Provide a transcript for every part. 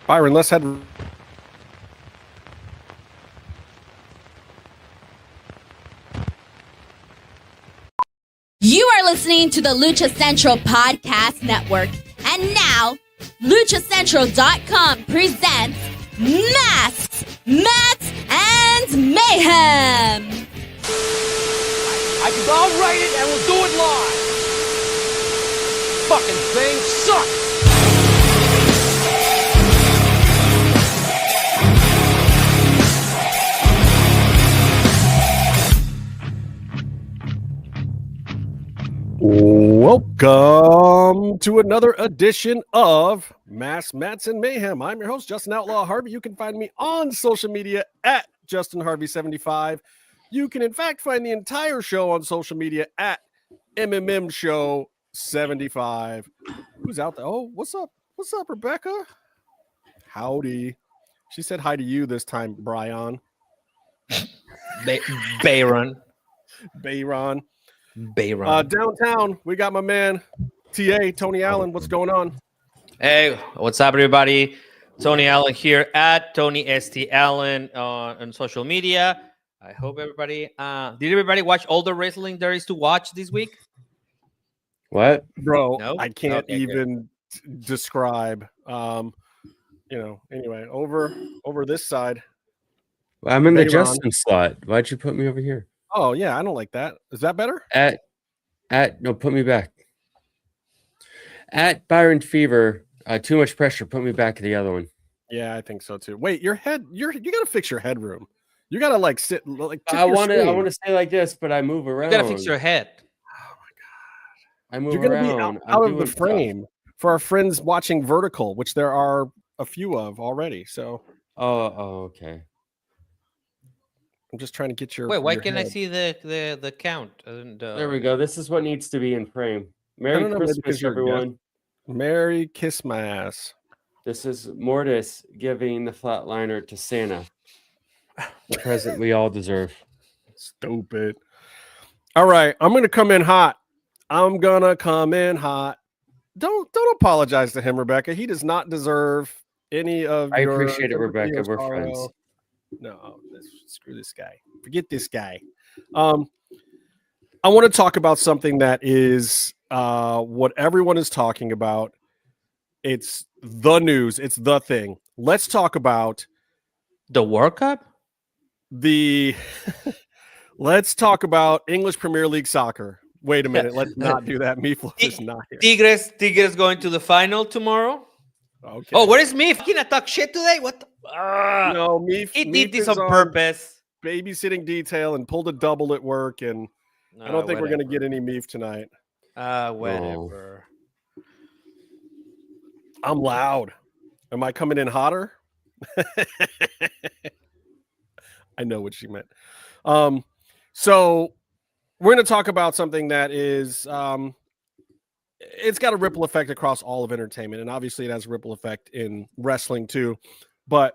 Byron, let's head. You are listening to the Lucha Central Podcast Network. And now, LuchaCentral.com presents Masks, Mats, and Mayhem. I'll write it and we'll do it live. Fucking thing sucks. Welcome to another edition of Masks, Mats, and Mayhem. I'm your host, Justin Outlaw Harvey. You can find me on social media at JustinHarvey75. You can, in fact, find the entire show on social media at MMMshow75. Who's out there? Oh, what's up? What's up, Rebecca? Howdy. She said hi to you this time, Byron. Byron. Downtown, we got my man, TA, Tony Allen. What's going on? Hey, what's up, everybody? Tony Allen here at Tony ST Allen on social media. I hope everybody did everybody watch all the wrestling there is to watch this week? What? Bro, No? I can't Okay, even describe. Anyway, over this side. I'm in the Bayron. Justin slot. Why'd you put me over here? Oh, yeah, I don't like that. Is that better? No, put me back. At Byron Fever, too much pressure. Put me back to the other one. Yeah, I think so too. Wait, you got to fix your headroom. You got to like sit like I want to stay like this, but I move around. You gotta fix your head. Oh my god. I move You're going to around. be out of the frame for our friends watching Vertical, which there are a few of already. So Oh, okay. I'm just trying to get your. Wait, why your can't head. I see the count? And There we go. This is what needs to be in frame. Merry No, maybe because Christmas, you're a everyone. Merry kiss my ass. This is Mortis giving the flatliner to Santa. The present we all deserve. Stupid. All right, I'm gonna come in hot. Don't apologize to him, Rebecca. He does not deserve any of. I appreciate it, Rebecca. We're sorrow. friends. No, screw this guy. Forget this guy. I want to talk about something that is what everyone is talking about. It's the news. It's the thing. Let's talk about the World Cup? Let's talk about English Premier League soccer. Wait a minute. Let's not do that. Meefloaf is not here. Tigres going to the final tomorrow. Okay. Oh, what is Meef? He not talk shit today. What? No, Meef. He Meef did this is on purpose. Babysitting detail and pulled a double at work, and I don't think we're going to get any Meef tonight. Whatever. I'm loud. Am I coming in hotter? I know what she meant. So we're going to talk about something that is it's got a ripple effect across all of entertainment, and obviously it has a ripple effect in wrestling too. But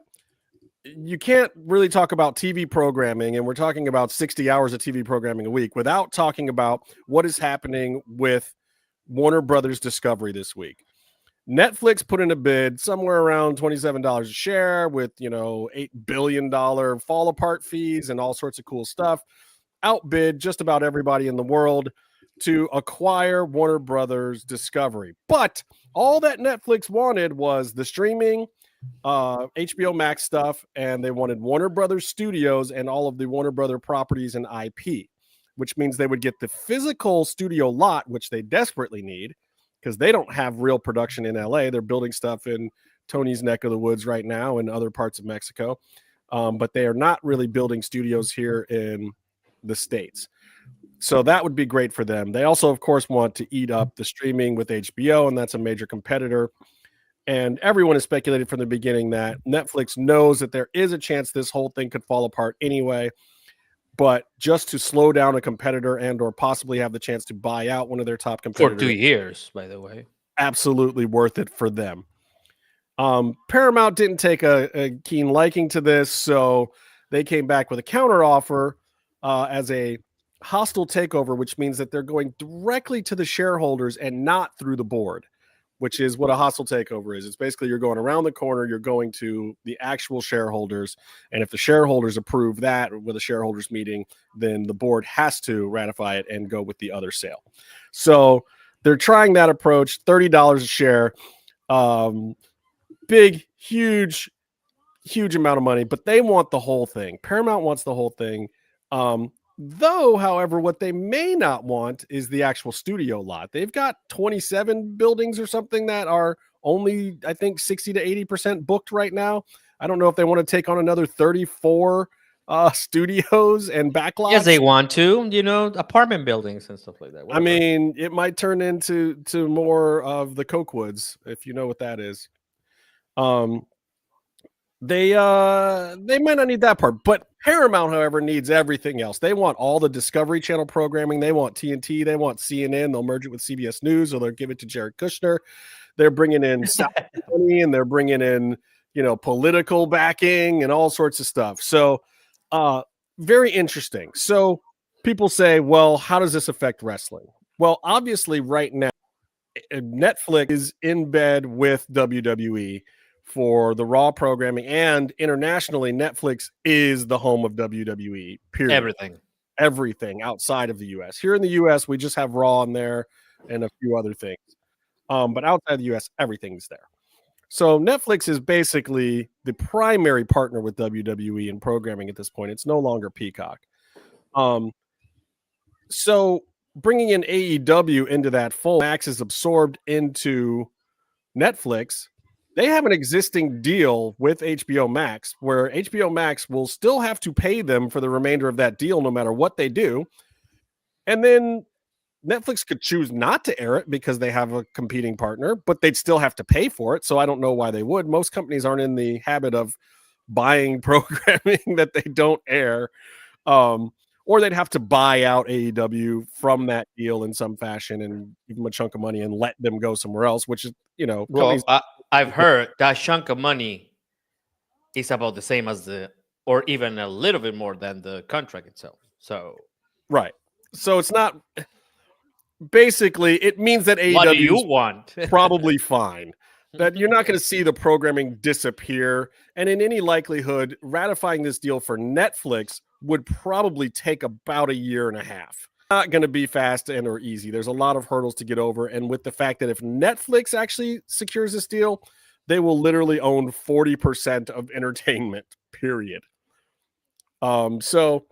you can't really talk about TV programming, and we're talking about 60 hours of TV programming a week, without talking about what is happening with Warner Brothers Discovery this week. Netflix put in a bid somewhere around $27 a share with, $8 billion fall apart fees and all sorts of cool stuff. Outbid just about everybody in the world to acquire Warner Brothers Discovery. But all that Netflix wanted was the streaming, HBO Max stuff, and they wanted Warner Brothers Studios and all of the Warner Brothers properties and IP, which means they would get the physical studio lot, which they desperately need, because they don't have real production in LA. They're building stuff in Tony's neck of the woods right now and other parts of Mexico. But they are not really building studios here in the States. So that would be great for them. They also, of course, want to eat up the streaming with HBO, and that's a major competitor. And everyone has speculated from the beginning that Netflix knows that there is a chance this whole thing could fall apart anyway. But just to slow down a competitor and or possibly have the chance to buy out one of their top competitors. For 2 years, by the way. Absolutely worth it for them. Paramount didn't take a keen liking to this, so they came back with a counter offer as a hostile takeover, which means that they're going directly to the shareholders and not through the board, which is what a hostile takeover is. It's basically you're going around the corner, you're going to the actual shareholders, and if the shareholders approve that with a shareholders meeting, then the board has to ratify it and go with the other sale. So they're trying that approach, $30 a share, big, huge amount of money, but they want the whole thing. Paramount wants the whole thing. Though, however, what they may not want is the actual studio lot. They've got 27 buildings or something that are only, I think, 60 to 80% booked right now. I don't know if they want to take on another 34 studios and backlots. Yes, they want to, apartment buildings and stuff like that. Whatever. I mean, it might turn into more of the Cokewoods, if you know what that is. They might not need that part, but Paramount, however, needs everything else. They want all the Discovery Channel programming. They want TNT. They want CNN. They'll merge it with CBS News, or they'll give it to Jared Kushner. They're bringing in money, and they're bringing in, political backing and all sorts of stuff. So, very interesting. So people say, well, how does this affect wrestling? Well, obviously right now, Netflix is in bed with WWE for the Raw programming, and internationally, Netflix is the home of WWE, period. Everything outside of the U.S. Here in the U.S., we just have Raw on there and a few other things. But outside the U.S., everything's there. So Netflix is basically the primary partner with WWE in programming at this point. It's no longer Peacock. So bringing in AEW into that fold, Max is absorbed into Netflix. They have an existing deal with HBO Max where HBO Max will still have to pay them for the remainder of that deal no matter what they do. And then Netflix could choose not to air it because they have a competing partner, but they'd still have to pay for it. So I don't know why they would. Most companies aren't in the habit of buying programming that they don't air. Or they'd have to buy out AEW from that deal in some fashion and give them a chunk of money and let them go somewhere else, which is, well, I've heard that chunk of money is about the same as or even a little bit more than the contract itself. So, right. So it's not, basically, it means that AEW what do you want? Probably fine. That you're not going to see the programming disappear. And in any likelihood, ratifying this deal for Netflix would probably take about a year and a half. Not going to be fast and or easy. There's a lot of hurdles to get over. And with the fact that if Netflix actually secures this deal, they will literally own 40% of entertainment, period. So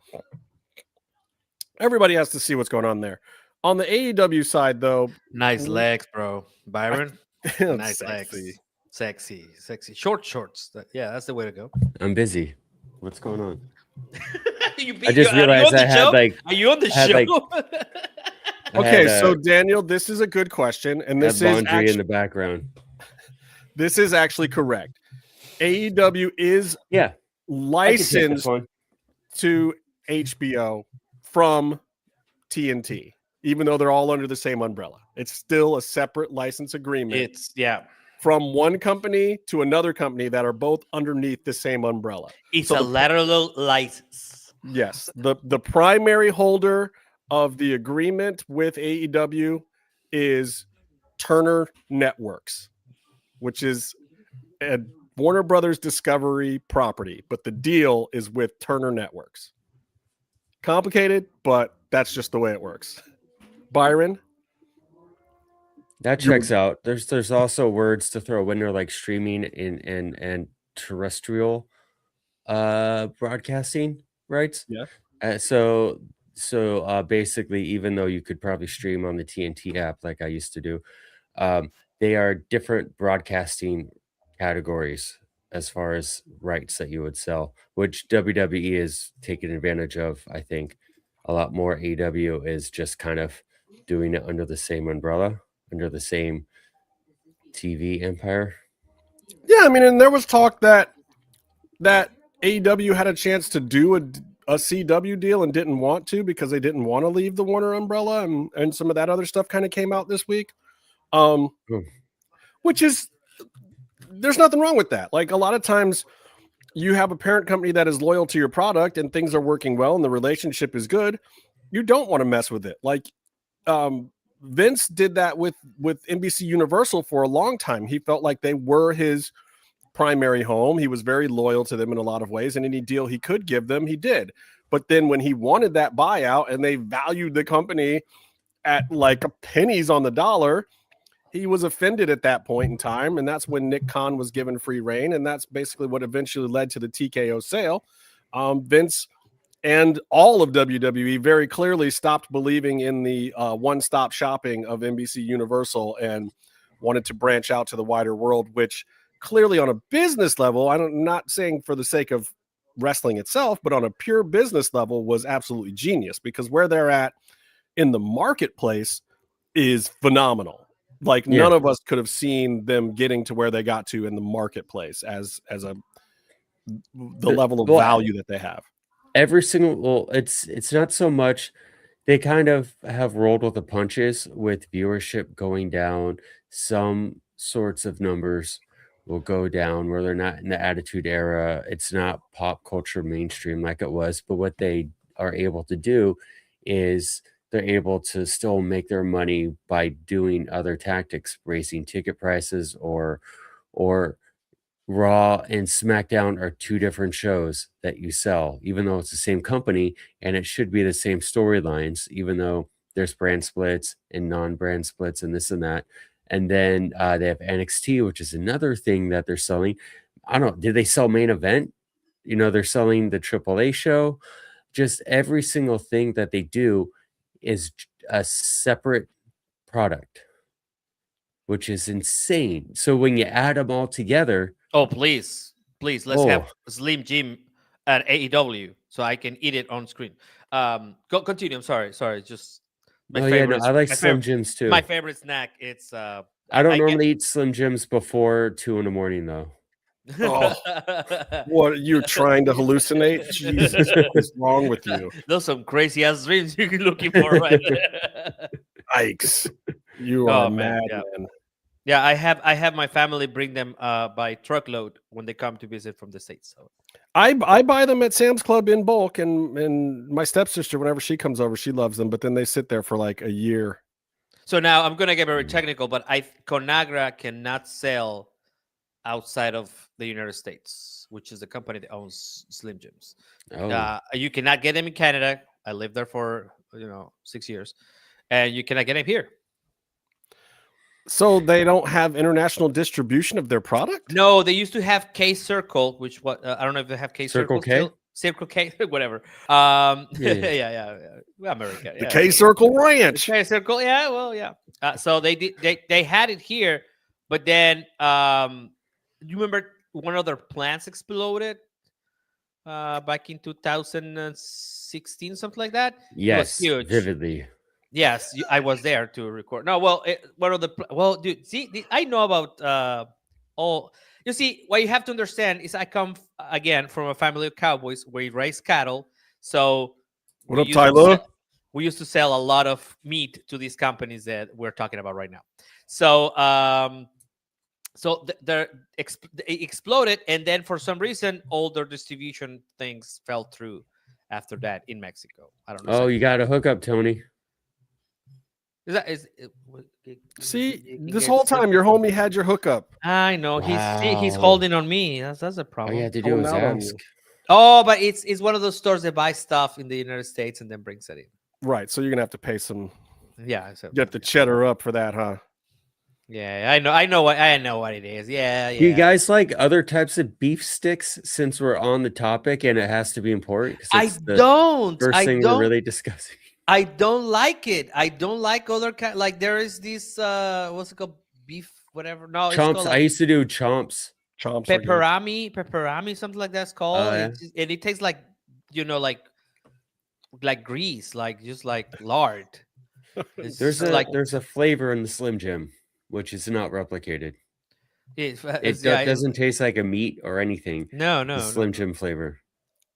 everybody has to see what's going on there. On the AEW side, though. Nice legs, bro. Byron. Nice sexy. legs. Sexy. Shorts. Yeah, that's the way to go. I'm busy. What's going on? I just realized I had Are you on the show? Okay, so Daniel, this is a good question, and this is laundry in the background. This is actually correct. AEW is licensed to HBO from TNT, even though they're all under the same umbrella. It's still a separate license agreement. From one company to another company that are both underneath the same umbrella. It's a lateral license. Yes. The primary holder of the agreement with AEW is Turner Networks, which is a Warner Brothers Discovery property, but the deal is with Turner Networks. Complicated, but that's just the way it works. Byron? That checks out. There's also words to throw in there like streaming and terrestrial broadcasting rights. Yeah. So basically, even though you could probably stream on the TNT app like I used to do, they are different broadcasting categories as far as rights that you would sell, which WWE is taking advantage of. I think a lot more. AEW is just kind of doing it under the same umbrella, under the same TV empire. Yeah, I mean, and there was talk that AEW had a chance to do a CW deal and didn't want to because they didn't want to leave the Warner umbrella, and some of that other stuff kind of came out this week. Which is, there's nothing wrong with that. Like, a lot of times you have a parent company that is loyal to your product and things are working well and the relationship is good. You don't want to mess with it. Like, Vince did that with NBC Universal for a long time. He felt like they were his primary home. He was very loyal to them in a lot of ways, and any deal he could give them, he did. But then when he wanted that buyout and they valued the company at like pennies on the dollar, he was offended at that point in time. And that's when Nick Khan was given free reign. And that's basically what eventually led to the TKO sale. Vince and all of WWE very clearly stopped believing in the one-stop shopping of NBC Universal and wanted to branch out to the wider world, which clearly on a business level, I'm not saying for the sake of wrestling itself, but on a pure business level was absolutely genius, because where they're at in the marketplace is phenomenal. Like none of us could have seen them getting to where they got to in the marketplace as the level of value that they have. Every single, it's not so much, they kind of have rolled with the punches with viewership going down. Some sorts of numbers will go down where they're not in the Attitude Era. It's not pop culture mainstream like it was, but what they are able to do is they're able to still make their money by doing other tactics, raising ticket prices, or Raw and SmackDown are two different shows that you sell, even though it's the same company and it should be the same storylines, even though there's brand splits and non-brand splits and this and that. And then they have NXT, which is another thing that they're selling. I don't know. Did they sell Main Event? They're selling the AAA show. Just every single thing that they do is a separate product, which is insane. So when you add them all together. Oh, please, let's have Slim Jim at AEW so I can eat it on screen. Continue. I'm sorry. Just my favorite. I like Slim Jims too. My favorite snack. It's I don't normally eat Slim Jims before 2 a.m. though. What are you trying to hallucinate? Jesus, what's wrong with you? Those some crazy ass dreams you're looking for right there. Yikes. You are mad, man. Yeah, I have my family bring them by truckload when they come to visit from the States. So I buy them at Sam's Club in bulk, and my stepsister, whenever she comes over, she loves them, but then they sit there for like a year. So now I'm gonna get very technical, but Conagra cannot sell outside of the United States, which is the company that owns Slim Jims. You cannot get them in Canada. I lived there for 6 years, and you cannot get them here. So they don't have international distribution of their product? No, they used to have K Circle, which I don't know if they have K Circle. Circle K, whatever. Yeah. America. The K Circle Ranch. K Circle, yeah. Well, yeah. So they had it here, but then you remember one of their plants exploded back in 2016, something like that. Yes, vividly. Yes, I was there to record. No, dude, see, I know about all. You see, what you have to understand is I come again from a family of cowboys where we raise cattle. So what up, Tyler? We used to sell a lot of meat to these companies that we're talking about right now. So they exploded, and then for some reason, all their distribution things fell through after that in Mexico. I don't know. Oh, you got a hookup, Tony. See, this whole time your homie had your hookup. I know. He's holding on me. That's a problem. All you had to do was ask. Oh, but it's one of those stores that buy stuff in the United States and then brings it in. Right. So you're gonna have to pay some. Yeah. So get the cheddar up for that, huh? Yeah, I know what it is. Yeah. Do you guys like other types of beef sticks? Since we're on the topic and it has to be important. I don't. First thing we're really discussing. I don't like it. I don't like other kind. Like there is this what's it called? Beef, whatever. No, chomps. It's called, I used to do chomps. Pepperami, something like that's called. Yeah. And it tastes like like grease, like just like lard. There's a flavor in the Slim Jim which is not replicated. It doesn't taste like a meat or anything. No. The Slim Jim flavor.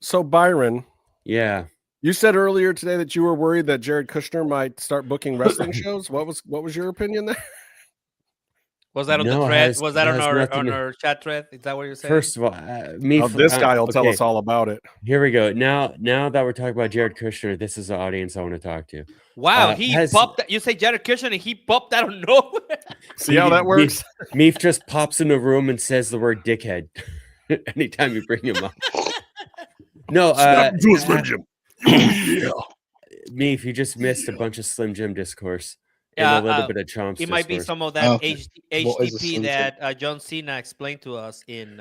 So Byron. Yeah. You said earlier today that you were worried that Jared Kushner might start booking wrestling shows. What was your opinion there? Was that on No, the it thread? has- Was that it on has our nothing to- chat thread? Is that what you're saying? First of all, me. Oh, this guy will tell okay, us all about it. Here we go. Now that we're talking about Jared Kushner, this is the audience I want to talk to. Wow, he popped that. You say Jared Kushner and he popped out of nowhere. See how that works? Meef just pops in the room and says the word dickhead anytime you bring him up. No, Slim Jim. Yeah. Meef, you just missed a bunch of Slim Jim discourse. Yeah, and a little bit of Chomps. It might be discourse. some of that Okay. What is a HTTP Slim that John Cena explained to us in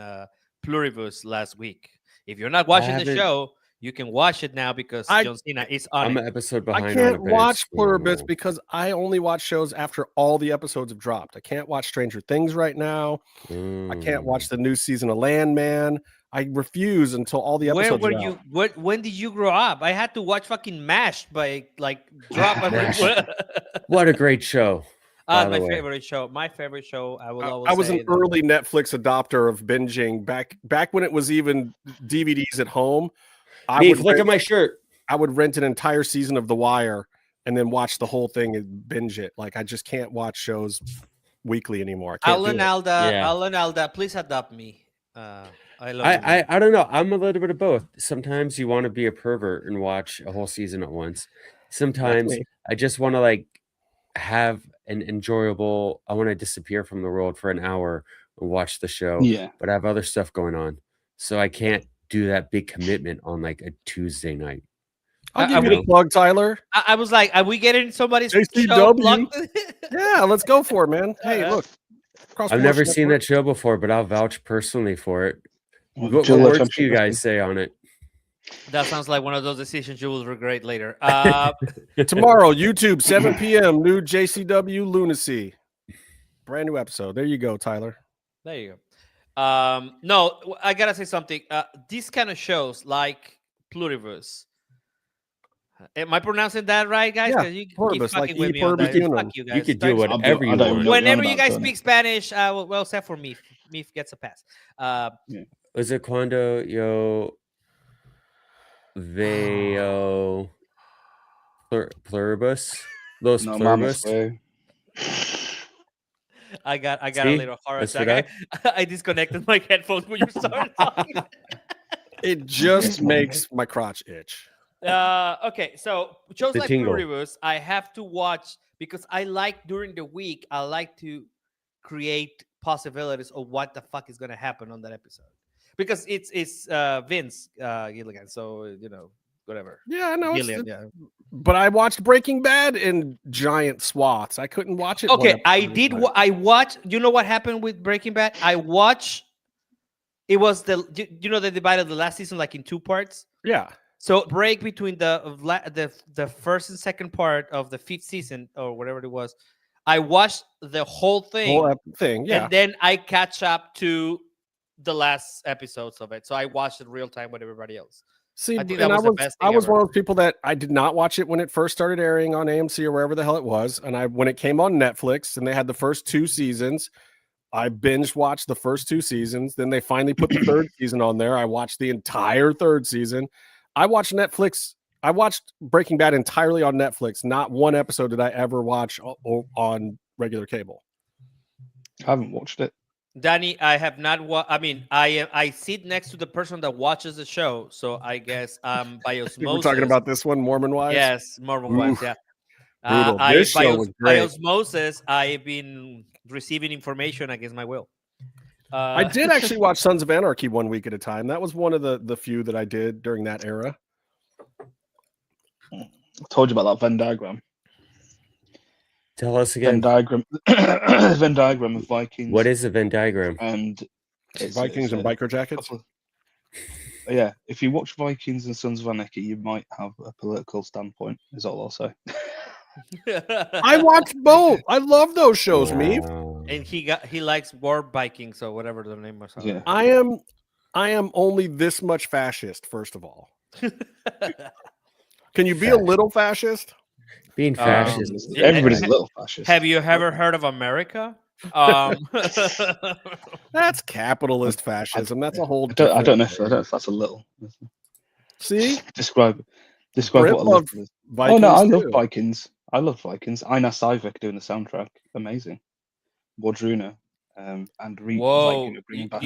Pluribus last week. If you're not watching the haven't- show, you can watch it now because John Cena is on I'm it. an episode behind. I on can't it, but watch it's Pluribus normal. because I only watch shows after all the episodes have dropped. I can't watch Stranger Things right now. I can't watch the new season of Landman. I refuse until all the episodes Where were are you? out. When did you grow up? I had to watch fucking MASH by drop. What a great show! by the My way. favorite show. My favorite show. I will always. I was say an that- early Netflix adopter of binging back when it was even DVDs at home. Meef, look at my shirt. I would rent an entire season of The Wire and then watch the whole thing and binge it. Like I just can't watch shows weekly anymore. I can't do it. Alan Alda, please adopt me. I love you. I don't know. I'm a little bit of both. Sometimes you want to be a pervert and watch a whole season at once. Sometimes me. I just want to have an enjoyable. I want to disappear from the world for an hour and watch the show. Yeah. But I have other stuff going on, so I can't do that big commitment on a Tuesday night. I'll give you a plug, Tyler. I was like, are we getting somebody's show ACW. plugged? Yeah, let's go for it, man. Hey, look. I've never seen that show before, but I'll vouch personally for it. What Jill words Lynch do you guys say on it? That sounds like one of those decisions you will regret later. Tomorrow, YouTube, 7 p.m. New JCW Lunacy. Brand new episode. There you go, Tyler. There you go. No, I gotta say something. These kind of shows like Pluribus. Am I pronouncing that right, guys? Yeah, 'Cause you keep Pluribus, fucking like with me on that. E-Pluribus. Fuck you guys. You could do Thanks. whatever you I don't want. know. Whenever about you guys Tony. speak Spanish, well, except for Meef. Meef gets a pass. Was it cuando yo veo pluribus? Los No pluribus? mames, I got a See? little heart That's attack. I disconnected my headphones when you started talking. It just makes my crotch itch. Okay, so shows The like tingle. Pluribus, I have to watch because I like during the week. I like to create possibilities of what the fuck is going to happen on that episode because it's Vince Gilligan, so whatever. Yeah, I know. Gillian, yeah. But I watched Breaking Bad in giant swaths. I couldn't watch it. Okay, I did. I watched. You know what happened with Breaking Bad? I watched. It was they divided the last season in 2 parts. Yeah. So break between the first and second part of the 5th season or whatever it was. I watched the whole thing, Yeah. and then I catch up to the last episodes of it. So I watched it real time with everybody else. See, I think and that was the best thing I was ever. one of those people that I did not watch it when it first started airing on AMC or wherever the hell it was. And when it came on Netflix and they had the first 2 seasons, I binge watched the first 2 seasons. Then they finally put the 3rd season on there. I watched the entire 3rd season. I watched Breaking Bad entirely on Netflix. Not one episode did I ever watch on regular cable. I haven't watched it. Danny, I have not. I sit next to the person that watches the show, so I guess by osmosis. We're talking about this one, Mormon Wives. Yes, Mormon Wives. Yeah. Brutal. This show was By great. osmosis, I've been receiving information against my will. I did actually watch Sons of Anarchy 1 week at a time. That was one of the few that I did during that era. I told you about that Venn diagram. Tell us Venn again. diagram. Venn diagram of Vikings. What is a Venn diagram? And it's Vikings and biker jackets. Yeah, if you watch Vikings and Sons of Anarchy, you might have a political standpoint. Is all I'll say. I watched both. I love those shows, Meef. Wow. And he likes war Vikings or whatever the name was. Yeah. I am only this much fascist, first of all. Can you be a little fascist? Being fascist. Everybody's a little fascist. Have you ever heard of America? That's capitalist fascism. That's a whole. I don't know if that's a little. See, Describe Brit what a little loved is. Vikings Oh no, I love too. Vikings. I love Vikings. Ina Sivek doing the soundtrack. Amazing. Wardruna, and Whoa. bring him back.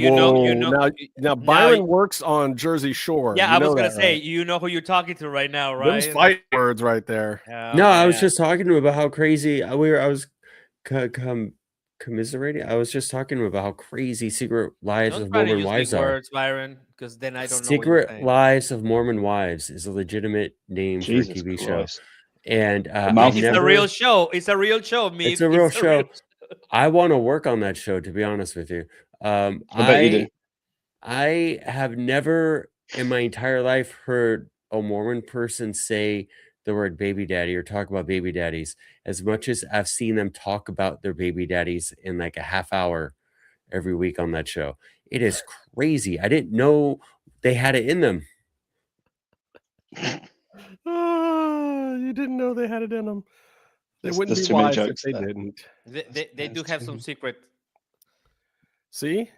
Now Byron works on Jersey Shore. Yeah, You I know was gonna that, say, right? you know who you're talking to right now, Them's right? fight words right there. Oh, No, I was man. just talking to him about how crazy I was commiserating. I was just talking to him about how crazy Secret Lives Don't of try to Mormon use Wives big are. words, Byron, because then I don't know what you're Secret saying. Lives of Mormon Wives is a legitimate name Jesus for a TV Christ. show. And mouth- It's a real show. It's a real show, It's a real show. I want to work on that show, to be honest with you. I bet you do. I have never in my entire life heard a Mormon person say the word baby daddy or talk about baby daddies as much as I've seen them talk about their baby daddies in like a half hour every week on that show. It is crazy. I didn't know they had it in them. You didn't know they had it in them. They wouldn't There's be too many wise if jokes they there. didn't. They do have some secret. See?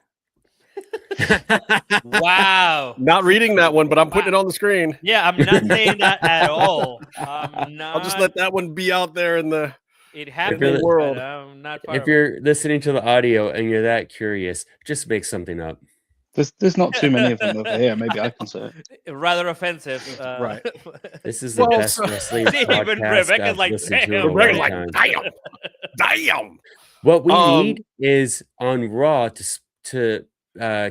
Wow. Not reading that one, but I'm putting it on the screen. Yeah, I'm not saying that at all. I'm not. I'll just let that one be out there in the It happened, the world. but I'm not part If of it. you're listening to the audio and you're that curious, just make something up. There's not too many of them over here. Maybe I can say it. Rather offensive. Right. This is the Well, best so- wrestling See, even podcast Rebecca's I've like, listened to in "Damn." a Rebecca's long like, time. damn. What we Um, need is on Raw to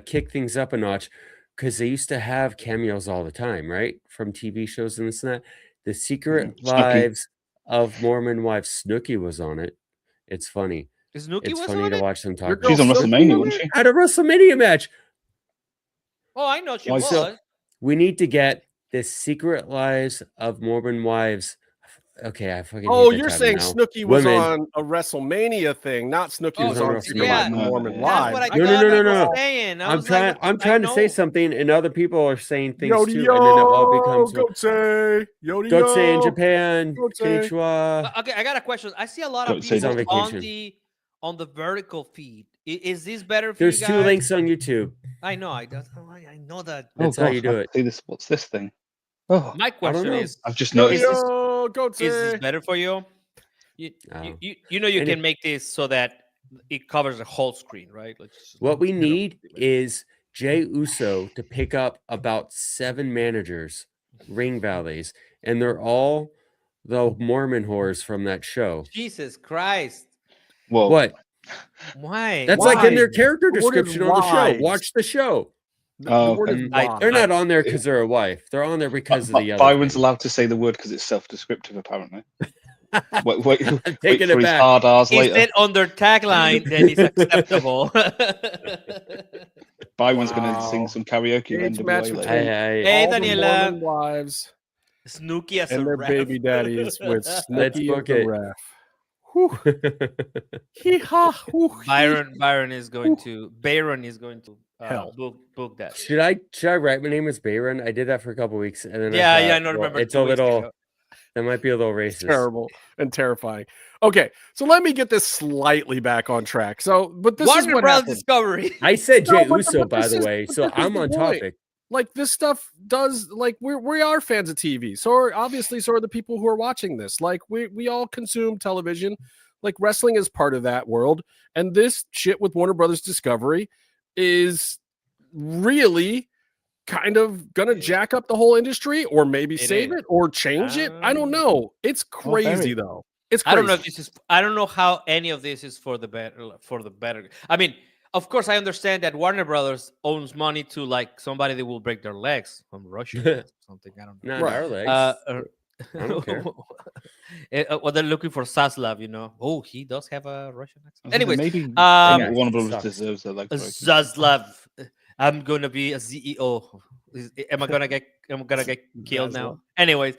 kick things up a notch, because they used to have cameos all the time, right? From TV shows and this and that. The Secret Snooki. Lives of Mormon Wives. Snooki was on it. It's funny. Snooki It's was funny on to it? watch them Your talk. girl She's on Snooki WrestleMania, on wasn't it? she? At a WrestleMania match. Oh, I know she Why was. so? We need to get this Secret Lives of Mormon Wives. Okay, I fucking Oh, hate that you're title saying now. Snooki was Women. on a WrestleMania thing, not Snooki Oh, was on on WrestleMania. Secret Yeah. Life of Mormon That's That's Live. what I No, thought no, you no. were saying. I I'm was like, trying. I'm trying to say something, and other people are saying things Yodi too, and then it all yo, becomes Gotse, Yodi Gotse in yo, Japan. Gotse. Konnichiwa. Okay, I got a question. I see a lot of Got to say people He's on vacation. on the vertical feed. Is this better for There's you two guys? links on YouTube. I know. I know that. That's oh how God, you do it. See this? What's this thing? Oh, My question know. is, I've just Yodi noticed. yo, is this Gotse. better for you? You Oh. you And can make this so that it covers the whole screen, right? Like, What we need is Jay Uso to pick up about 7 managers, ring valets, and they're all the Mormon whores from that show. Jesus Christ. Whoa. What? Why? That's like in their Wives. character The word is description on the show. wives. Watch the show. The Oh, word is okay. wives. They're not on there because they're a wife. They're on there because of the other. Byron's thing. allowed to say the word because it's self-descriptive, apparently. wait I'm wait taking for it his back. hard R's Is later. that on their tagline? Then it's acceptable. Byron's going to Wow. sing some karaoke Cage of match NWA between later. Hey, all the Daniela. Mormon wives Snooki as and a their ref. baby daddies with Let's Snooki as book the it. ref. Whew. Hee-haw, whew, Byron is going to Hell. book that. Should I write my name as Byron? I did that for a couple weeks, and then Yeah, I I thought, don't well, remember. it's 2 a weeks little. ago. That might be a little racist. terrible and terrifying. Okay, so let me get this slightly back on track. So, but this is Warner what Bros. happened. Discovery. I said No, Jay but Uso, by this the is- way, but so this is I'm the on point. topic. Like this stuff does, like we are fans of TV. So are, obviously, so are the people who are watching this. Like we all consume television. Like wrestling is part of that world, and this shit with Warner Brothers Discovery is really kind of gonna jack up the whole industry, or maybe It save is. it, or change it. I don't know. It's crazy very. though. It's I crazy. don't know if this is. I don't know how any of this is for the better. For the better. I mean, of course, I understand that Warner Brothers owns money to like somebody that will break their legs from Russia or something. I don't know. Not Right. our legs. I don't care. Well, they're looking for Zaslav, you know. Oh, he does have a Russian accent. I was Anyways, gonna say, maybe Yeah, Warner he Brothers sucks. deserves their leg broken. Zaslav. I'm gonna be a CEO. Am I gonna get killed now? Anyways,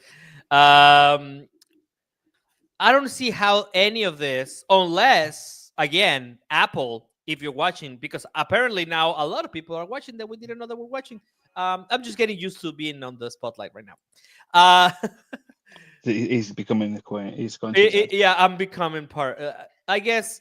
I don't see how any of this, unless again, Apple, if you're watching, because apparently now a lot of people are watching that we didn't know that we're watching. I'm just getting used to being on the spotlight right now. He's becoming the queen. He's going to. Yeah, I'm becoming part. I guess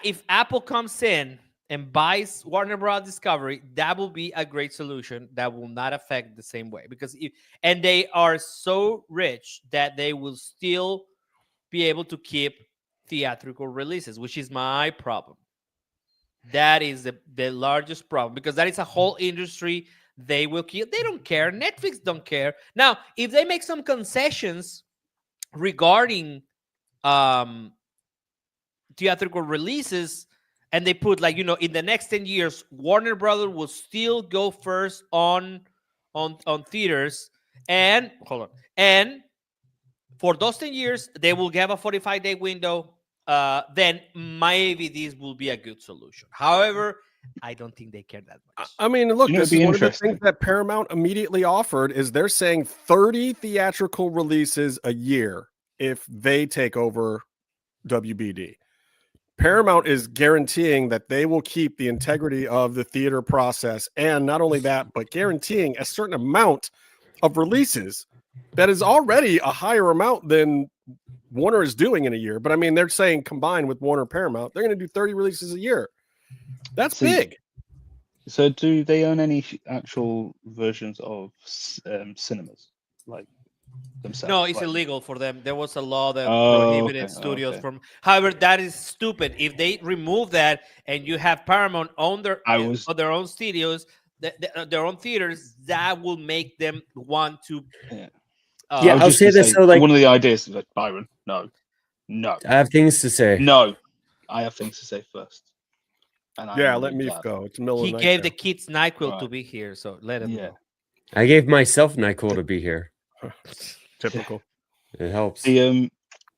if Apple comes in and buys Warner Bros. Discovery, that will be a great solution that will not affect the same way, because and they are so rich that they will still be able to keep theatrical releases, which is my problem. That is the largest problem, because that is a whole industry they will kill. They don't care. Netflix don't care. Now, if they make some concessions regarding theatrical releases, and they put, like, in the next 10 years, Warner Brothers will still go first on theaters, and hold on, and for those 10 years they will have a 45-day window, then maybe this will be a good solution. However, I don't think they care that much. I mean, look, this it'd be is one of the interesting. things that Paramount immediately offered is they're saying 30 theatrical releases a year if they take over WBD. Paramount is guaranteeing that they will keep the integrity of the theater process, and not only that, but guaranteeing a certain amount of releases that is already a higher amount than Warner is doing in a year. But I mean, they're saying combined with Warner Paramount, they're going to do 30 releases a year. That's big. So do they own any actual versions of cinemas, like themselves? No, it's Like, illegal for them. There was a law that Oh, prohibited okay, studios okay. from. However, that is stupid. If they remove that and you have Paramount on their own studios, their own theaters, that will make them want to. Yeah. Yeah, was I'll just say gonna this. So, like, one of the ideas is like, Byron, no, I have things to say. no, I have things to say first. And Yeah, I'm let really me glad. go. It's the middle He of the night. gave now. the kids NyQuil to Right. be here, so let him Yeah. know. I gave myself NyQuil to be here. Typical. It helps. The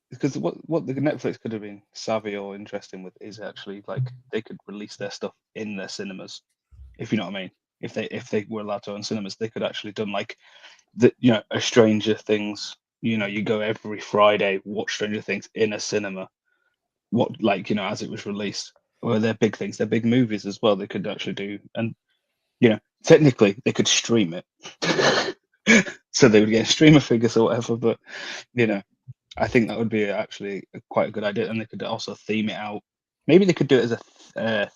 because what the Netflix could have been savvy or interesting with is actually, like, they could release their stuff in their cinemas, if you know what I mean. If they were allowed to own cinemas, they could actually done like a Stranger Things. You go every Friday, watch Stranger Things in a cinema. As it was released. Well, they're big things. They're big movies as well. They could actually do, and technically they could stream it, so they would get streamer figures or whatever. But I think that would be actually quite a good idea, and they could also theme it out. Maybe they could do it as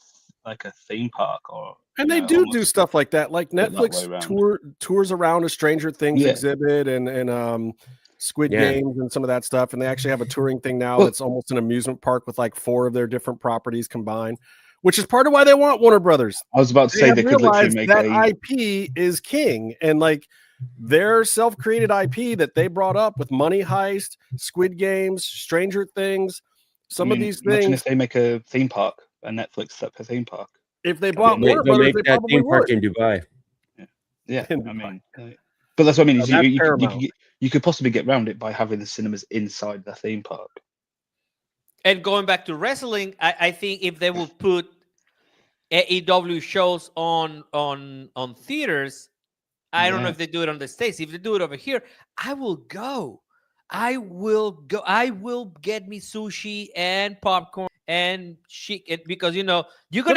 a theme park, or And they do almost stuff like that. Like that way Netflix around. tours around a Stranger Things Yeah. exhibit and Squid Yeah. Games and some of that stuff. And they actually have a touring thing now Well- that's almost an amusement park with like 4 of their different properties combined, which is part of why they want Warner Brothers. I was about to They say have they could literally realized make that a IP is king, and like their self-created IP that they brought up with Money Heist, Squid Games, Stranger Things, some of these Imagine things. if they make a theme park, a Netflix set for theme park. If they bought They'll Warner Brothers, make they that probably theme park would. in Dubai. Yeah, In I Dubai. mean, but that's what I mean. Is That's you Paramount. could possibly get around it by having the cinemas inside the theme park. And going back to wrestling, I think if they will put AEW shows on theaters, I don't know Yeah. if they do it on the States. If they do it over here, I will go. I will go. I will get me sushi and popcorn and shit, because you're gonna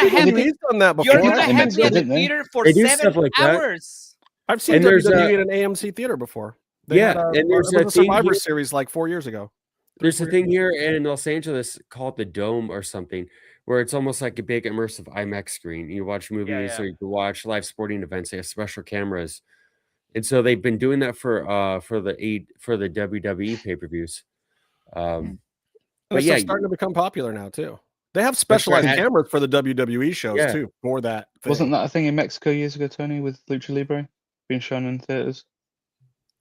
have WWE's done that you're before. gonna in have me Mexico, at the didn't they? theater for They do 7 stuff like that. hours. I've seen And there's WWE in an AMC theater before. They had and it there's was a a thing Survivor here- Series like 4 years ago. There's a thing here in Los Angeles called the Dome or something, where it's almost like a big immersive IMAX screen. You watch movies yeah. or you can watch live sporting events. They have special cameras, and so they've been doing that for the WWE pay-per-views. And But it's yeah, starting to become popular now too. They have specialized right. cameras for the WWE shows Yeah. too for that thing. Wasn't that a thing in Mexico years ago, Tony, with Lucha Libre being shown in theaters?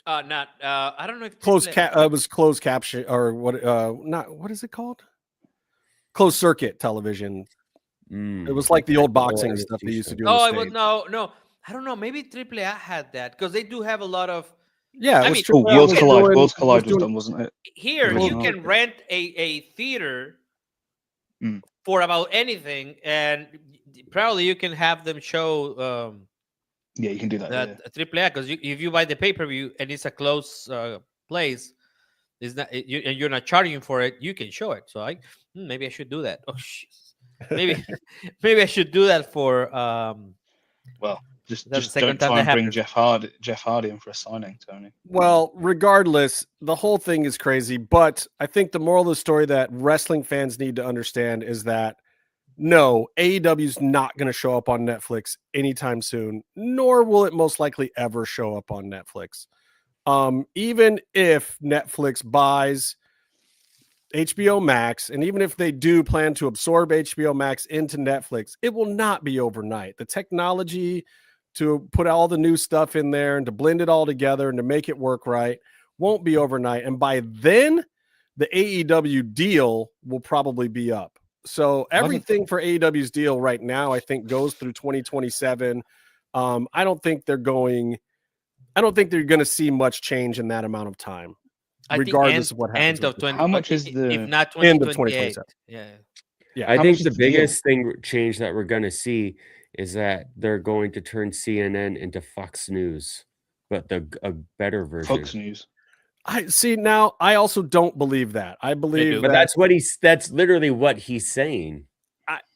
Not. I don't know if closed it was closed caption or what? Not what is it called? Closed circuit television. It was like the old boxing stuff they used to do. Oh, in it the was States. no. I don't know. Maybe AAA had that, because they do have a lot of. Yeah, I it was mean, Triple A Worlds was Collide. doing- Worlds Collide was doing- done, wasn't it? Here, Oh, you can okay. rent a theater Mm. for about anything, and probably you can have them show Yeah, you can do that. Yeah. AAA, because if you buy the pay-per-view and it's a close place, it's not and you're not charging for it, you can show it. So maybe I should do that. Oh shit. Maybe maybe I should do that for Well, just That's the second don't time try that and bring happened. Jeff Hardy in for a signing, Tony. Well, regardless, the whole thing is crazy. But I think the moral of the story that wrestling fans need to understand is that no, AEW is not going to show up on Netflix anytime soon, nor will it most likely ever show up on Netflix. Even if Netflix buys HBO Max, and even if they do plan to absorb HBO Max into Netflix, it will not be overnight. The technology to put all the new stuff in there and to blend it all together and to make it work right won't be overnight. And by then, the AEW deal will probably be up. So everything for AEW's deal right now, I think, goes through 2027. I don't think they're going to see much change in that amount of time. Regardless of what happens. End of 20. How much is the if not end of 2028? 2027? Yeah. I How think much the is the deal? biggest change that we're going to see is that they're going to turn CNN into Fox News, but a better version. Fox News? I see now. I also don't believe that. I believe But that that's literally what he's saying.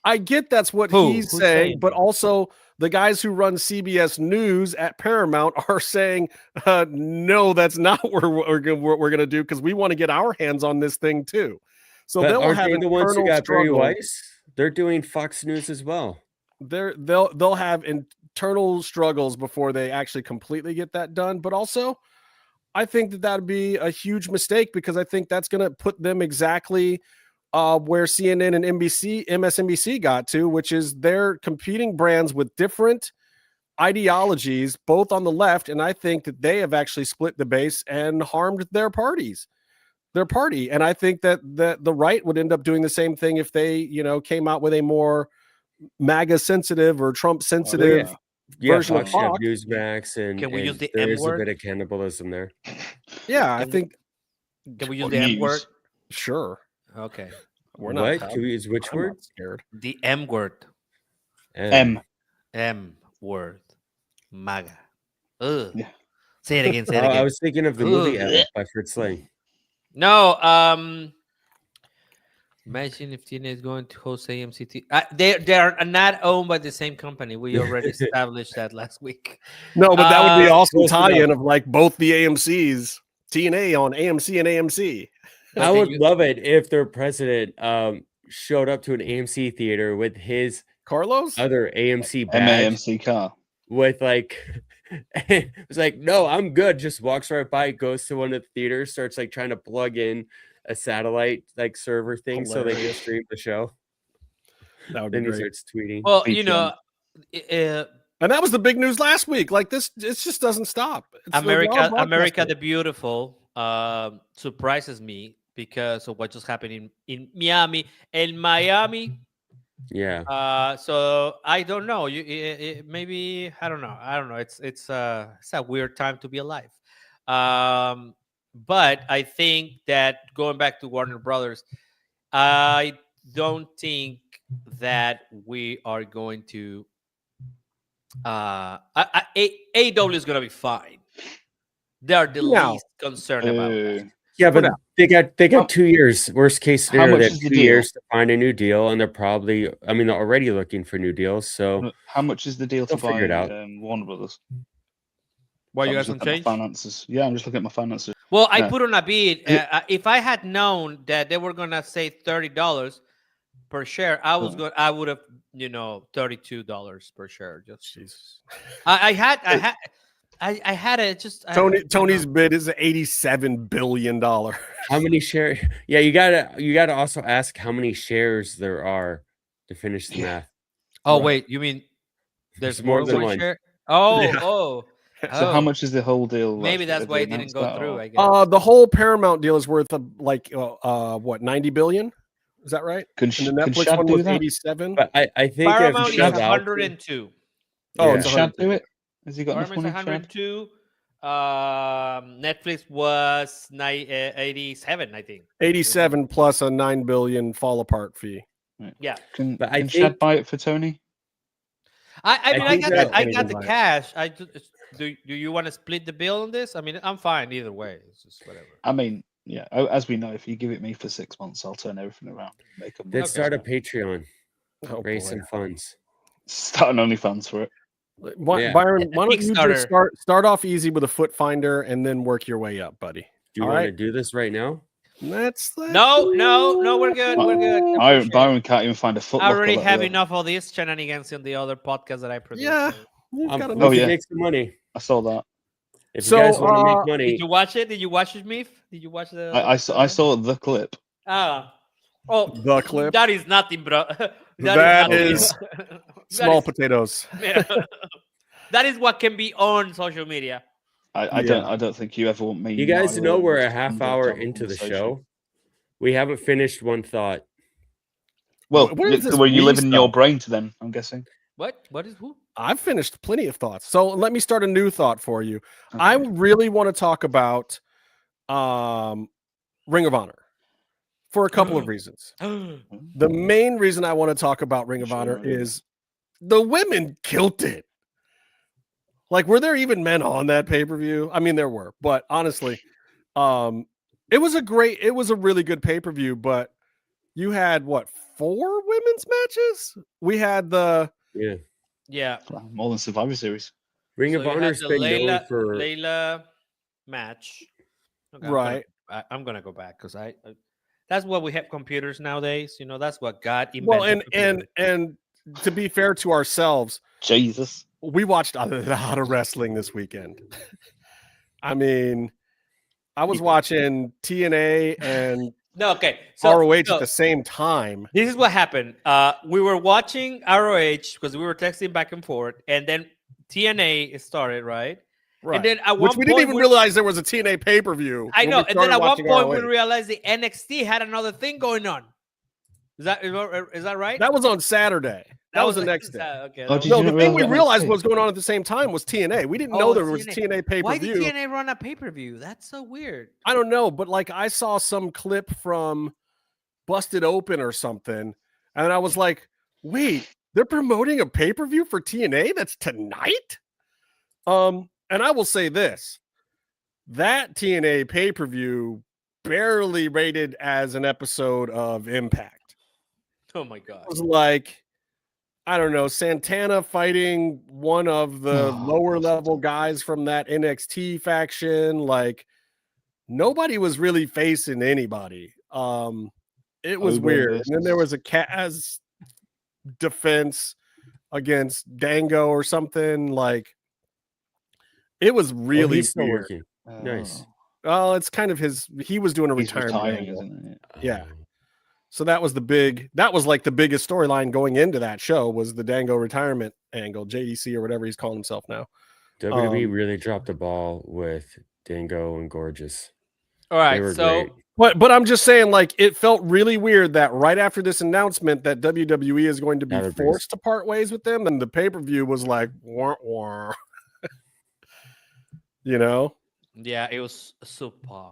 I get that's what Who's saying, saying but that? also the guys who run CBS News at Paramount are saying, no, that's not what we're going to do, because we want to get our hands on this thing too. So But they'll aren't have they the ones who internal got Barry struggles. Weiss? They're doing Fox News as well. They'll have internal struggles before they actually completely get that done. But also, I think that'd be a huge mistake, because I think that's going to put them exactly where CNN and MSNBC got to, which is they're competing brands with different ideologies, both on the left, and I think that they have actually split the base and harmed their party. And I think that the right would end up doing the same thing if they, came out with a more MAGA sensitive or Trump sensitive version of Fox, you have Fox. Newsmax, and Can we use the there M is a word? bit of cannibalism there. Yeah, I think Can we use Or the M news. word? sure. Okay. We're What? not. Can we use which I'm word? not scared. The M word. M. M word. MAGA. Ugh. Yeah. Say it again. Say it Oh, again. I was thinking of the movie Ugh. M by Fritz Lang. No. Imagine if TNA is going to host AMCT. They are not owned by the same company. We already established that last week. No, but that would be awesome close tie-in enough. of like both the AMCs, TNA on AMC and AMC. But I then would you- love it if their president showed up to an AMC theater with his Carlos? other AMC badge MAMC car. with like it's like, no, I'm good. Just walks right by, goes to one of the theaters, starts like trying to plug in a satellite like server thing so they can Hilarious. stream the show. That would be Then he great. starts tweeting. well, VPN. And that was the big news last week. Like this, it just doesn't stop. It's a lot of America broadcasting. the Beautiful surprises me because of what just happened in Miami. In Miami. Yeah. So I don't know. Maybe I don't know. It's a weird time to be alive. But I think that going back to Warner Brothers, I don't think that we are going to. AEW is going to be fine. They are the No. least concerned about that. Yeah, For but now. they got 2 years. Worst case How scenario, much they have is the 2 deal? years to find a new deal, and they're probably, they're already looking for new deals. So How much is the deal to They'll figure buy it out. Warner Brothers? Why you I'm guys just some looking at change? my finances. Yeah, I'm just looking at my finances. Well, I Yeah. put on a bid. If I had known that they were gonna say $30 per share, I would have, $32 per share. Just I had it. Just Tony's bid is $87 billion. how many shares? Yeah, you gotta also ask how many shares there are to finish the math. Oh Right. wait, you mean there's There's more more than than one one. share? Oh, Yeah. So how much is the whole deal? Maybe that's Have why they it didn't announced go that, through. or- I guess. The whole Paramount deal is worth what, 90 billion? Is that right? Can And the can Netflix Shad one do was that? 87. But I think Paramount if is Shad's out, 102. Oh, yeah. it's Can Shad 100. do it? Has he got enough Paramount's money? Shad? 102. Netflix was 87, I think. 87 plus a 9 billion fall apart fee. Yeah. Can But I can Shad think- buy it for Tony? I mean, I think got that- I got the Right. cash. Do you want to split the bill on this? I mean, I'm fine either way. It's just whatever. I mean, yeah. As we know, if you give it me for 6 months, I'll turn everything around. Make a Let's start a Patreon, Oh, raise boy. some funds. start an OnlyFans for it. Yeah. Byron, why don't you Kickstarter. just start off easy with a foot finder and then work your way up, buddy? Do you All want to right. do this right now? That's No, we're good. We're good. Byron can't even find a foot. I already locker, let have alone- enough of these shenanigans in the other podcast that I produce. Yeah. so- You've got We enough. can yeah. make some money. I saw that. If So, you guys want to make Did money, you watch it? Did you watch it, Meef? Did you watch the? I saw the clip. The clip. That is nothing, bro. That is is nothing. Small is- potatoes. Yeah. That is what can be on social media. I don't think you ever want me. You guys Mario, know we're or a half Gringo to hour have a into the conversation. show. We haven't finished one thought. Well, Where is this were you we living in your stuff? brain to them? I'm guessing. What? What is who? I've finished plenty of thoughts. So let me start a new thought for you. Okay. I really want to talk about Ring of Honor for a couple of reasons. The main reason I want to talk about Ring of Sure, Honor yeah. is the women killed it. Like, were there even men on that pay-per-view? I mean, there were, but honestly, it was a really good pay-per-view, but you had what, 4 women's matches? We had the Yeah. More than Survivor Series. Ring So of you had Honor's the been known Layla, for Layla match. Okay, right. I'm gonna go back because I that's what we have computers nowadays. You know, that's what God invented. Well, and computers. to be fair to ourselves, Jesus. we watched a lot of wrestling this weekend. I mean, I was watching TNA and no, okay. So, ROH so at the same time. this is what happened. We were watching ROH because we were texting back and forth, and then TNA started, right? Right. And then at Which one we didn't point even realize there was a TNA pay-per-view. I when know. we And then started at one watching point we ROH. realized the NXT had another thing going on. Is that right? That was on Saturday. That was the next day. Okay. Oh, that did No, you the not thing we realize realized NXT? was going on at the same time was TNA. We didn't Oh, know there it's was TNA. TNA Why did pay-per-view. TNA run a pay-per-view? That's so weird. I don't know, but like I saw some clip from Busted Open or something, and I was like, wait, they're promoting a pay-per-view for TNA that's tonight? And I will say this. That TNA pay-per-view barely rated as an episode of Impact. Oh my god. It was like, I don't know, Santana fighting one of the lower level guys from that NXT faction. Like, nobody was really facing anybody. It was weird. And then there was a Kaz defense against Dango or something. Like, it was really he's still weird. working. Nice. Well, it's kind of he was doing a He's retirement retiring, angle. isn't it? Yeah. So that was like the biggest storyline going into that show was the Dango retirement angle, JDC or whatever he's calling himself now. WWE really dropped the ball with Dango and Gorgeous. All They right. were So great. But I'm just saying, like, it felt really weird that right after this announcement that WWE is going to be Everybody's- forced to part ways with them, and the pay-per-view was like, wah, wah. You know? yeah, it was super.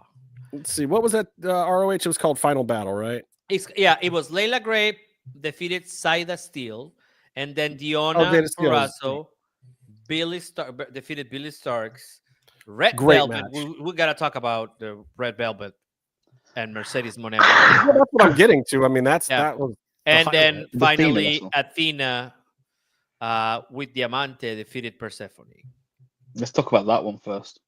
Let's see. What was that? ROH? It was called Final Battle, right? It was Layla Gray defeated Saida Steele, and then Diona Dana Steele was Purrazzo defeated Billy Starks. Red Great Velvet. match. We gotta talk about the Red Velvet and Mercedes Mone. Well, that's what I'm getting to. I mean, that was And the then The finally Athena Athena with Diamante defeated Persephone. Let's talk about that one first.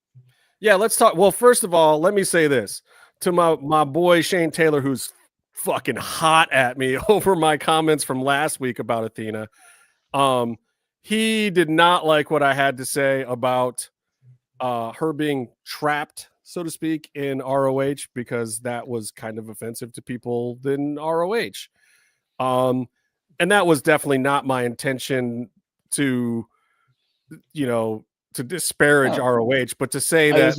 Yeah, let's talk. Well, first of all, let me say this to my boy Shane Taylor, who's fucking hot at me over my comments from last week about Athena. He did not like what I had to say about her being trapped, so to speak, in ROH because that was kind of offensive to people in ROH. And that was definitely not my intention to, to disparage ROH, but to say that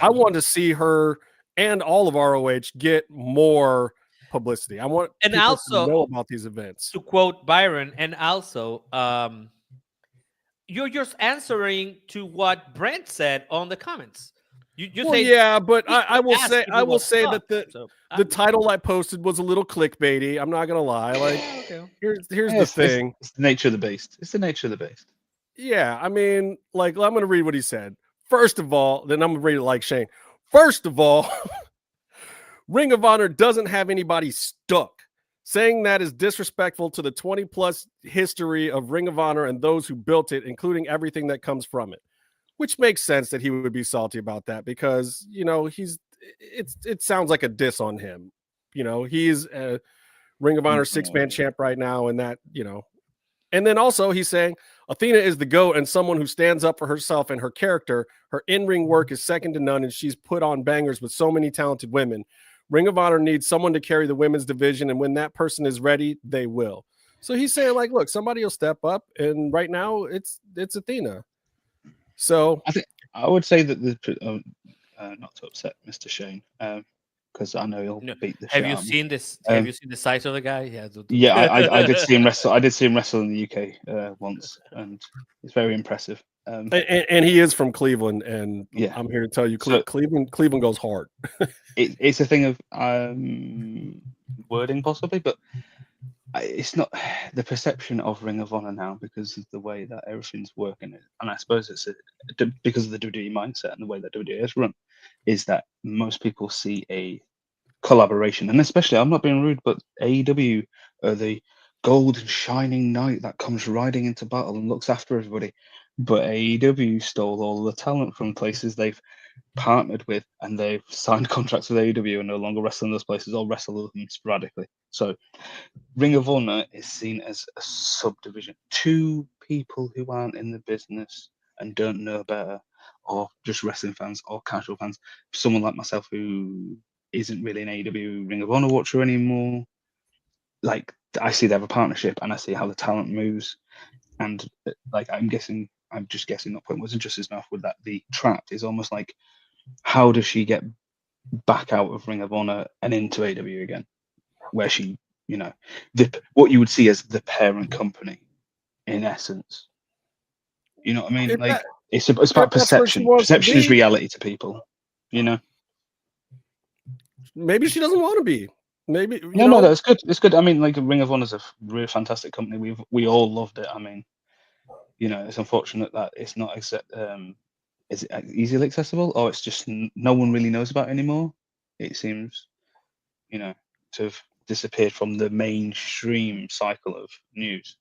I want to see her and all of ROH get more publicity. I want and people also to know about these events. To quote Byron, and also you're just answering to what Brent said on the comments. You say yeah, but I will asked say if it I will was say tough, that so the title I posted was a little clickbaity. I'm not gonna lie. Like here's the thing. It's the nature of the beast. It's the nature of the beast. Yeah, I mean, like I'm gonna read what he said. First of all, then I'm gonna read it like Shane. First of all, Ring of Honor doesn't have anybody stuck. Saying that is disrespectful to the 20+ history of Ring of Honor and those who built it, including everything that comes from it. Which makes sense that he would be salty about that because, it sounds like a diss on him. He's a Ring of Honor 6-man champ right now, and that, And then also he's saying Athena is the GOAT and someone who stands up for herself and her character. Her in-ring work is second to none, and she's put on bangers with so many talented women. Ring of Honor needs someone to carry the women's division, and when that person is ready, they will. So he's saying, like, look, somebody will step up, and right now it's Athena. So I would say that not to upset Mr. Shane, because I know he'll beat the shit Have you out of me. seen this? Have you seen the size of the guy? Yeah, Yeah, I did see him wrestle. I did see him wrestle in the UK once, and it's very impressive. And he is from Cleveland, and Yeah. I'm here to tell you, So- Cleveland goes hard. It's a thing of wording possibly, but it's not the perception of Ring of Honor now because of the way that everything's working, and I suppose it's because of the WWE mindset and the way that WWE is run, is that most people see a collaboration, and especially, I'm not being rude, but AEW are the golden shining knight that comes riding into battle and looks after everybody, but AEW stole all the talent from places they've partnered with, and they've signed contracts with AEW and no longer wrestle in those places or wrestle with them sporadically. So Ring of Honor is seen as a subdivision. Two people who aren't in the business and don't know better, or just wrestling fans or casual fans, someone like myself who isn't really an AEW Ring of Honor watcher anymore, like, I see they have a partnership and I see how the talent moves, and like, I'm just guessing, not putting words in Justice's mouth with that, the trap is almost like, how does she get back out of Ring of Honor and into AEW again, where she, what you would see as the parent company, in essence. You know what I mean? It's about that's where she perception. wants to Perception is be. reality to people. Maybe she doesn't want to be. Maybe No, that's good. It's good. I mean, like, Ring of Honor is a really fantastic company. We all loved it. I mean, it's unfortunate that it's not is it easily accessible, or it's just no one really knows about it anymore. It seems, to have disappeared from the mainstream cycle of news.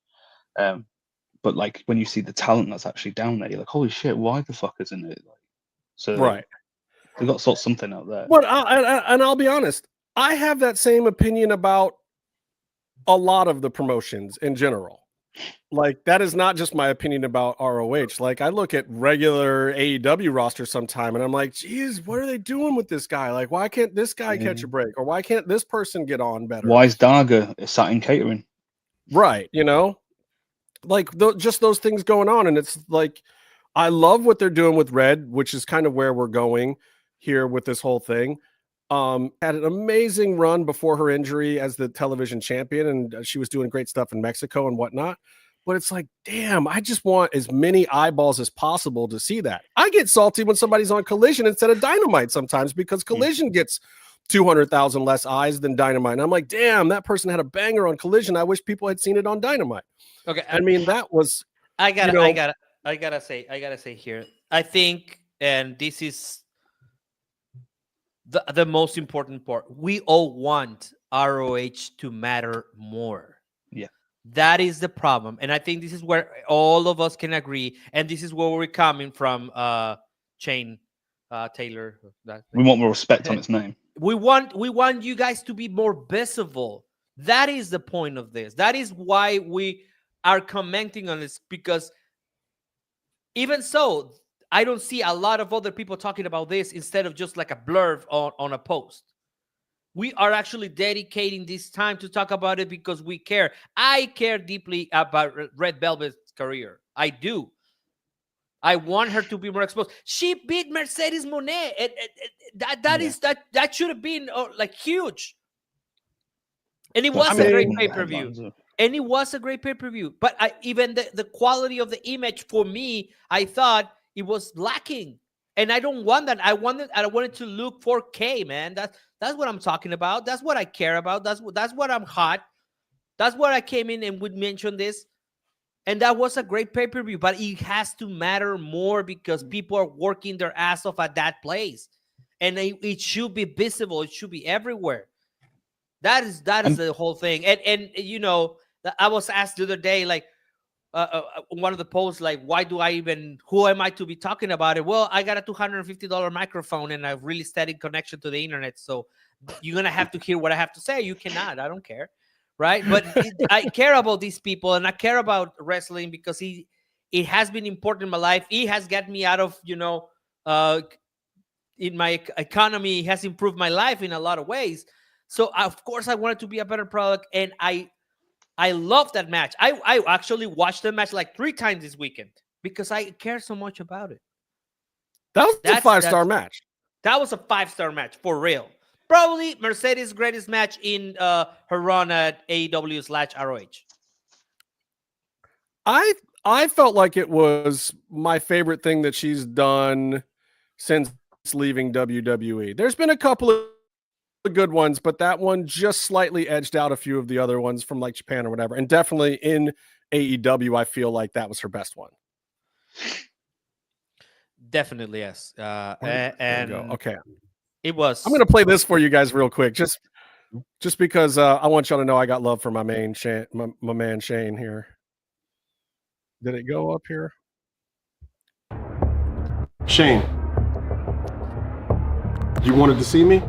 But like, when you see the talent that's actually down there, you're like, holy shit, why the fuck isn't it? right. They've got to sort something out there. But I'll be honest, I have that same opinion about a lot of the promotions in general. Like, that is not just my opinion about ROH. Like, I look at regular AEW roster sometime and I'm like, geez, what are they doing with this guy? Like, why can't this guy catch a break? Or why can't this person get on better? Why is Darga sat in catering? Right. Like, just those things going on. And it's like, I love what they're doing with Red, which is kind of where we're going here with this whole thing. Had an amazing run before her injury as the television champion, and she was doing great stuff in Mexico and whatnot. But it's like, damn, I just want as many eyeballs as possible to see that. I get salty when somebody's on Collision instead of Dynamite sometimes, because Collision gets 200,000 less eyes than Dynamite. And I'm like, damn, that person had a banger on Collision. I wish people had seen it on Dynamite. Okay, I mean, that was. I gotta say here, I think, and this is the most important part. We all want ROH to matter more. Yeah. That is the problem. And I think this is where all of us can agree. And this is where we're coming from, Shane Taylor. We want more respect on its name. We want you guys to be more visible. That is the point of this. That is why we are commenting on this, because even so, I don't see a lot of other people talking about this instead of just like a blurb on a post. We are actually dedicating this time to talk about it because we care. I care deeply about Red Velvet's career. I do. I want her to be more exposed. She beat Mercedes Mone. That should have been like huge. And it was a great pay-per-view. And it was a great pay-per-view. But even the quality of the image, for me, I thought it was lacking. And I don't want that. I wanted to look 4K, man. That's what I'm talking about. That's what I care about. That's what I'm hot. That's what I came in and would mention this. And that was a great pay-per-view. But it has to matter more because people are working their ass off at that place. And it should be visible. It should be everywhere. That is the whole thing. And I was asked the other day, like, one of the posts, like, who am I to be talking about it? Well, I got a $250 microphone and a really steady connection to the internet. So you're going to have to hear what I have to say. You cannot. I don't care. Right. But I care about these people, and I care about wrestling because it has been important in my life. It has gotten me out of, in my economy, has improved my life in a lot of ways. So of course I want it to be a better product, and I love that match. I actually watched the match like 3 times this weekend because I care so much about it. That was a 5-star match. That was a 5-star match for real. Probably Mercedes' greatest match in her run at AEW/ROH. I felt like it was my favorite thing that she's done since leaving WWE. There's been a couple of good ones, but that one just slightly edged out a few of the other ones from like Japan or whatever. And definitely in AEW, I feel like that was her best one. Definitely, yes. And okay, it was. I'm gonna play this for you guys real quick, just because I want y'all to know I got love for my man Shane here. Did it go up here? Shane, you wanted to see me?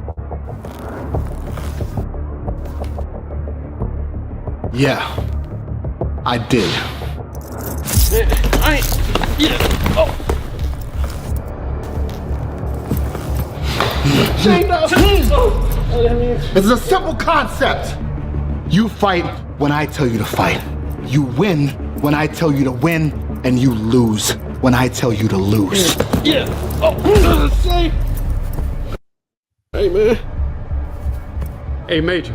Yeah, I did. Shane, it's a simple concept. You fight when I tell you to fight. You win when I tell you to win, and you lose when I tell you to lose. Yeah. Hey, man. Hey, Major.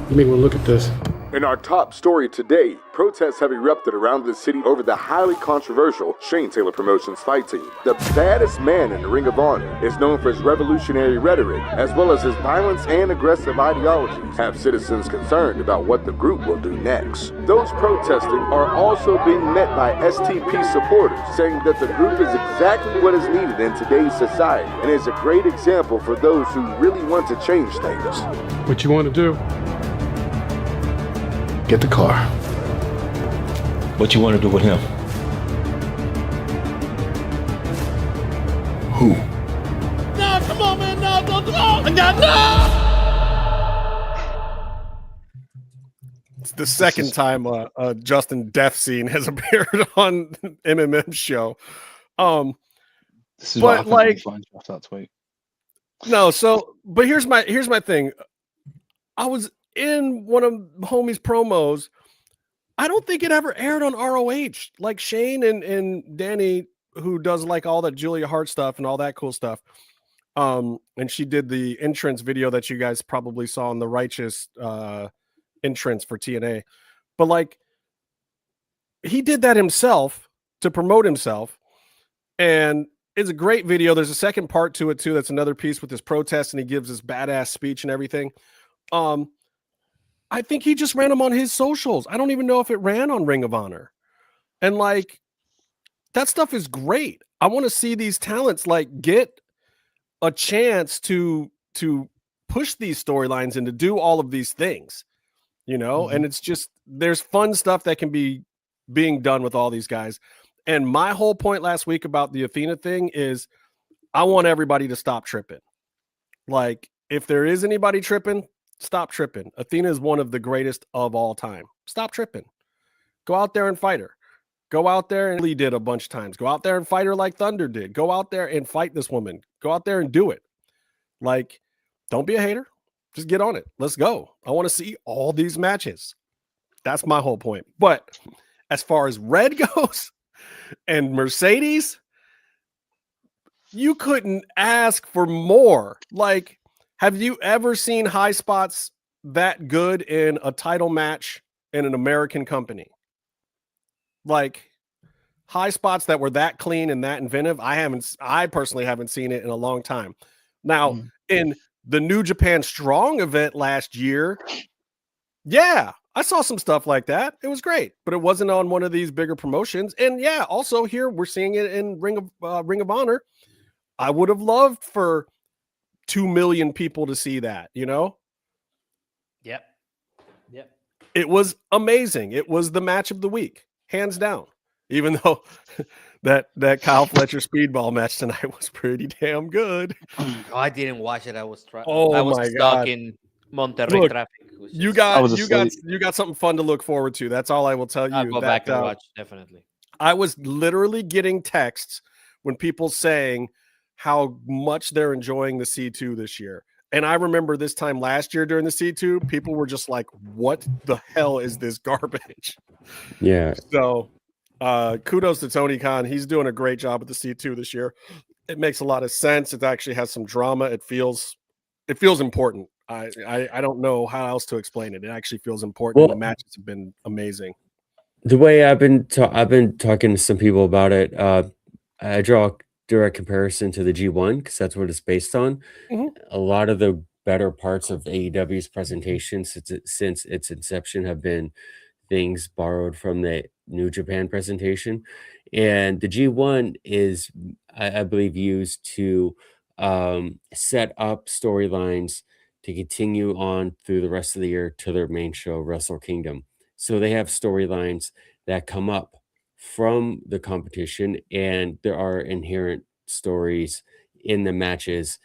You may want to look at this. In our top story today, protests have erupted around the city over the highly controversial Shane Taylor Promotions fight team. The baddest man in the Ring of Honor is known for his revolutionary rhetoric, as well as his violence and aggressive ideologies, have citizens concerned about what the group will do next. Those protesting are also being met by STP supporters, saying that the group is exactly what is needed in today's society and is a great example for those who really want to change things. What you want to do? Get the car. What you want to do with him? Who? No, come on, man. No, don't do it. No! It's the second time a Justin death scene has appeared on MMMshow. This is but what like, after that tweet. No, so but here's my thing. I was in one of homie's promos. I don't think it ever aired on ROH. Like Shane and Danny, who does like all that Julia Hart stuff and all that cool stuff. And she did the entrance video that you guys probably saw in the Righteous entrance for TNA. But like he did that himself to promote himself. And it's a great video. There's a second part to it too. That's another piece with his protest, and he gives his badass speech and everything. I think he just ran them on his socials. I don't even know if it ran on Ring of Honor. And like that stuff is great. I want to see these talents like get a chance to push these storylines and to do all of these things, you know? And it's just there's fun stuff that can be being done with all these guys. And my whole point last week about the Athena thing is I want everybody to stop tripping. Like if there is anybody tripping, stop tripping. Athena is one of the greatest of all time. Stop tripping. Go out there and fight her. Go out there and Lee did a bunch of times. Go out there and fight her like Thunder did. Go out there and fight this woman. Go out there and do it. Like, don't be a hater. Just get on it. Let's go. I want to see all these matches. That's my whole point. But as far as Red goes and Mercedes, you couldn't ask for more. Like, have you ever seen high spots that good in a title match in an American company? Like high spots that were that clean and that inventive. I personally haven't seen it in a long time. Now, in the New Japan Strong event last year, yeah, I saw some stuff like that. It was great, but it wasn't on one of these bigger promotions. And yeah, also here we're seeing it in Ring of Honor. I would have loved for 2 million people to see that, you know? Yep. It was amazing. It was the match of the week, hands down. Even though that Kyle Fletcher speedball match tonight was pretty damn good. Oh, I didn't watch it. I was my stuck God. in Monterrey Look, traffic. You got something fun to look forward to. That's all I will tell you. I'll go back and watch, definitely. I was literally getting texts when people saying how much they're enjoying the C2 this year. And I remember this time last year during the C2, people were just like, what the hell is this garbage? Yeah. So kudos to Tony Khan. He's doing a great job with the C2 this year. It makes a lot of sense. It actually has some drama. It feels important. I don't know how else to explain it. It actually feels important. Well, the matches have been amazing. The way I've been talking to some people about it, I draw a direct comparison to the G1 because that's what it's based on. Mhm. A lot of the better parts of AEW's presentation since its inception have been things borrowed from the New Japan presentation, and the G1 is, I believe, used to set up storylines to continue on through the rest of the year to their main show, Wrestle Kingdom. So they have storylines that come up from the competition, and there are inherent stories in the matches,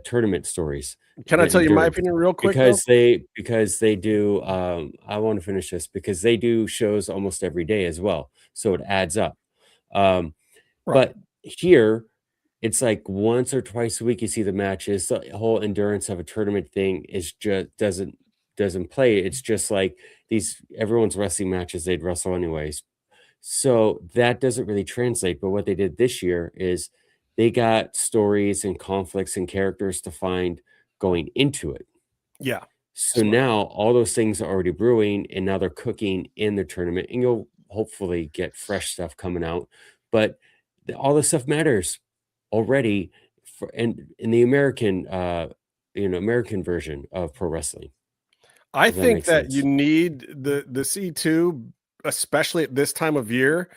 tournament stories. Can I tell you my During- opinion real quick? because they do I want to finish this because they do shows almost every day as well, so it adds up. Right. But here it's like once or twice a week you see the matches. The whole endurance of a tournament thing is just doesn't play. It's just like everyone's wrestling matches they'd wrestle anyways, so that doesn't really translate. But what they did this year is they got stories and conflicts and characters to find going into it. Yeah. So Smart. now all those things are already brewing, and now they're cooking in the tournament, and you'll hopefully get fresh stuff coming out. But all this stuff matters already in the American, American version of pro wrestling. I If that think makes that sense. you need the C2, especially at this time of year,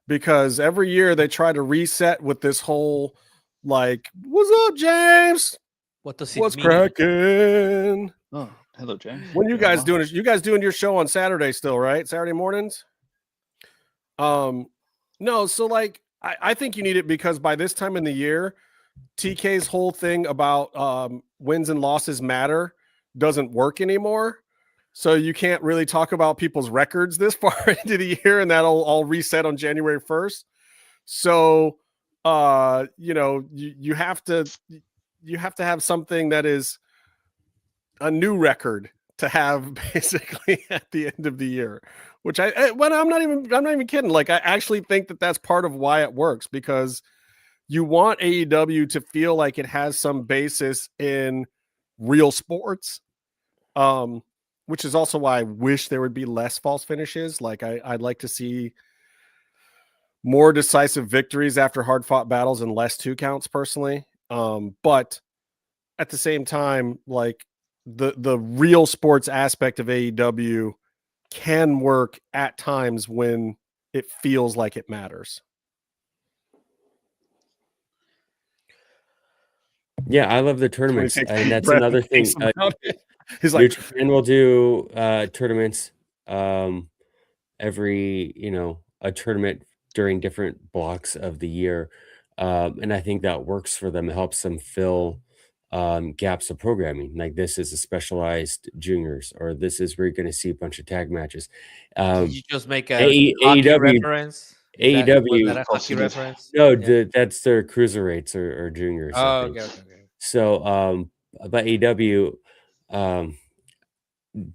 because every year they try to reset with this whole like, "What's up, James? What does it What's mean? cracking?" Oh, hello, James. When you Yeah, guys wow. doing it? You guys doing your show on Saturday still, right? Saturday mornings? No, so like I think you need it because by this time in the year, TK's whole thing about wins and losses matter doesn't work anymore. So you can't really talk about people's records this far into the year, and that'll all reset on January 1st. So you have to have something that is a new record to have basically at the end of the year, which I'm not even kidding. Like, I actually think that that's part of why it works, because you want AEW to feel like it has some basis in real sports. Which is also why I wish there would be less false finishes. Like I'd like to see more decisive victories after hard fought battles and less 2 counts personally. But at the same time, like the real sports aspect of AEW can work at times when it feels like it matters. Yeah, I love the tournaments, Takes and a that's breath another and thing. thinks about it. He's New like, Japan will do tournaments every a tournament during different blocks of the year, and I think that works for them. It helps them fill gaps of programming. Like, this is a specialized juniors, or this is where you're going to see a bunch of tag matches. Did you just make a hockey AEW reference? Was AEW that a hockey reference? No, Yeah. that's their cruiserweights or juniors. I Oh, think. okay. So but AEW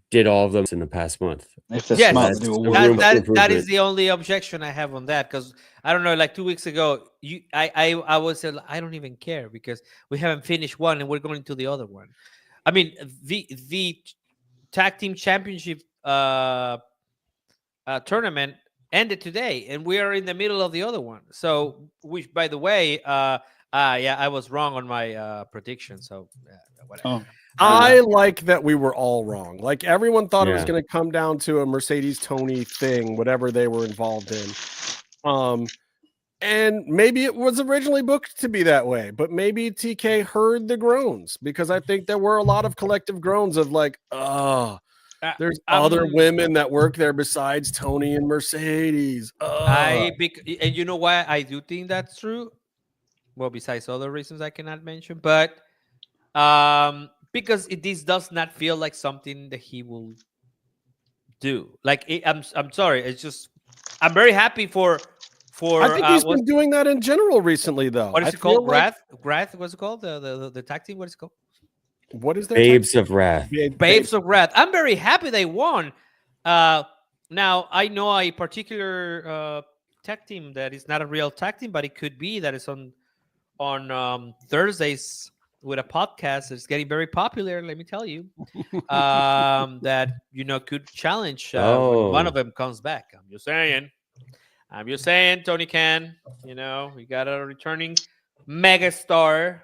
did all of them in the past month. If they're Yes, smart, That's they do a the world room cup. for that improvement. is the only objection I have on that, because I don't know, like 2 weeks ago, I was I don't even care because we haven't finished one and we're going to the other one. I mean, the tag team championship tournament ended today, and we are in the middle of the other one. So, which, by the way, yeah, I was wrong on my prediction. So, whatever. Oh, I like that we were all wrong. Like, everyone thought it was Yeah. going to come down to a Mercedes Tony thing, whatever they were involved in. And maybe it was originally booked to be that way, but maybe TK heard the groans, because I think there were a lot of collective groans of like, oh, there's other women that work there besides Tony and Mercedes. And you know why I do think that's true? Well, besides other reasons I cannot mention, but because this does not feel like something that he will do. Like, I'm sorry, it's just, I'm very happy for for I think he's been doing that in general recently, though. what is it called? Wrath? What's it called? The tag team? What is it called? What is that? Babes of Wrath. Babes of Wrath. I'm very happy they won. Now I know a particular tag team that is not a real tag team, but it could be that is on Thursdays with a podcast that's getting very popular. Let me tell you, that could challenge when one of them comes back. I'm just saying, Tony Khan. We got a returning megastar.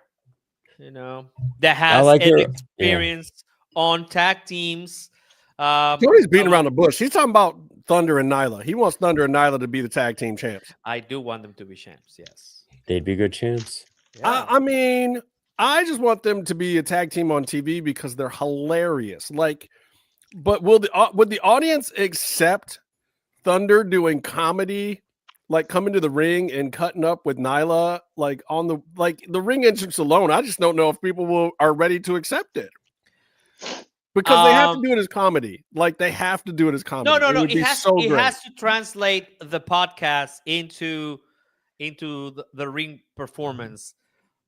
That has experience on tag teams. Tony's beating around the bush. He's talking about Thunder and Nyla. He wants Thunder and Nyla to be the tag team champs. I do want them to be champs. Yes, they'd be good champs. Yeah. I mean, I just want them to be a tag team on TV because they're hilarious. But would the audience accept Thunder doing comedy? Like coming to the ring and cutting up with Nyla, on the ring entrance alone. I just don't know if people are ready to accept it because they have to do it as comedy. They have to do it as comedy. No. It has to translate the podcast into the ring performance.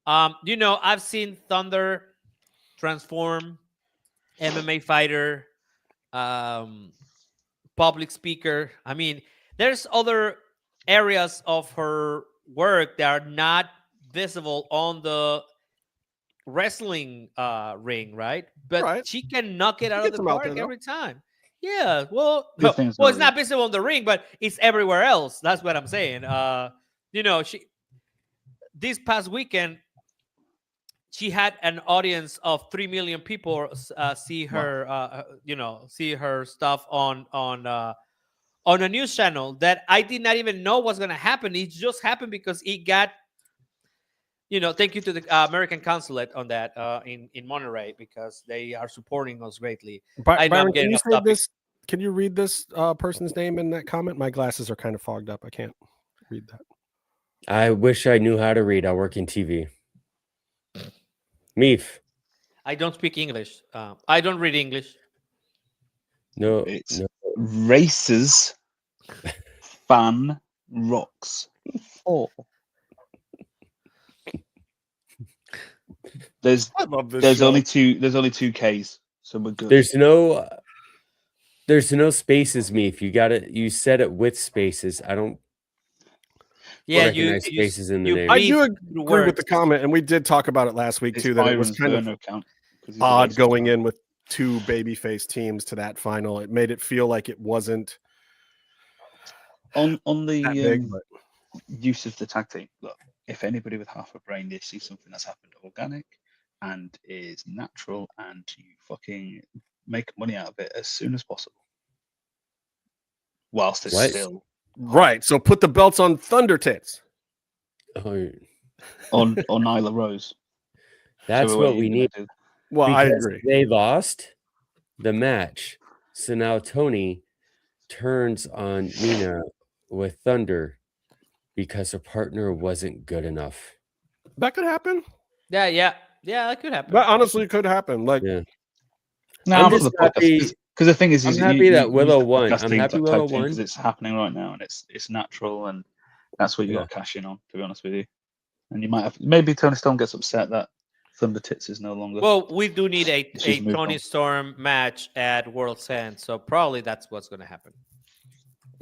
I've seen Thunder transform, MMA fighter, public speaker. I mean, there's other areas of her work that are not visible on the wrestling ring, right? But she can knock it out of the park every time. Yeah, well, it's not visible on the ring, but it's everywhere else. That's what I'm saying. This past weekend, she had an audience of 3 million people see her, see her stuff on a news channel that I did not even know was going to happen. It just happened because it got, thank you to the American consulate on that in Monterey because they are supporting us greatly. Byron, can you read this person's name in that comment? My glasses are kind of fogged up. I can't read that. I wish I knew how to read. I work in TV. Meef. I don't speak English. I don't read English. No, it's no. Races Fan Rocks 4. There's only two K's, so we're good. There's no spaces, Meef. You said it with spaces. I don't. Yeah, spaces in the name. I do agree with the comment, and we did talk about it last week too. That it was kind of odd going in with 2 babyface teams to that final. It made it feel like it wasn't on the big, use of the tag team. Look, if anybody with half a brain, they see something that's happened organic and is natural, and you fucking make money out of it as soon as possible, whilst it's still right. So put the belts on Thunder Tits. on Nyla Rose. That's what we need. Well, because I agree. They lost the match, so now Tony turns on Nina with Thunder because her partner wasn't good enough. That could happen. Yeah, that could happen. That honestly could happen. No, I'm just happy because the thing is, I'm happy that Willow won. I'm happy Willow won because it's happening right now and it's natural, and that's what you got to cash in on. To be honest with you, and you might have maybe Tony Storm gets upset that Thunder Tits is no longer. Well, we do need a Tony Storm match at World's End, so probably that's what's going to happen.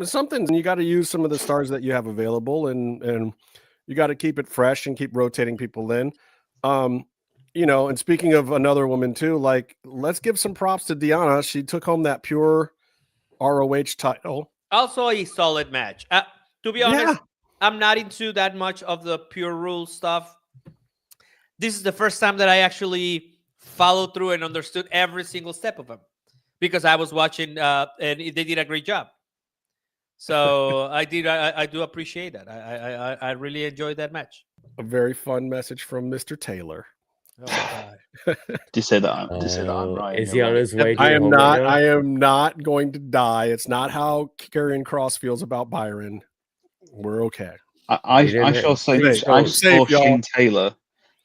Something you got to use some of the stars that you have available, and you got to keep it fresh and keep rotating people in. And speaking of another woman too, let's give some props to Deanna. She took home that pure ROH title. Also a solid match. To be honest, I'm not into that much of the Pure Rules stuff. This is the first time that I actually followed through and understood every single step of them because I was watching and they did a great job. So I do appreciate that. I really enjoyed that match. A very fun message from Mr. Taylor. Oh my God. Do you say that I'm right? Is he on his way? I am not. Right, I am not going to die. It's not how Karrion Kross feels about Byron. We're okay. I shall say I saw Shane Taylor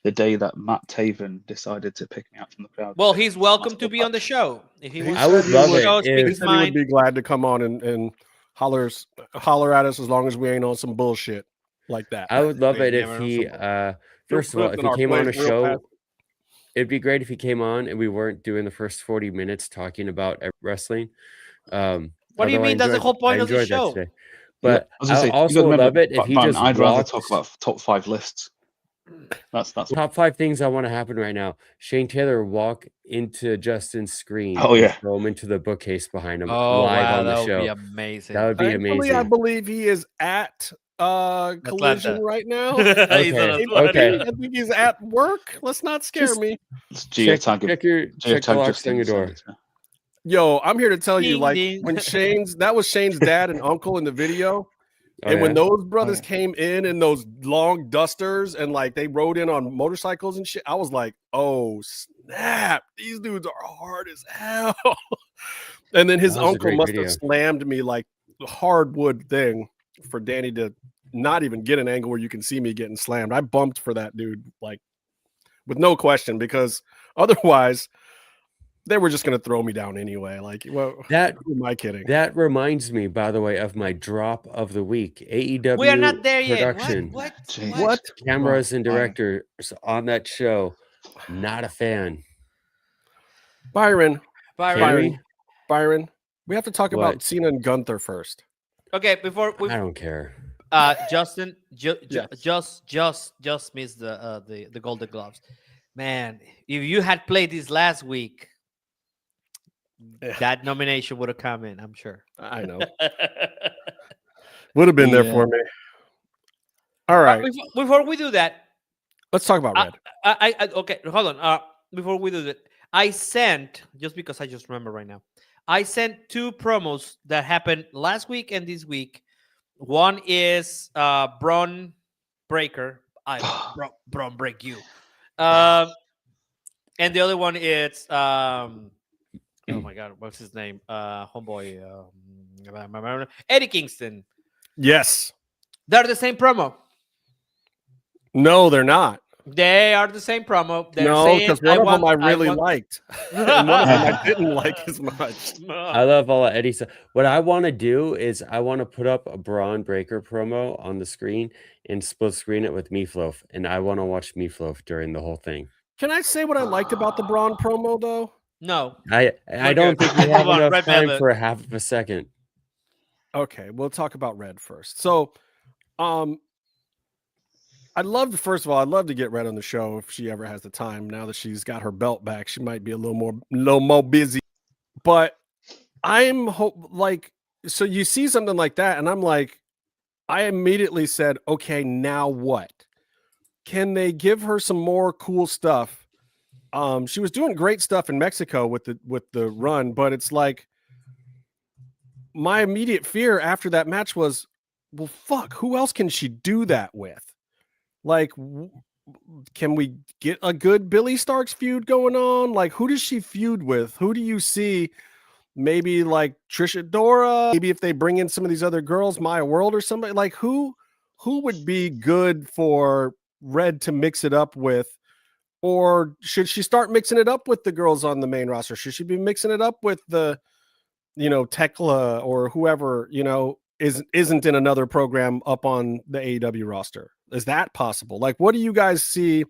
the day that Matt Taven decided to pick me out from the crowd. Well, he's welcome to be on the show. If he wants I would love it. He would be glad to come on and holler at us as long as we ain't on some bullshit like that. I would love We it if never he, know first of all, if Flipping he our came on a plays real show, fast. it'd be great if he came on and we weren't doing the first 40 minutes talking about wrestling. What do you Although mean? That's the whole point I of the enjoyed that show. today. But I was I gonna say, you also gotta would remember, love it if he Byron, just I'd rather walked. talk about top 5 lists. That's Top 5 things I want to happen right now. Shane Taylor walk into Justin's screen Oh, and yeah. throw him into the bookcase behind him Oh live wow, on the that would be show. amazing. That would be Thankfully, I amazing. believe he is at Collision Atlanta. right now. He's Okay, on Maybe okay. I think he's at work. Let's not scare Just me. It's check geotag. the locks on your door. Yo, I'm here to tell you, Ding, like ding. when that was Shane's dad and uncle in the video. Oh, And when yeah? those brothers came in those long dusters and like they rode in on motorcycles and shit, I was like, oh snap, these dudes are hard as hell. And then his That was a uncle great must video. have slammed me like the hardwood thing for Danny to not even get an angle where you can see me getting slammed. I bumped for that dude, like with no question, because otherwise they were just gonna throw me down anyway. Like, well, who am I kidding? That reminds me, by the way, of my drop of the week. AEW We are not there yet. production. What? What? Cameras and directors on that show. Not a fan. Byron, Can Byron, we have to talk What? about Cena and Gunther first. Okay, before we I don't care. Justin Yes. just missed the Golden Gloves. Man, if you had played this last week, that nomination would have come in, I'm sure. I know. Would have been there for me. All right. Before we do that, Let's talk about Red. I okay, hold on. Before we do that, I sent, just because I just remember right now, I sent 2 promos that happened last week and this week. One is Braun Breaker. Braun break you. And the other one is oh my god, what's his name? Homeboy, Eddie Kingston. Yes. They're the same promo. No, they're not. They are the same promo. They're No, saying, because one of them I really want- liked, and one of them I didn't like as much. I love all of Eddie stuff. What I want to do is I want to put up a Braun Breaker promo on the screen and split screen it with Meefloaf, and I want to watch Meefloaf during the whole thing. Can I say what I liked about the Braun promo though? No. I don't think we have Come on, enough Red time Velvet. for a half of a second. Okay, we'll talk about Red first. So, I'd love to get Red on the show if she ever has the time. Now that she's got her belt back, she might be a little more busy. But I'm so you see something like that, and I'm like, I immediately said, okay, now what? Can they give her some more cool stuff? She was doing great stuff in Mexico with the run, but it's like my immediate fear after that match was, well, fuck, who else can she do that with? Like, can we get a good Billy Starks feud going on? Like, who does she feud with? Who do you see? Maybe like Trisha Dora. Maybe if they bring in some of these other girls, Maya World or somebody. Like, who would be good for Red to mix it up with? Or should she start mixing it up with the girls on the main roster? Should she be mixing it up with the, Tekla or whoever, isn't in another program up on the AEW roster? Is that possible? Like, what do you guys see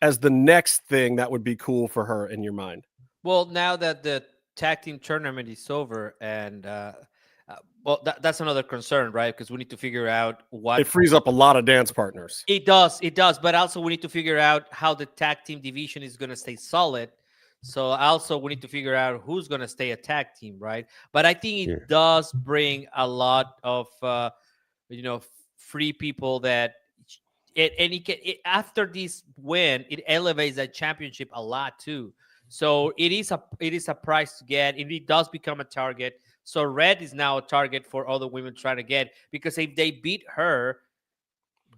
as the next thing that would be cool for her in your mind? Well, now that the tag team tournament is over, and that's another concern, right? Because we need to figure out what It frees up a lot of dance partners. It does, but also we need to figure out how the tag team division is going to stay solid. So also we need to figure out who's going to stay a tag team, right? But I think it does bring a lot of free people that after this win, it elevates that championship a lot too. So it is a price to get, and it does become a target. So Red is now a target for other women trying to get, because if they beat her,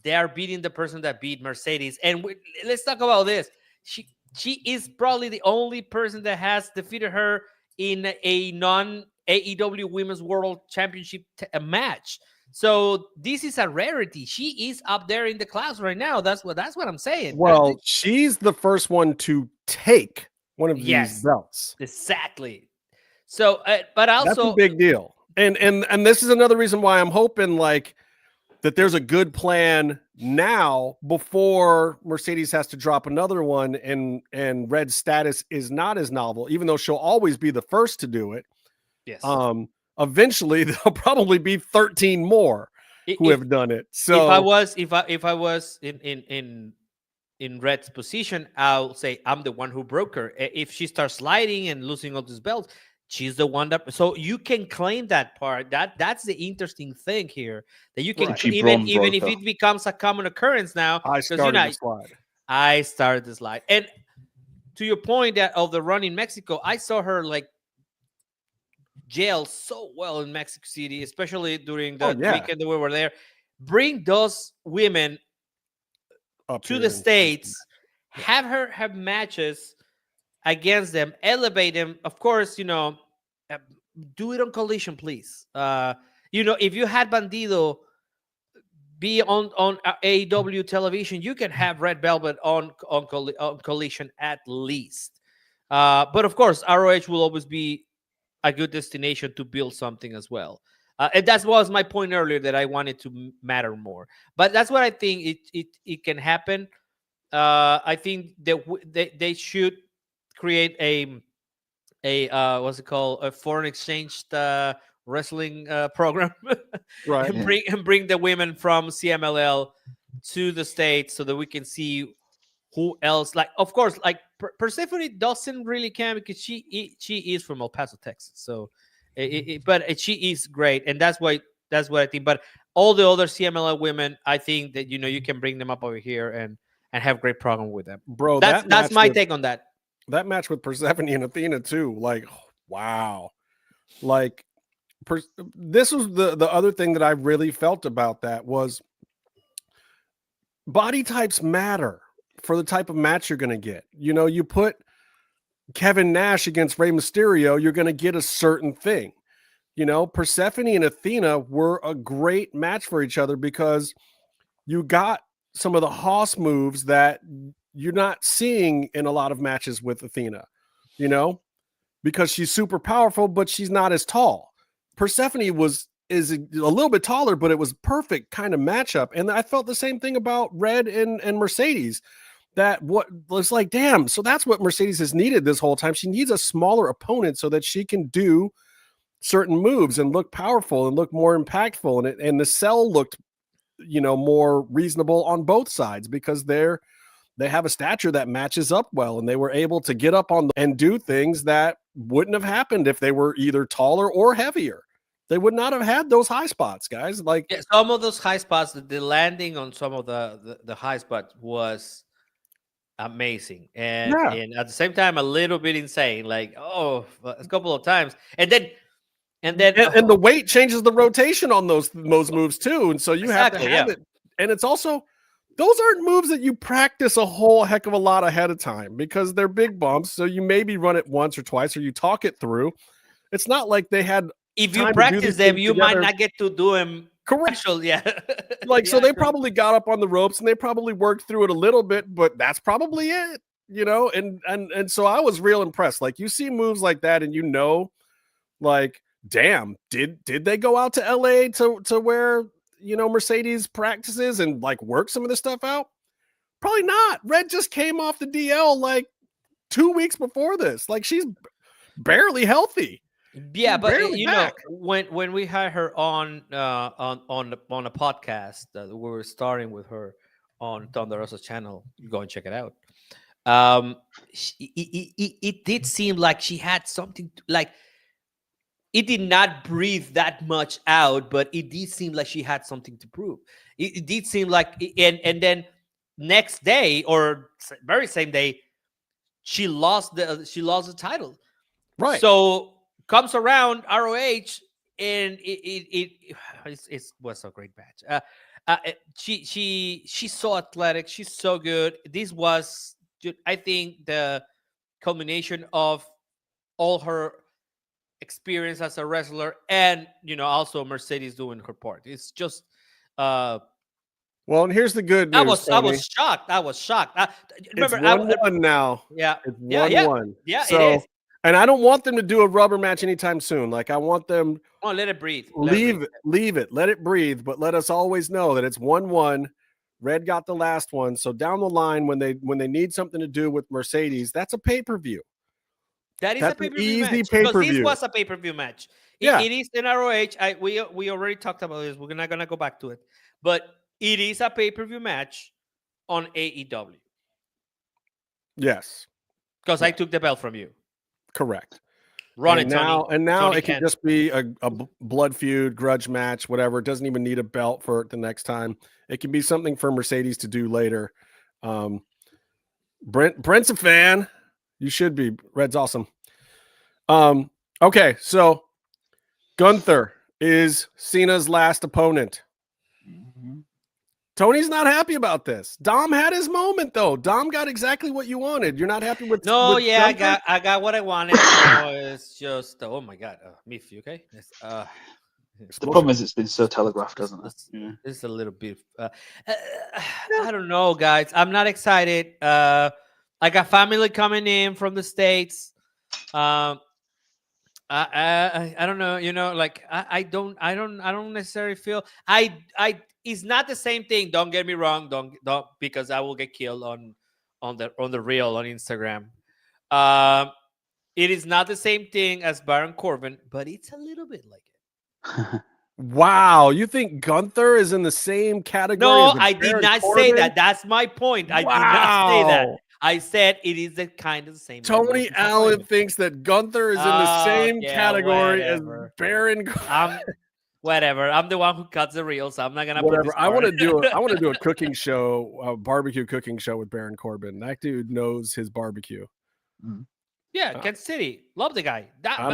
they are beating the person that beat Mercedes. And let's talk about this. She is probably the only person that has defeated her in a non-AEW Women's World Championship match. So this is a rarity. She is up there in the class right now. That's what I'm saying. Well, she's the first one to take one of these belts. Exactly. So, but also that's a big deal. And this is another reason why I'm hoping like that there's a good plan now before Mercedes has to drop another one, and Red's status is not as novel, even though she'll always be the first to do it. Yes. Eventually there'll probably be 13 more who have done it. So if I was in Red's position, I'll say I'm the one who broke her. If she starts sliding and losing all these belts, she's the one that. So you can claim that part. That's the interesting thing here. That you can even if it becomes a common occurrence now. I started the slide. I started the slide. And to your point that of the run in Mexico, I saw her like gel so well in Mexico City, especially during the weekend that we were there. Bring those women up to the States, have her have matches against them, elevate them. Of course, do it on Collision, please. If you had Bandido be on AEW television, you can have Red Velvet on Collision at least. But of course, ROH will always be a good destination to build something as well. And that was my point earlier, that I wanted to matter more. But that's what I think it can happen. I think that they should create a what's it called, a foreign exchange wrestling program, right? and bring the women from CMLL to the States so that we can see who else. Like, of course, like Persephone doesn't really count because she is from El Paso, Texas. So. But she is great, and that's what I think. But all the other CMLL women, I think that you can bring them up over here and have great program with them, bro. That's my take on that. That match with Persephone and Athena too, like wow, like this was the other thing that I really felt about that was body types matter for the type of match you're going to get. You put Kevin Nash against Rey Mysterio, you're going to get a certain thing. Persephone and Athena were a great match for each other because you got some of the Hoss moves that you're not seeing in a lot of matches with Athena, because she's super powerful, but she's not as tall. Persephone is a little bit taller, but it was perfect kind of matchup. And I felt the same thing about Red and Mercedes. That what was like, damn. So that's what Mercedes has needed this whole time. She needs a smaller opponent so that she can do certain moves and look powerful and look more impactful. And the cell looked, more reasonable on both sides because they have a stature that matches up well, and they were able to get up on and do things that wouldn't have happened if they were either taller or heavier. They would not have had those high spots, guys. Like some of those high spots, the landing on some of the high spots was amazing, and at the same time a little bit insane, like a couple of times, and then the weight changes the rotation on those moves too, and so you have to have it. And it's also, those aren't moves that you practice a whole heck of a lot ahead of time because they're big bumps, so you maybe run it once or twice or you talk it through. It's not like they had, if you practice them, you might not get to do them. Correct. So they probably got up on the ropes and they probably worked through it a little bit, but that's probably it, and so I was real impressed. Like, you see moves like that and like, damn, did they go out to LA to where Mercedes practices and like work some of this stuff out? Probably not. Red just came off the DL like 2 weeks before this. Like, she's barely healthy. Yeah, but when we had her on a podcast that we were starting with her on Thunder Rosa's channel, you go and check it out. It did seem like she had something like, it did not breathe that much out, but it did seem like she had something to prove. It did seem like, and then next day or very same day, she lost the title. Right. So comes around ROH, and it was a great match. She's so athletic, she's so good. This was, I think, the culmination of all her experience as a wrestler, and also Mercedes doing her part. It's just well, and here's the good news. I was shocked. Remember, it's 1-1 now. Yeah, it's 1-1. Yeah, so it is. And I don't want them to do a rubber match anytime soon. Like, I want them let it breathe. leave it, let it breathe, but let us always know that it's 1-1. Red got the last one. So down the line, when they need something to do with Mercedes, that's a pay-per-view. That's a pay-per-view easy match. pay-per-view. Because this was a pay-per-view match. Yeah. It is in ROH. We already talked about this. We're not going to go back to it. But it is a pay-per-view match on AEW. Yes. Because I took the belt from you. Correct. Run and it, now, Tony. And now Tony it can just be a blood feud, grudge match, whatever. It doesn't even need a belt for it the next time. It can be something for Mercedes to do later. Brent's a fan. You should be. Red's awesome. Okay, so Gunther is Cena's last opponent. Tony's not happy about this. Dom had his moment, though. Dom got exactly what you wanted. You're not happy with No, yeah, Gunther? I got what I wanted. It's just, oh my God. Meef, you okay? The problem is it's been so telegraphed, hasn't it? Yeah. It's a little bit. I don't know, guys. I'm not excited. I got family coming in from the States. I don't know. You know, like I don't necessarily feel it's not the same thing. Don't get me wrong. Don't because I will get killed on the reel on Instagram. It is not the same thing as Baron Corbin, but it's a little bit like it. Wow, you think Gunther is in the same category? No, as I Baron did not Corbin? say that. That's my point. I did not say that. I said it is the kind of the same. Tony Allen thinks that Gunther is in the same category as Baron Corbin. Whatever. I'm the one who cuts the reels. So I'm not gonna. Whatever. I want to do a cooking show, a barbecue cooking show with Baron Corbin. That dude knows his barbecue. Yeah, Kansas City. Love the guy. I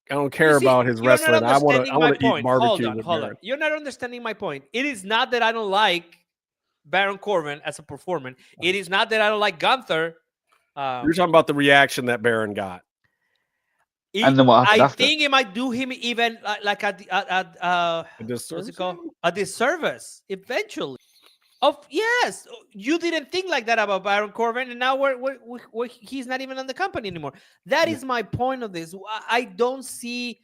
don't care about his wrestling. I want to eat barbecue with Hold Baron. on. You're not understanding my point. It is not that I don't like Baron Corbin as a performer. It is not that I don't like Gunther. You're talking about the reaction that Baron got. And then what happened I after? think it might do him even like a disservice? what's it called? A disservice eventually. Yes, you didn't think like that about Byron Corbin, and now he's not even on the company anymore. That is my point of this. I don't see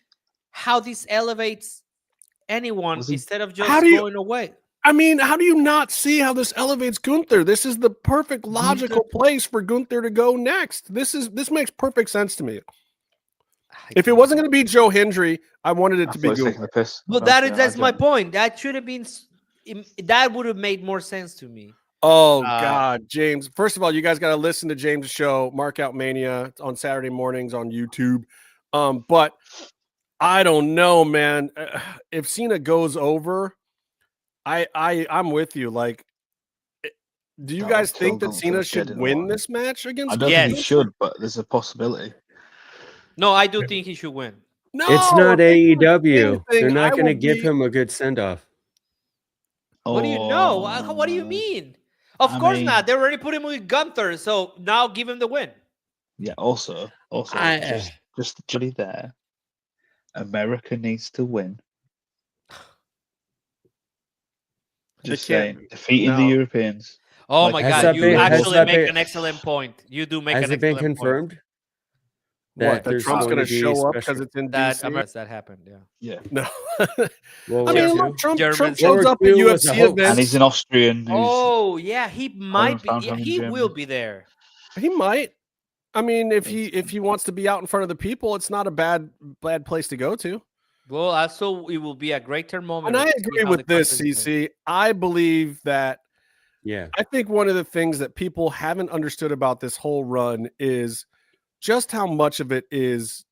how this elevates anyone instead of just going away. I mean, how do you not see how this elevates Gunther? This is the perfect logical place for Gunther to go next. This makes perfect sense to me. If it wasn't going to be Joe Hendry, I wanted it to be Gunther. But that's my point. That should have been. That would have made more sense to me. Oh God, James! First of all, you guys got to listen to James' show, Mark Out Mania, on Saturday mornings on YouTube. But I don't know, man. If Cena goes over, I'm with you. Like, do you guys think that Cena should win this match against? I don't think he should, but there's a possibility. No, I do think he should win. No, it's not AEW. They're not going to give him a good send off. What do you know? What do you mean? Of course not. They already put him with Gunther, so now give him the win. Yeah. Also, just actually there, America needs to win. Just saying, defeating the Europeans. Oh my God! You actually make an excellent point. You do make an excellent point. Has it been confirmed? That Trump's going to show up because it's in DC? That happened, yeah. No. Well, I mean, look, Trump shows up at UFC events. And he's an Austrian. Oh, yeah, he might be. Yeah, he will be there. He might. I mean, if he wants to be out in front of the people, it's not a bad place to go to. Well, also, it will be a greater moment. And I agree with this, CC. I believe that. Yeah. I think one of the things that people haven't understood about this whole run is just how much of it is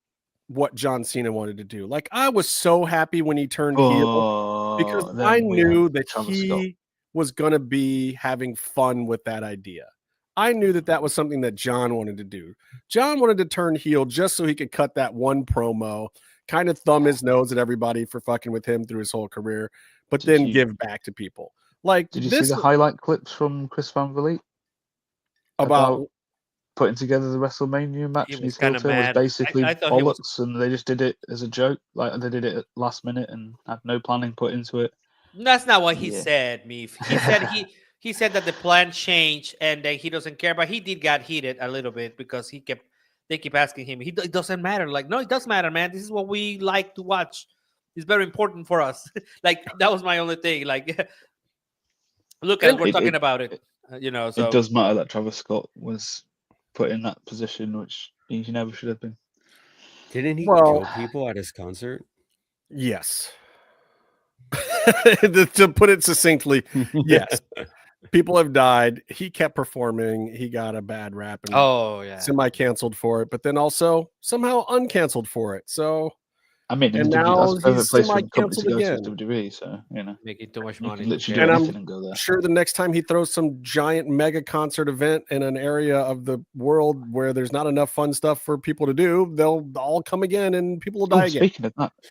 what John Cena wanted to do. Like, I was so happy when he turned heel because I knew that he was going to be having fun with that idea. I knew that was something that John wanted to do. John wanted to turn heel just so he could cut that one promo, kind of thumb his nose at everybody for fucking with him through his whole career, but then give back to people. Like, did you see the highlight clips from Chris Van Vliet about putting together the WrestleMania match? He and was his heel kinda turn was mad. basically I thought he was- bollocks, and they just did it as a joke. Like, they did it at last minute and had no planning put into it. That's not what he said, Meef. He said that the plan changed and that he doesn't care, but he did get heated a little bit because he kept they keep asking him. It doesn't matter. Like, no, it does matter, man. This is what we like to watch. It's very important for us. Like, that was my only thing. Like, look, as we're talking about it, you know. So it does matter that Travis Scott was put in that position, which he never should have been. Didn't he kill people at his concert? Yes. To put it succinctly, yes. People have died. He kept performing. He got a bad rap and semi-canceled for it, but then also somehow uncanceled for it. So I mean, and now he's semi-canceled again. WWE, so you know, making too much money. And I'm sure the next time he throws some giant mega concert event in an area of the world where there's not enough fun stuff for people to do, they'll all come again and people will die again.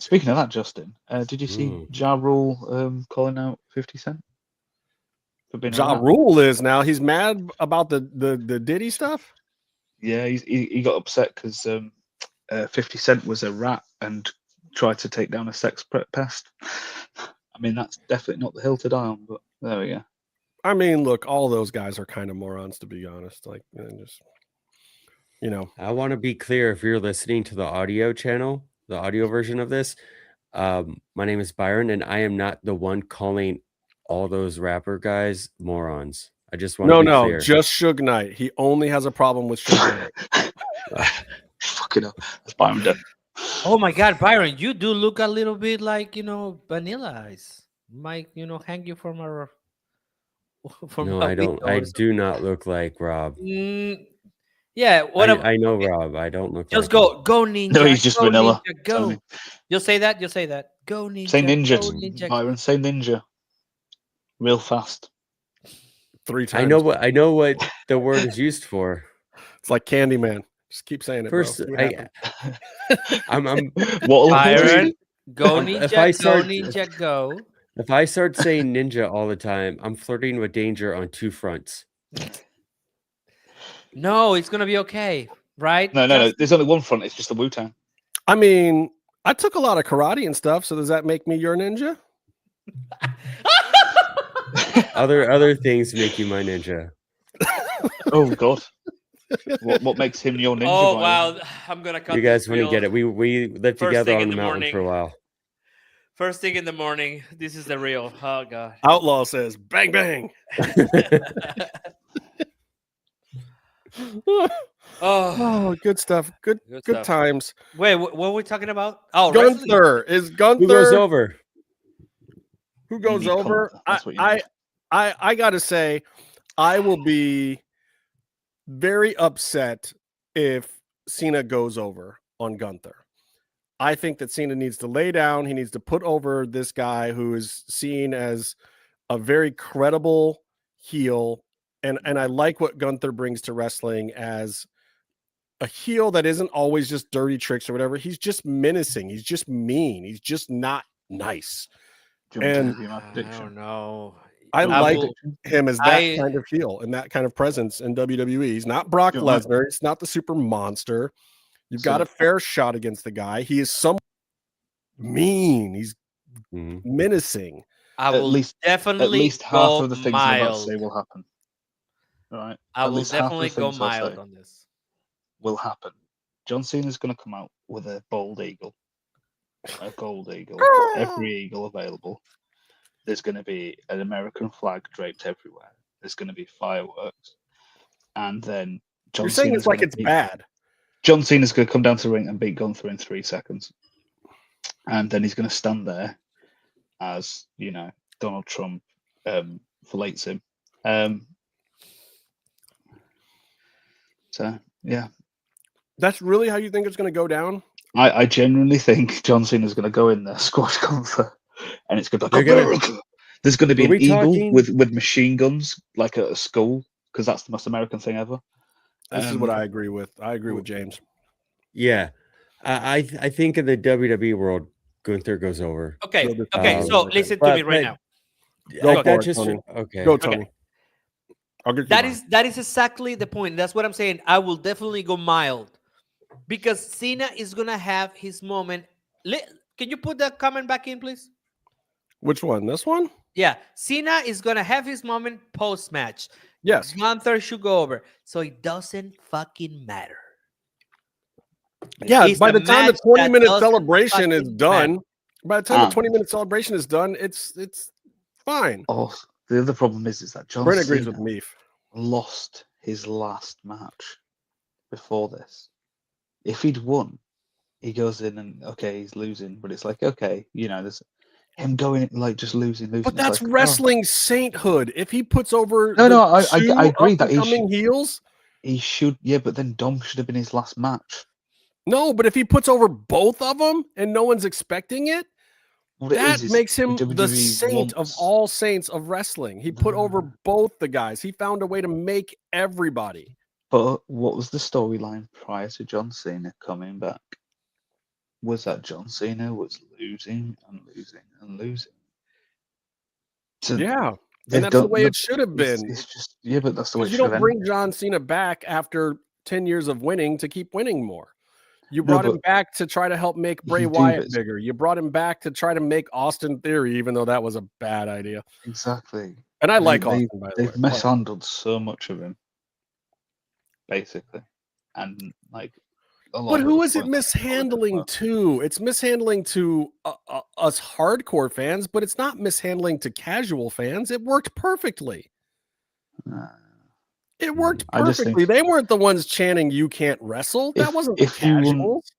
Speaking of that, Justin, did you see Ja Rule calling out 50 Cent? Ja Rule is now he's mad about the Diddy stuff. Yeah, he got upset because 50 Cent was a rat and tried to take down a sex pest. I mean, that's definitely not the hill to die on, but there we go. I mean, look, all those guys are kind of morons, to be honest. Like, just, you know. I want to be clear, if you're listening to the audio channel, the audio version of this, my name is Byron, and I am not the one calling all those rapper guys morons. I just want to be clear. Just Suge Knight. He only has a problem with Suge Knight. Fucking hell. That's Byron done. Oh my God, Byron, you do look a little bit like, Vanilla Ice. Might, hang you from our. No, I don't. I do not look like Rob. Yeah, I know Rob. I don't look. Just like go Ninja. No, he's just Vanilla. Ninja, go. You'll say that. Go Ninja. Say Ninja, go, Ninja. Byron. Say Ninja. Real fast. 3 times. I know what the word is used for. It's like Candyman. Just keep saying it. First, I'm Byron. Go Ninja. Go Ninja. Go. If I start saying ninja all the time, I'm flirting with danger on 2 fronts. No, it's gonna be okay, right? No. There's only one front. It's just the Wu-Tang. I mean, I took a lot of karate and stuff. So does that make me your ninja? Other things make you my ninja. Oh God. What makes him your ninja? Oh wow, I'm gonna cut. You guys want to get it? We lived together on the mountain for a while. First thing in the morning. This is the real. Oh God. Outlaw says, "Bang bang." Oh, good stuff. Good stuff. Times. Wait, what were we talking about? Oh, Gunther. Is Gunther who goes over? Who goes over? I gotta say, I will be very upset if Cena goes over on Gunther. I think that Cena needs to lay down. He needs to put over this guy who is seen as a very credible heel. And I like what Gunther brings to wrestling as a heel that isn't always just dirty tricks or whatever. He's just menacing. He's just mean. He's just not nice. And I don't know. I like him as that kind of heel and that kind of presence in WWE. He's not Brock Lesnar. He's not the super monster. You've got a fair shot against the guy. He is somewhat mean. He's menacing. At least half of the things I'm about to say will happen. All right. I will definitely go mild on this. Will happen. John Cena's going to come out with a bald eagle, a gold eagle, every eagle available. There's going to be an American flag draped everywhere. There's going to be fireworks, and then You're saying it's like it's bad. John Cena's going to come down to the ring and beat Gunther in 3 seconds, and then he's going to stand there as Donald Trump fillets him. So yeah, that's really how you think it's going to go down. I genuinely think John Cena's going to go in there, squash Gunther, and it's going to be America. There's going to be an eagle with machine guns, like a skull, because that's the most American thing ever. This is what I agree with. I agree with James. Yeah, I think in the WWE world, Gunther goes over. Okay. So listen to me right now. Go Tony. Go, Tony. That is exactly the point. That's what I'm saying. I will definitely go mild because Cena is gonna have his moment. Can you put that comment back in, please? Which one? This one? Yeah. Cena is gonna have his moment post-match. Yes. Gunther should go over. So it doesn't fucking matter. Yeah, It's by a the time the match 20-minute that doesn't celebration is fucking done, matter. by the time the 20-minute celebration is done, it's fine. Oh, the other problem is that John Brent agrees with Cena Meef. lost his last match before this. If he'd won, he goes in and okay, he's losing, but it's like okay, there's him going like just losing. But It's that's like, wrestling sainthood. If he puts over I two agree that up-and-coming heels, he should. Yeah, but then Dom should have been his last match. no. But if he puts over both of them and no one's expecting it, that makes him the saint of all saints of wrestling. He put over both the guys. He found a way to make everybody. But what was the storyline prior to John Cena coming back? Was that John Cena was losing and losing and losing. Yeah, and that's the way it should have been. It's just but that's the way it you should have don't bring John Cena back after 10 years of winning to keep winning more. You brought him back to try to help make Bray Wyatt bigger. You brought him back to try to make Austin Theory, even though that was a bad idea. Exactly. And I like Austin, by the way. They've mishandled so much of him, basically, and like. But who is it mishandling to? It's mishandling to us hardcore fans, but it's not mishandling to casual fans. It worked perfectly. It worked perfectly. They weren't the ones chanting "You can't wrestle." That wasn't the casuals.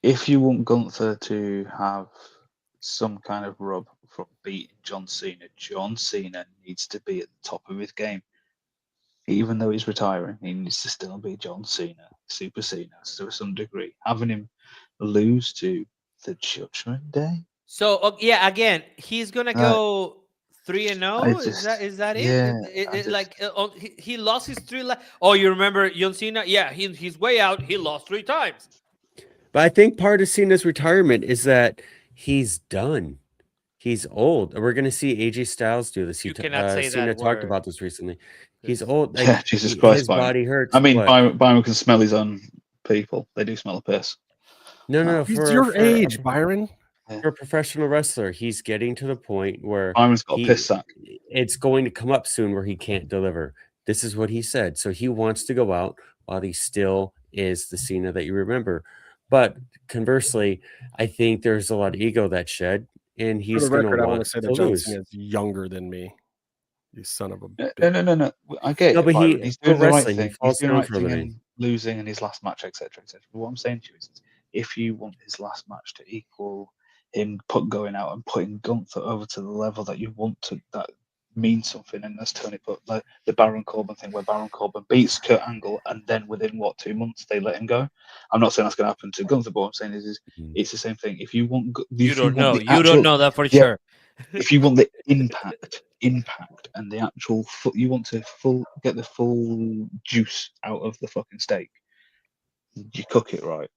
If you want Gunther to have some kind of rub from beating John Cena needs to be at the top of his game. Even though he's retiring, he needs to still be John Cena, Super Cena, to some degree. Having him lose to the Judgment Day. So again, he's gonna go 3-0. Is that it? Yeah. He lost his 3. Oh, you remember John Cena? Yeah, he's way out. He lost 3 times. But I think part of Cena's retirement is that he's done. He's old. We're going to see AJ Styles do this. You cannot say Cena that talked word. about this recently. He's old. Like, Yeah, Jesus Christ, his body hurts. I mean, Byron can smell his own people. They do smell a piss. No. He's your age, Byron. For a professional wrestler, he's getting to the point where Byron's got a piss sack. It's going to come up soon where he can't deliver. This is what he said. So he wants to go out while he still is the Cena that you remember. But conversely, I think there's a lot of ego that's shed. And he's going to want to say that John Cena is younger than me. You son of a bitch. No. I get it. No, but he's doing the right thing. He's doing the right thing and losing in his last match, etc., etc. But what I'm saying to you is, if you want his last match to equal him going out and putting Gunther over to the level that you want to, that means something. And as Tony put, like the Baron Corbin thing, where Baron Corbin beats Kurt Angle, and then within 2 months they let him go. I'm not saying that's going to happen to Gunther, but what I'm saying is it's the same thing. If you want, you don't know that for sure. If you want the impact, and the actual, you want to get the full juice out of the fucking steak. You cook it right,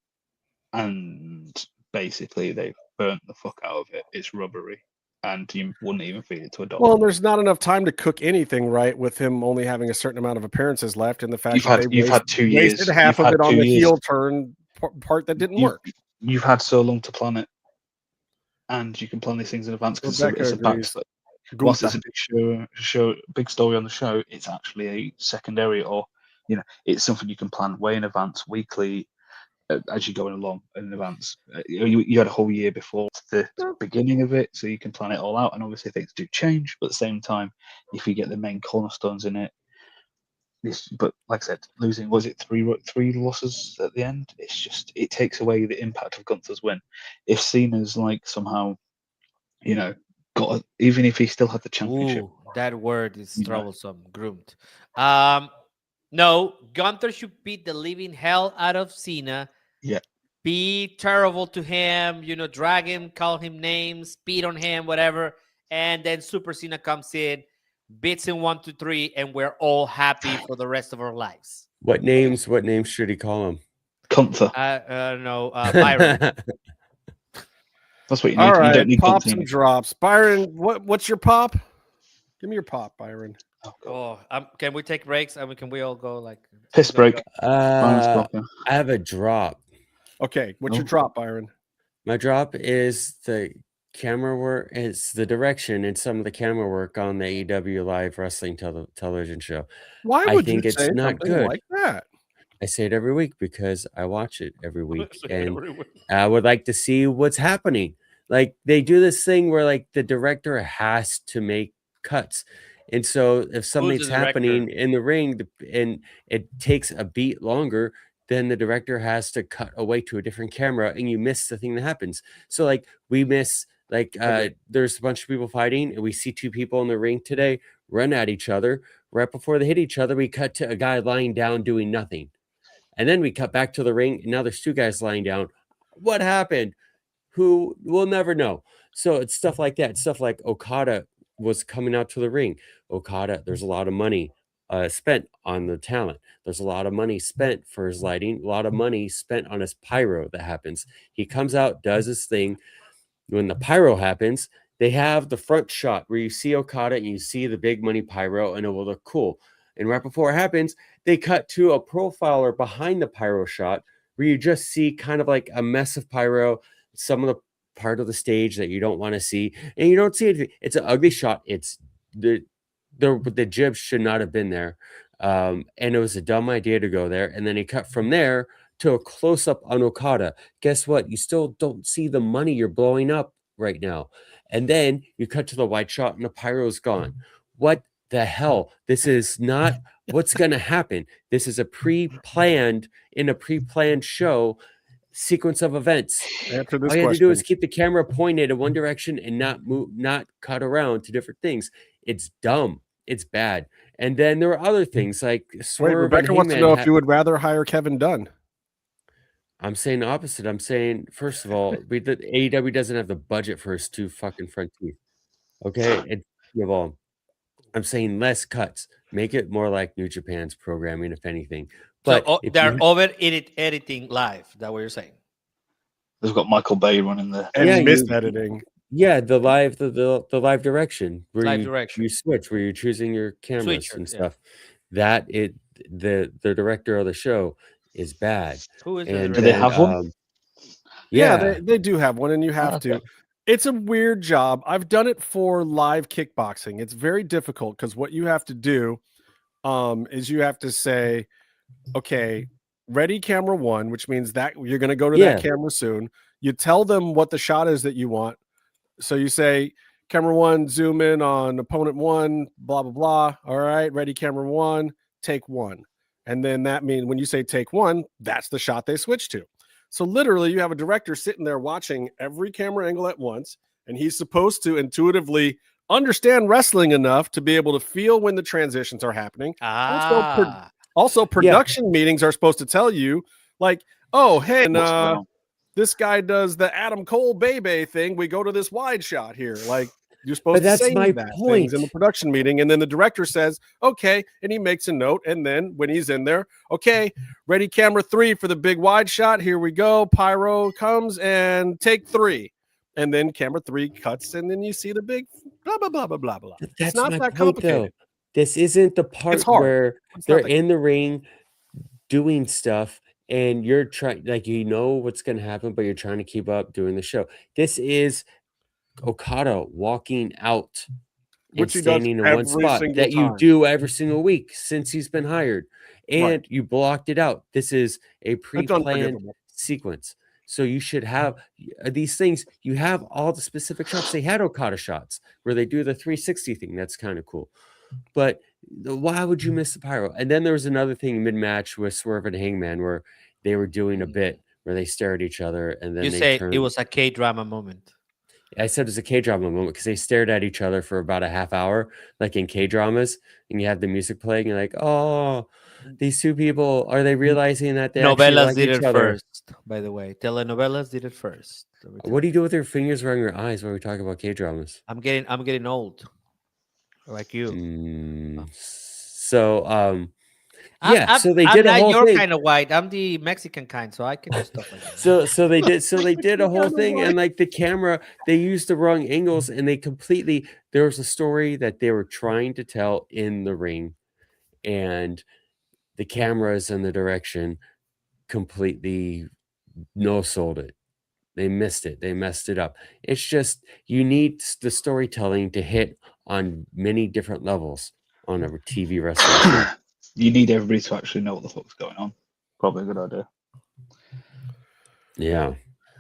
and basically they've burnt the fuck out of it. It's rubbery, and you wouldn't even feed it to a dog. Well, there's not enough time to cook anything right with him only having a certain amount of appearances left, and the fact you've had 2 years, wasted half of it on the heel turn part that didn't work. You've had so long to plan it, and you can plan these things in advance because it's a backstory. Once it's a big big story on the show, it's actually a secondary, or it's something you can plan way in advance, weekly, as you're going along in advance. You had a whole year before the beginning of it, so you can plan it all out. And obviously things do change, but at the same time, if you get the main cornerstones in it, but like I said, losing, was it three losses at the end? It's just, it takes away the impact of Gunther's win. If Cena's like somehow, got even if he still had the championship. Ooh, that word is troublesome. Groomed. No, Gunther should beat the living hell out of Cena. Yeah. Be terrible to him, drag him, call him names, spit on him, whatever. And then Super Cena comes in, beats him 1, 2, 3, and we're all happy for the rest of our lives. What names should he call him? Gunther. No, Byron. That's what you need. All right, you don't need pops and drops. Byron, what's your pop? Give me your pop, Byron. Can we take breaks? Can we all go like piss break? I have a drop. Okay, what's your drop, Byron? My drop is the camera work. It's the direction and some of the camera work on the AEW live wrestling television show. Why would I think you it's say not something good like that? I say it every week because I watch it every week, and I would like to see what's happening. Like they do this thing where like the director has to make cuts, and so if something's happening in the ring and it takes a beat longer, then the director has to cut away to a different camera, and you miss the thing that happens. So like we miss like there's a bunch of people fighting, and we see two people in the ring today run at each other. Right before they hit each other, we cut to a guy lying down doing nothing. And then we cut back to the ring, and now there's two guys lying down. What happened? Who we'll never know. So it's stuff like that. Stuff like Okada was coming out to the ring. Okada, there's a lot of money spent on the talent. There's a lot of money spent for his lighting, a lot of money spent on his pyro that happens. He comes out, does his thing. When the pyro happens, they have the front shot where you see Okada and you see the big money pyro, and it will look cool. And right before it happens, they cut to a profiler behind the pyro shot where you just see kind of like a mess of pyro, some of the part of the stage that you don't want to see, and you don't see anything. It's an ugly shot. It's the jib should not have been there. And it was a dumb idea to go there. And then he cut from there to a close-up on Okada. Guess what? You still don't see the money you're blowing up right now. And then you cut to the wide shot and the pyro's gone. What the hell? This is not what's going to happen. This is a pre-planned show sequence of events. After this all you have to question, do is keep the camera pointed in one direction and not move, not cut around to different things. It's dumb. It's bad. And then there are other things like wait, Rebecca wants to know if you would rather hire Kevin Dunn. I'm saying the opposite. I'm saying, first of all, the AEW doesn't have the budget for his two fucking front teeth. Okay? And of all, I'm saying less cuts. Make it more like New Japan's programming, if anything. But so they're editing live. Is that what you're saying? They've got Michael Bay running there. And mis-editing. Yeah, the live direction where Live you direction. you switch, where you're choosing your cameras and stuff. That the director of the show is bad. Who is And Do they have one? Yeah, they do have one, and you have to. It's a weird job. I've done it for live kickboxing. It's very difficult because what you have to do is you have to say, okay, ready camera one, which means that you're going to go to that camera soon. You tell them what the shot is that you want. So you say, camera one, zoom in on opponent one, blah, blah, blah. All right, ready camera one, take one. And then that means when you say take one, that's the shot they switch to. So literally you have a director sitting there watching every camera angle at once, and he's supposed to intuitively understand wrestling enough to be able to feel when the transitions are happening. Also, production meetings are supposed to tell you, like, oh, hey, and this guy does the Adam Cole Bebe thing. We go to this wide shot here. Like, you're supposed to say that things in the production meeting. And then the director says, okay, and he makes a note. And then when he's in there, okay, ready camera 3 for the big wide shot. Here we go. Pyro comes and take 3. And then camera 3 cuts, and then you see the big blah, blah, blah, blah, blah, blah. That's it's not my that point, complicated. though. This isn't the part where they're in the ring doing stuff and you're trying, like, you know what's going to happen, but you're trying to keep up doing the show. This is Okada walking out and standing in one spot that you do every single week since he's been hired. And you blocked it out. This is a pre-planned sequence. So you should have these things. You have all the specific shots. They had Okada shots where they do the 360 thing. That's kind of cool. But why would you miss the pyro? And then there was another thing mid-match with Swerve and Hangman where they were doing a bit where they stare at each other. And then you say it was a K-drama moment. I said it was a K-drama moment because they stared at each other for about a half hour, like in K-dramas, and you have the music playing. You're like, oh, these two people, are they realizing that they novelas like did each it other? First, by the way. Telenovelas did it first. What do you do with your fingers around your eyes when we talk about K-dramas? I'm getting old, like you. So so they did a whole your thing. kind of white. I'm the Mexican kind, so I can do stuff like that. So they did a whole thing, and like the camera, they used the wrong angles, and there was a story that they were trying to tell in the ring, and the cameras and the direction completely no-sold it. They missed it. They messed it up. It's just, you need the storytelling to hit on many different levels on a TV wrestling show. You need everybody to actually know what the fuck's going on. Probably a good idea. Yeah.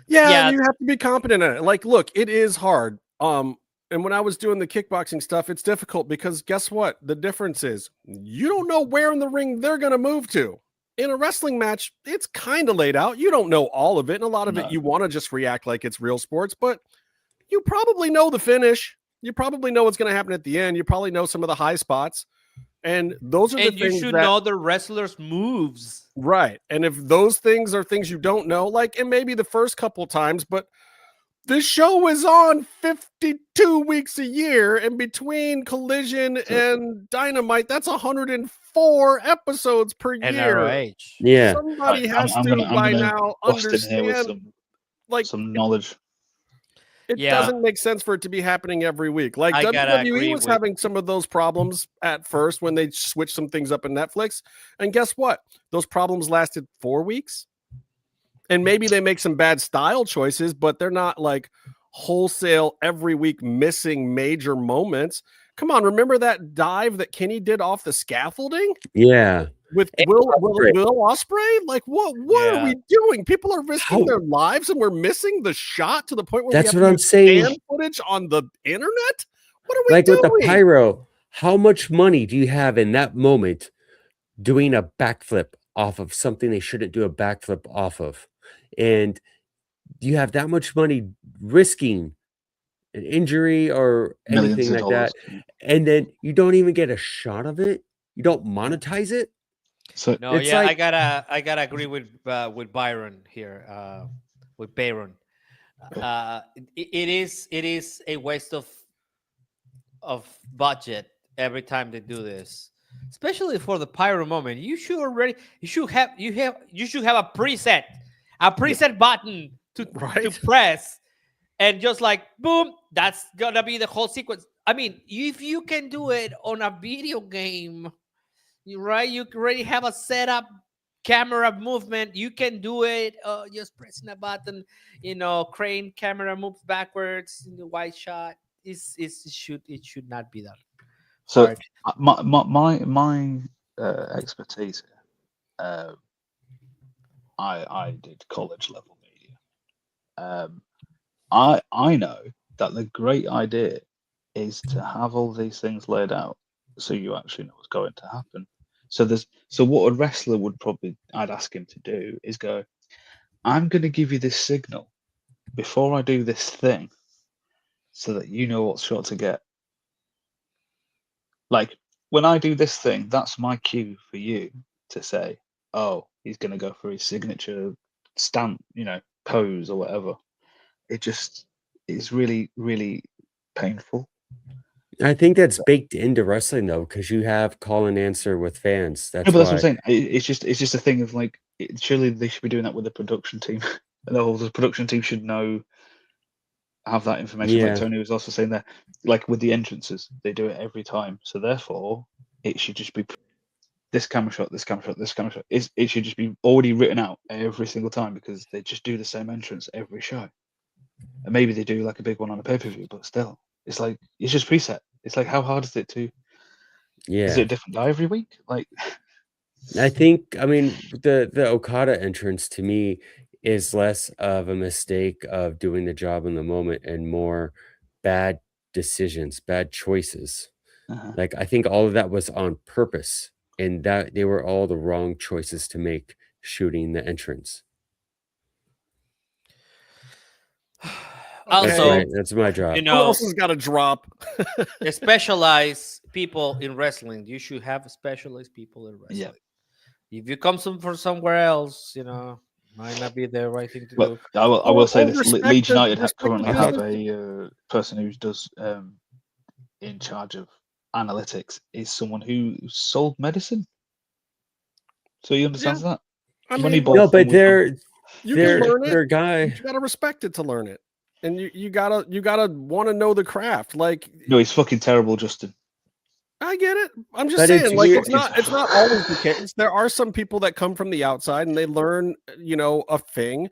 Yeah, you have to be competent at it. Like, look, it is hard. And when I was doing the kickboxing stuff, it's difficult because guess what? The difference is you don't know where in the ring they're going to move to. In a wrestling match, it's kind of laid out. You don't know all of it. And a lot of it, you want to just react like it's real sports, but you probably know the finish. You probably know what's going to happen at the end. You probably know some of the high spots. And those are the things you should know the wrestlers' moves. Right. And if those things are things you don't know, like, and maybe the first couple times, but this show is on 52 weeks a year, and between Collision and Dynamite, that's 104 episodes per year. NRH. Yeah. Somebody has to by now understand some knowledge. It doesn't make sense for it to be happening every week. Like WWE was having some of those problems at first when they switched some things up in Netflix. And guess what? Those problems lasted 4 weeks. And maybe they make some bad style choices, but they're not like wholesale every week missing major moments. Come on, remember that dive that Kenny did off the scaffolding? Yeah. With Will Ospreay? Like, what are we doing? People are risking their lives and we're missing the shot to the point where that's we what have I'm saying. fan footage on the internet? What are we like doing? With the pyro, how much money do you have in that moment doing a backflip off of something they shouldn't do a backflip off of? And you have that much money risking an injury or anything like that, and then you don't even get a shot of it. You don't monetize it. So no, it's I gotta agree with Byron here. With Byron, it is a waste of budget every time they do this, especially for the pyro moment. You should have a preset button to press, and just like boom, that's gonna be the whole sequence. I mean, if you can do it on a video game, right? You already have a setup camera movement. You can do it. Just pressing a button. Crane camera moves backwards in the wide shot. It should not be done. So my expertise here. I did college level media. I know that the great idea is to have all these things laid out so you actually know what's going to happen. So what a wrestler would I'd ask him to do is go, I'm going to give you this signal before I do this thing so that you know what shot to get. Like, when I do this thing, that's my cue for you to say, oh, he's going to go for his signature stamp, pose or whatever. It just is really, really painful. I think that's baked into wrestling though, because you have call and answer with fans. That's what I'm saying. It's just a thing of like, surely they should be doing that with the production team. And the production team should have that information. Yeah. Like Tony was also saying that, like with the entrances, they do it every time. So therefore, it should just be this camera shot, this camera shot, this camera shot. It should just be already written out every single time because they just do the same entrance every show. And maybe they do like a big one on a pay-per-view, but still, it's like it's just preset. It's like, how hard is it to? Yeah. Is it a different guy every week? Like, I mean, the Okada entrance to me is less of a mistake of doing the job in the moment and more bad decisions, bad choices. Like, I think all of that was on purpose, and that they were all the wrong choices to make shooting the entrance. Also, that's my job. Who else has got a drop? Specialized people in wrestling. You should have specialized people in wrestling. Yeah. If you come from somewhere else, might not be the right thing to do. I will say this: Leeds United currently have a person who does in charge of analytics is someone who sold medicine. So he understands that. I mean, no, but they're guy. You gotta respect it to learn it, and you gotta want to know the craft. Like, no, he's fucking terrible, Justin. I get it. I'm just saying, like, it's not always the case. There are some people that come from the outside and they learn, a thing,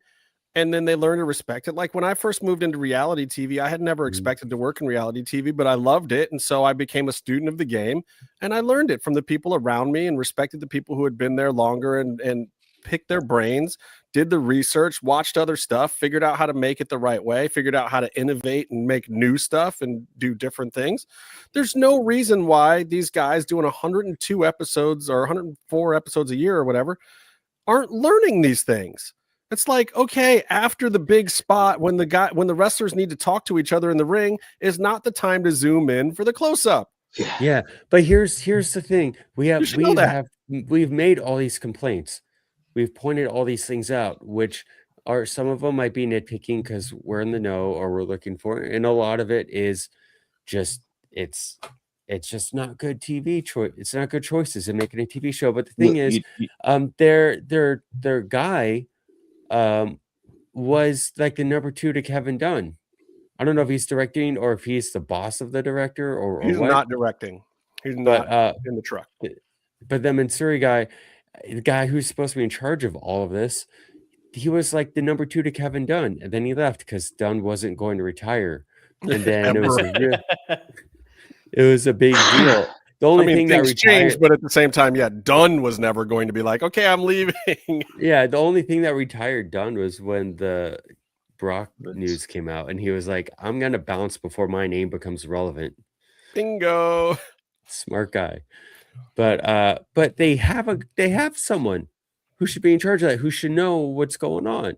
and then they learn to respect it. Like when I first moved into reality TV, I had never expected to work in reality TV, but I loved it, and so I became a student of the game, and I learned it from the people around me and respected the people who had been there longer and picked their brains, did the research, watched other stuff, figured out how to make it the right way, figured out how to innovate and make new stuff and do different things. There's no reason why these guys doing 102 episodes or 104 episodes a year or whatever aren't learning these things. It's like, okay, after the big spot, when the wrestlers need to talk to each other in the ring, is not the time to zoom in for the close-up. Yeah, but here's the thing. We've made all these complaints. We've pointed all these things out, which are, some of them might be nitpicking because we're in the know or we're looking for it, and a lot of it is just it's just not good TV choice. It's not good choices in making a TV show. But the thing is, their guy was like the number 2 to Kevin Dunn. I don't know if he's directing or if he's the boss of the director or he's what. not directing. He's not in the truck. But the Mansouri guy, the guy who's supposed to be in charge of all of this, he was like the number 2 to Kevin Dunn, and then he left because Dunn wasn't going to retire. And then it was a big deal. The only thing that changed, but at the same time, Dunn was never going to be like, okay, I'm leaving. Yeah, the only thing that retired Dunn was when the Brock news came out, and he was like, I'm gonna bounce before my name becomes relevant. Bingo. Smart guy. But they have someone who should be in charge of that, who should know what's going on.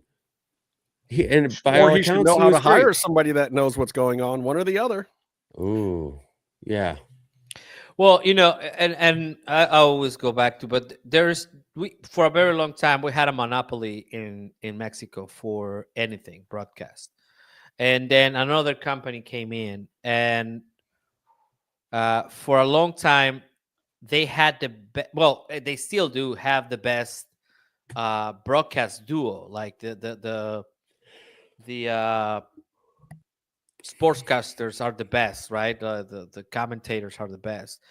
He should know how to hire somebody that knows what's going on, one or the other. Ooh, yeah. Well, and I always go back to, but for a very long time we had a monopoly in Mexico for anything broadcast, and then another company came in, and for a long time they had they still do have the best broadcast duo, like the sportscasters are the best, right? The commentators are the best,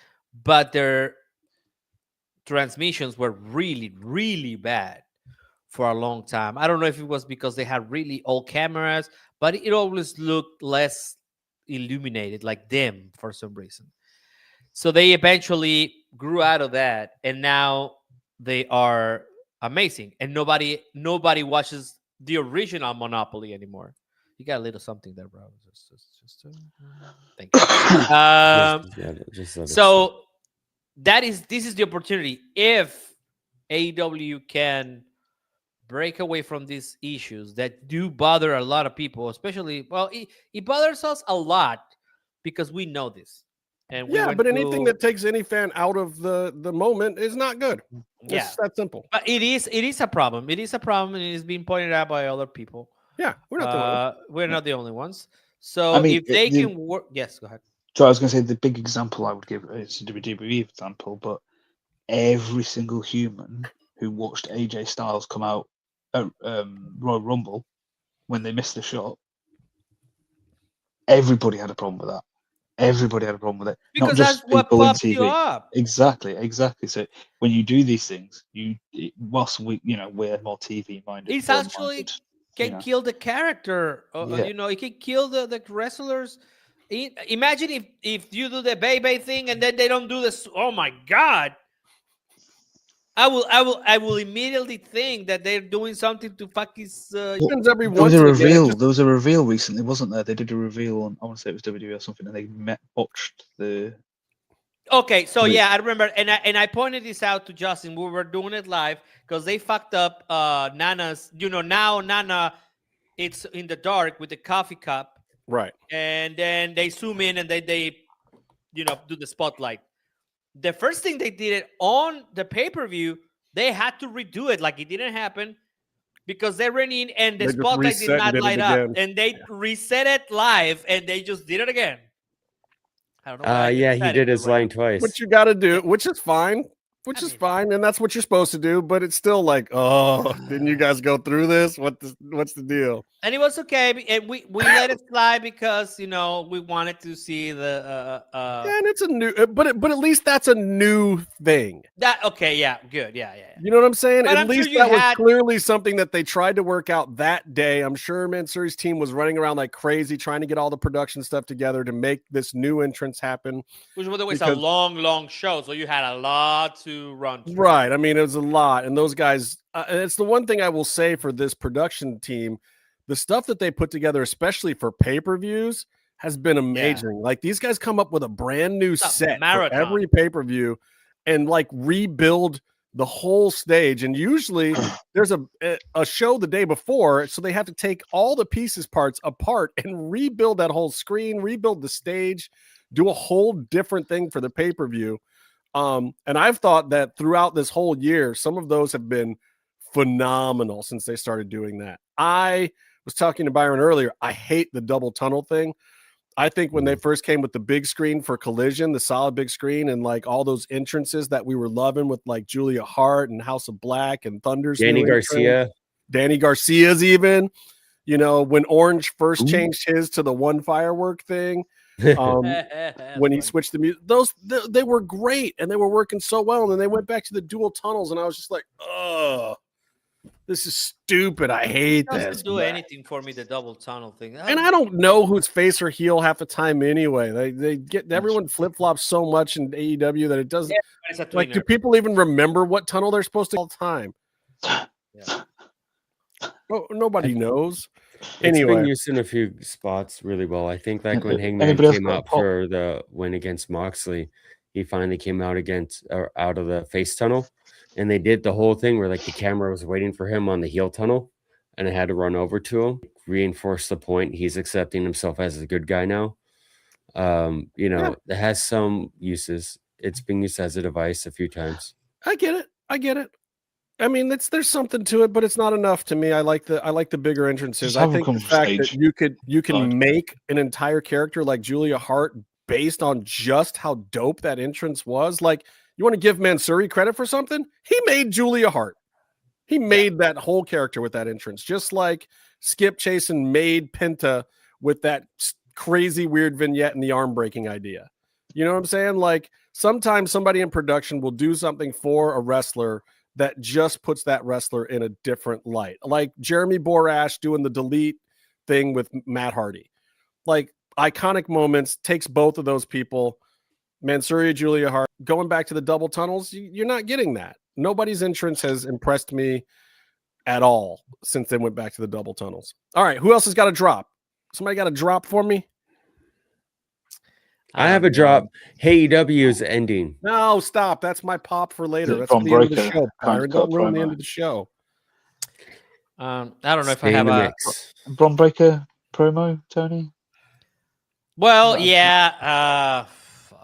but their transmissions were really, really bad for a long time. I don't know if it was because they had really old cameras, but it always looked less illuminated, like dim for some reason. So they eventually grew out of that, and now they are amazing. And nobody watches the original Monopoly anymore. You got a little something there, bro. Just thank you. So this is the opportunity. If AEW can break away from these issues that do bother a lot of people, especially, it bothers us a lot because we know this. And anything that takes any fan out of the moment is not good. It's that simple. But it is a problem. It is a problem, and it is being pointed out by other people. Yeah, we're not the only ones. So if they can work, yes, go ahead. So I was going to say the big example I would give is a WWE example, but every single human who watched AJ Styles come out at Royal Rumble when they missed the shot, everybody had a problem with that. Everybody had a problem with it. Because that's what pops you up. Exactly. So when you do these things, whilst we're more TV minded, it's actually can kill the character. It can kill the wrestlers. Imagine if you do the baby thing and then they don't do this. Oh my God! I will immediately think that they're doing something to fuck his. There was a reveal. There was a reveal recently, wasn't there? They did a reveal on, I want to say it was WWE or something, and they botched the. Okay, so I remember, and I pointed this out to Justin. We were doing it live because they fucked up Nana's. Now Nana, it's in the dark with the coffee cup, right? And then they zoom in and they do the spotlight. The first thing they did on the pay-per-view, they had to redo it like it didn't happen because they ran in and the spotlight did not light up, and they reset it live and they just did it again. I don't know. He did his line twice. What you got to do, which is fine. Fine, and that's what you're supposed to do. But it's still like, oh, didn't you guys go through this? What's the deal? And it was okay, and we let it slide because we wanted to see the. And it's a new, but at least that's a new thing. Good, yeah. You know what I'm saying? But at least that was clearly something that they tried to work out that day. I'm sure Mansouri's team was running around like crazy trying to get all the production stuff together to make this new entrance happen. Which was always a long show, so you had a lot to run through. Right. I mean, it was a lot, and those guys it's the one thing I will say for this production team. The stuff that they put together, especially for pay-per-views, has been amazing. Yeah. Like these guys come up with a brand new set for marathon. every pay-per-view and like rebuild the whole stage. And usually there's a show the day before, so they have to take all the pieces parts apart and rebuild that whole screen, rebuild the stage, do a whole different thing for the pay-per-view. And I've thought that throughout this whole year, some of those have been phenomenal since they started doing that. I was talking to Byron earlier. I hate the double tunnel thing. I think when they first came with the big screen for Collision, the solid big screen, and like all those entrances that we were loving with like Julia Hart and House of Black and Thunder's Danny Garcia's even, you know, when Orange first changed his to the one firework thing, when he switched the music, they were great and they were working so well. And then they went back to the dual tunnels, and I was just like, oh, this is stupid. I hate It this. doesn't do anything for me, the double tunnel thing. And I don't know who's face or heel half the time anyway. They get everyone flip flops so much in AEW that it doesn't. Yeah, like, do people even remember what tunnel they're supposed to all the time? Yeah. Oh, nobody knows. It's Anyway, been used in a few spots really well. I think like when Hangman Anybody else came got a out pop? for the win against Moxley, he finally came out out of the face tunnel, and they did the whole thing where like the camera was waiting for him on the heel tunnel, and it had to run over to him, reinforce the point he's accepting himself as a good guy now. It has some uses. It's been used as a device a few times. I get it. I mean, there's something to it, but it's not enough to me. I like the bigger entrances. I think the fact that you can make an entire character like Julia Hart based on just how dope that entrance was. Like, you want to give Mansouri credit for something? He made Julia Hart. He made that whole character with that entrance, just like Skip Chasen made Penta with that crazy weird vignette and the arm breaking idea. You know what I'm saying? Like, sometimes somebody in production will do something for a wrestler that just puts that wrestler in a different light. Like Jeremy Borash doing the delete thing with Matt Hardy. Like, iconic moments, takes both of those people. Mansouri, Julia Hart, going back to the double tunnels, you're not getting that. Nobody's entrance has impressed me at all since they went back to the double tunnels. All right, who else has got a drop? Somebody got a drop for me? I have a drop. AEW is ending. No, stop. That's my pop for later. That's Bron the end of the Breakker show, Byron. Don't ruin the promo. end of the show. I don't know if Stay I in have the a. mix. Bron Breakker promo, Tony? Well, No. yeah.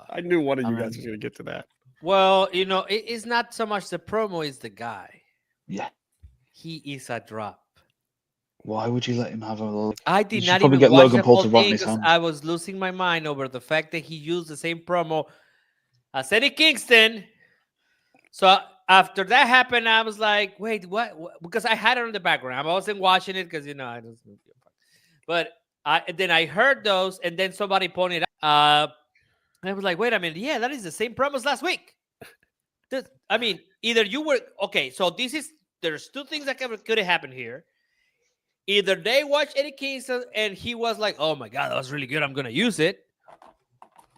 I knew one of you guys was going to get to that. Well, it's not so much the promo; it's the guy. Yeah. He is a drop. Why would you let him have a? I You did should not probably even get watch Logan the Paul whole to run thing his 'cause hand. I was losing my mind over the fact that he used the same promo as Eddie Kingston. So after that happened, I was like, "Wait, what?" Because I had it on the background. I wasn't watching it because I don't. But then I heard those, and then somebody pointed out. And I was like, "Wait a minute! Yeah, that is the same promos last week." I mean, either you were okay. So there's two things that could have happened here. Either they watched Eddie Kingston and he was like, "Oh my God, that was really good. I'm gonna use it,"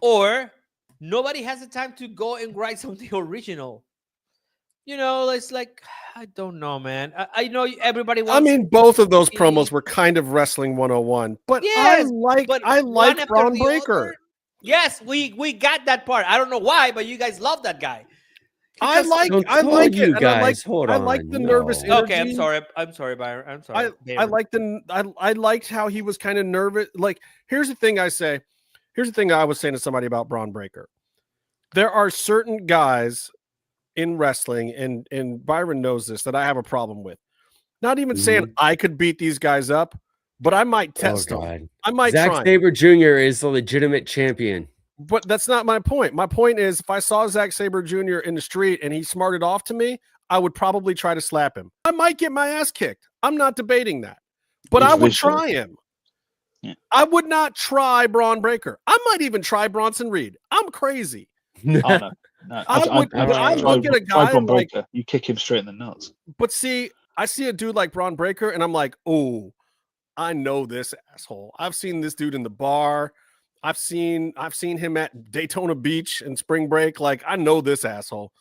or nobody has the time to go and write something original. It's like, I don't know, man. I know everybody wants. I mean, both of those promos were kind of wrestling 101, but Yes, I like Braun Breaker. Yes, we got that part. I don't know why, but you guys love that guy. I like you it. And guys. I like the nervous energy. Okay, I'm sorry, Byron. I'm sorry. I liked how he was kind of nervous. Like, here's the thing I was saying to somebody about Braun Breaker. There are certain guys in wrestling, and Byron knows this, that I have a problem with. Not even saying I could beat these guys up, but I might test them. I might try. Zack Sabre Jr. is the legitimate champion. But that's not my point. My point is, if I saw Zack Sabre Jr. in the street and he smarted off to me, I would probably try to slap him. I might get my ass kicked. I'm not debating that. But I would try him. Yeah. I would not try Braun Breaker. I might even try Bronson Reed. I'm crazy. No. I look at a guy like, you kick him straight in the nuts. But see, I see a dude like Braun Breaker, and I'm like, oh, I know this asshole. I've seen this dude in the bar. I've seen him at Daytona Beach and spring break. Like, I know this asshole.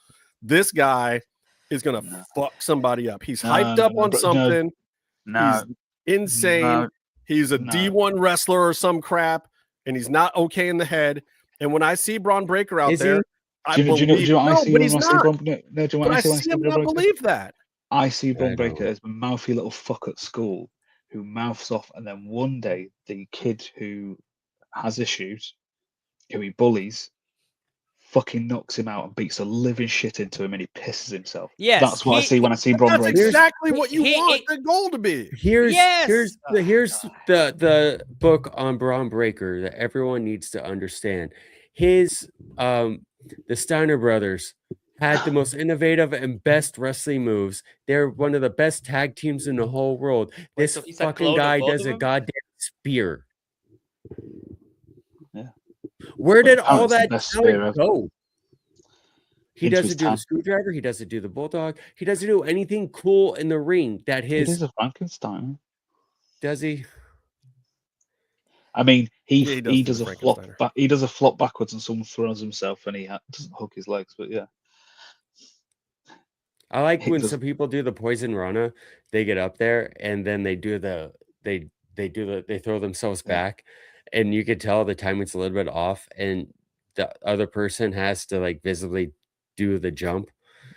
This guy is gonna fuck somebody up. He's hyped up on something. No, he's insane. no, he's a D1 wrestler or some crap, and he's not okay in the head. And when I see Braun Breaker out there, I believe. No, but he's not. But I see him not believe that. I see Braun Breaker as a mouthy little fuck at school who mouths off, and then one day the kid who has issues, who he bullies, fucking knocks him out and beats the living shit into him, and he pisses himself. Yes, that's what I see when I see Braun Breaker. That's exactly what you want the goal to be. Here's the book on Braun Breaker that everyone needs to understand. His the Steiner brothers had the most innovative and best wrestling moves. They're one of the best tag teams in the whole world. This fucking guy does a goddamn spear. Yeah. Where did all that talent go? He doesn't do the screwdriver. He doesn't do the bulldog. He doesn't do anything cool in the ring. That his he does a Frankenstein. Does he? I mean, he does a flop back. He does a flop backwards, and someone throws himself, and he doesn't hook his legs. But yeah, I like when some people do the poison rana. They get up there, and then they do they throw themselves back, and you could tell the timing's a little bit off, and the other person has to like visibly do the jump.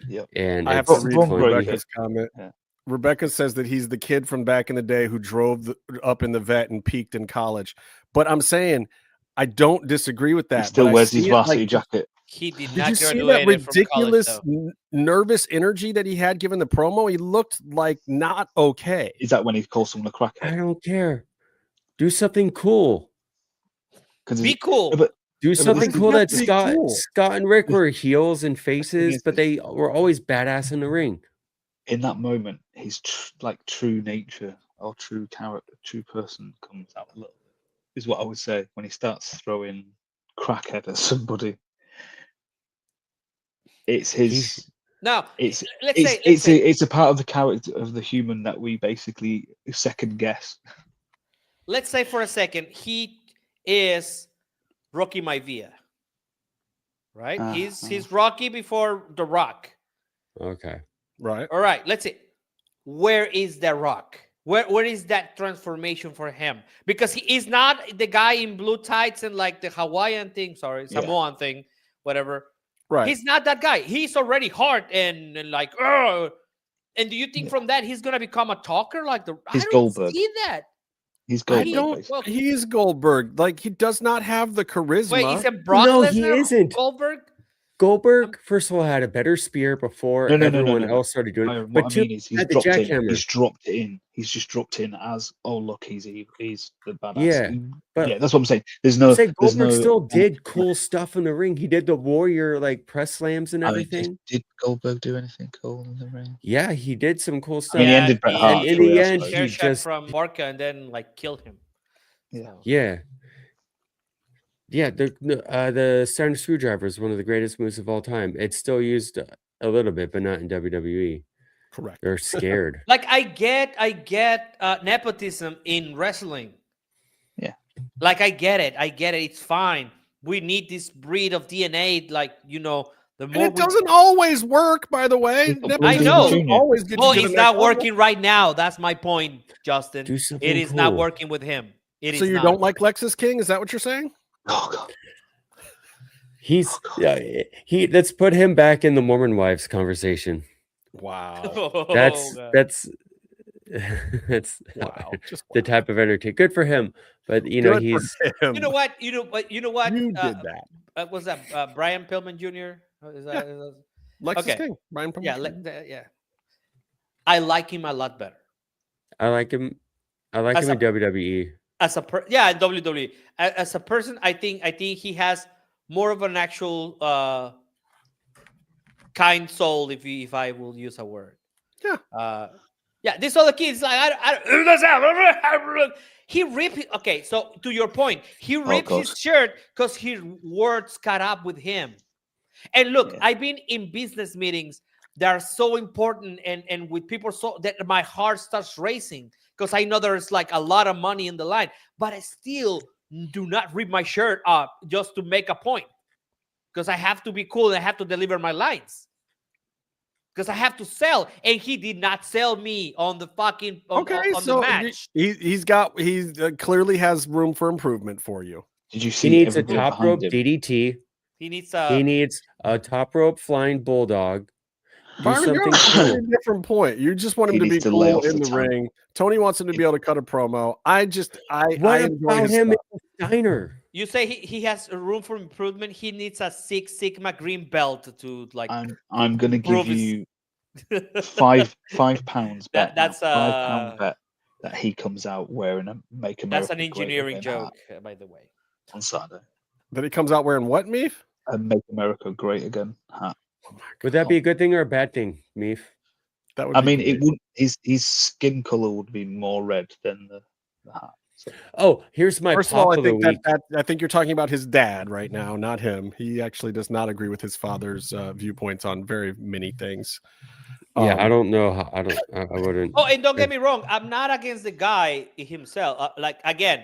Yep. And I have to read Rebecca's comment. Yeah. Rebecca says that he's the kid from back in the day who drove up in the vet and peaked in college. But I'm saying I don't disagree with that. He still wears his varsity jacket. He did you see that ridiculous nervous energy that he had given the promo? He looked like not okay. Is that when he calls someone a crackhead? I don't care. Do something cool. Be cool. Do something cool that Scott and Rick were heels and faces, but they were always badass in the ring. In that moment, his true nature or true character, true person comes out a little bit, is what I would say when he starts throwing crackhead at somebody. It's his. It's a part of the character of the human that we basically second guess. Let's say for a second he is Rocky Maivia, right? He's Rocky before The Rock. Okay. Right. All right. Let's see. Where is The Rock? Where is that transformation for him? Because he is not the guy in blue tights and like the Hawaiian thing. Sorry, Samoan thing, whatever. Right. He's not that guy. He's already hard and like, and do you think from that he's gonna become a talker like the? He's I don't Goldberg. see that. He's Goldberg. He's Goldberg. Like he does not have the charisma. Wait, is it Brock No, Lesnar? he isn't. Goldberg, first of all, had a better spear before everyone else started doing it. What I mean is he's dropped in. He's dropped it in. He's just dropped in as, oh look, he's the badass. Yeah, that's what I'm saying. Goldberg still did cool stuff in the ring. He did the warrior like press slams and everything. Did Goldberg do anything cool in the ring? Yeah, he did some cool stuff. I mean, he ended Bret Hart. In the end, he just from Morka and then like killed him. Yeah, the Steiner screwdriver is one of the greatest moves of all time. It's still used a little bit, but not in WWE. Correct. They're scared. Like I get nepotism in wrestling. Yeah. Like I get it. It's fine. We need this breed of DNA. Like the more. And it doesn't always work, by the way. I know. It's not working right now. That's my point, Justin. It is not working with him. So you don't like Lexus King? Is that what you're saying? Oh God. Let's put him back in the Mormon wives conversation. Wow. That's wow. The type of entertainment. Good for him. But he's You know what? You did that. Was that Brian Pillman Jr.? Is that Lexus King? Brian Pillman. Yeah. I like him a lot better. I like him in WWE. In WWE. As a person, I think he has more of an actual kind soul, if I will use a word. Yeah. This other kid is like he ripped. Okay, so to your point, he ripped his shirt because his words caught up with him. And look, I've been in business meetings that are so important and with people so that my heart starts racing. Because I know there's like a lot of money in the line, but I still do not rip my shirt up just to make a point. Because I have to be cool and I have to deliver my lines. because I have to sell, and he did not sell me on the fucking on the match. He clearly has room for improvement for you. Did you see? He needs a everybody top rope behind him? DDT. He needs He needs a top rope flying bulldog. Do Byron, you're something on a different point. You just want him He to be needs to lay cool off in the the tongue. ring. Tony wants him to be able to cut a promo. I What enjoy about his him stuff. in the Steiner? You say he has room for improvement. He needs a 6 Sigma green belt to like. I'm gonna give prove his- you £5 bet. That's £5 bet that he comes out wearing a Make America That's an Great engineering Again joke, hat by the way. on Saturday. That he comes out wearing what, Meef? A Make America Great Again hat. Would that be a good thing or a bad thing, Meef? That would. I be mean, great. it would. His skin color would be more red than the hat. So. Oh, here's my First of all, pop I of the think week. I think you're talking about his dad right now, not him. He actually does not agree with his father's viewpoints on very many things. Yeah, I don't know. I wouldn't. Oh, and don't get me wrong. I'm not against the guy himself. Again,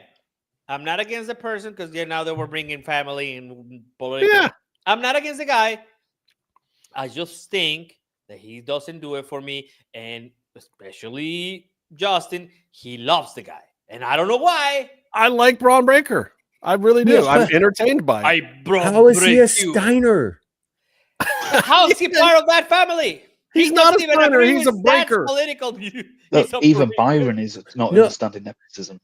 I'm not against the person because now that we're bringing family and political. Yeah. I'm not against the guy. I just think that he doesn't do it for me, and especially Justin, he loves the guy, and I don't know why. I like Braun Breaker. I really do. Yeah, I'm entertained by it. How is he a Steiner? How is he part of that family? He's He not a doesn't even Steiner. agree He's a with Dad's breaker. political view. Look, He's a even breaker. Byron is not No. understanding nepotism.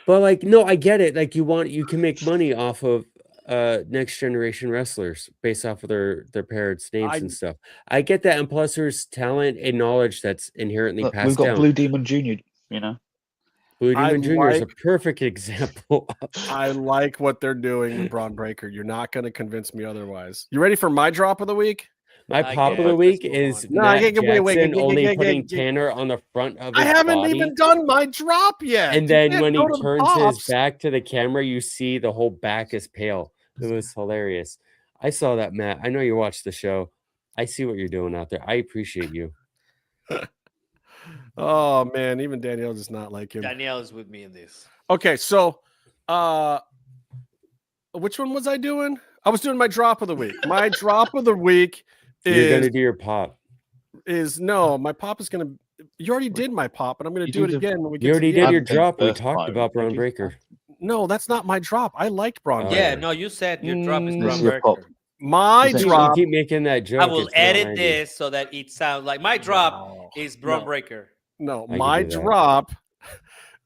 But like, no, I get it. Like, you can make money off of next generation wrestlers based off of their parents' names and stuff. I get that, and plus there's talent and knowledge that's inherently Look, passed we've got down. Blue Demon Jr. You know, Blue Demon Jr. is a like- perfect example. I like what they're doing with Braun Breaker. You're not going to convince me otherwise. You ready for my drop of the week? My I pop get of it. the week Let's move is on. No, Matt wait, Jackson only get- putting Tanner on the front of his I haven't body. even done my drop yet. And You then can't when he go to the turns his pops. back to the camera, you see the whole back is pale. It was hilarious. I saw that, Matt. I know you watched the show. I see what you're doing out there. I appreciate you. Oh man, even Danielle does not like him. Danielle is with me in this. Okay, so which one was I doing? I was doing my drop of the week. My drop of the week You're gonna do your pop. my pop is gonna. You already did my pop, and I'm gonna You do it did the- again when we get You to already the did end. your Advent drop. We birth talked Byron. about Braun Did you? Breaker. No, that's not my drop. I liked Braun. Yeah, Breaker. no, you said your drop is Mm, Braun This is your Breaker. pop. My You You drop. keep making that joke. I will it's not edit language. this so that it sounds like my drop No, is Braun no. Breaker. No, I can my do that. drop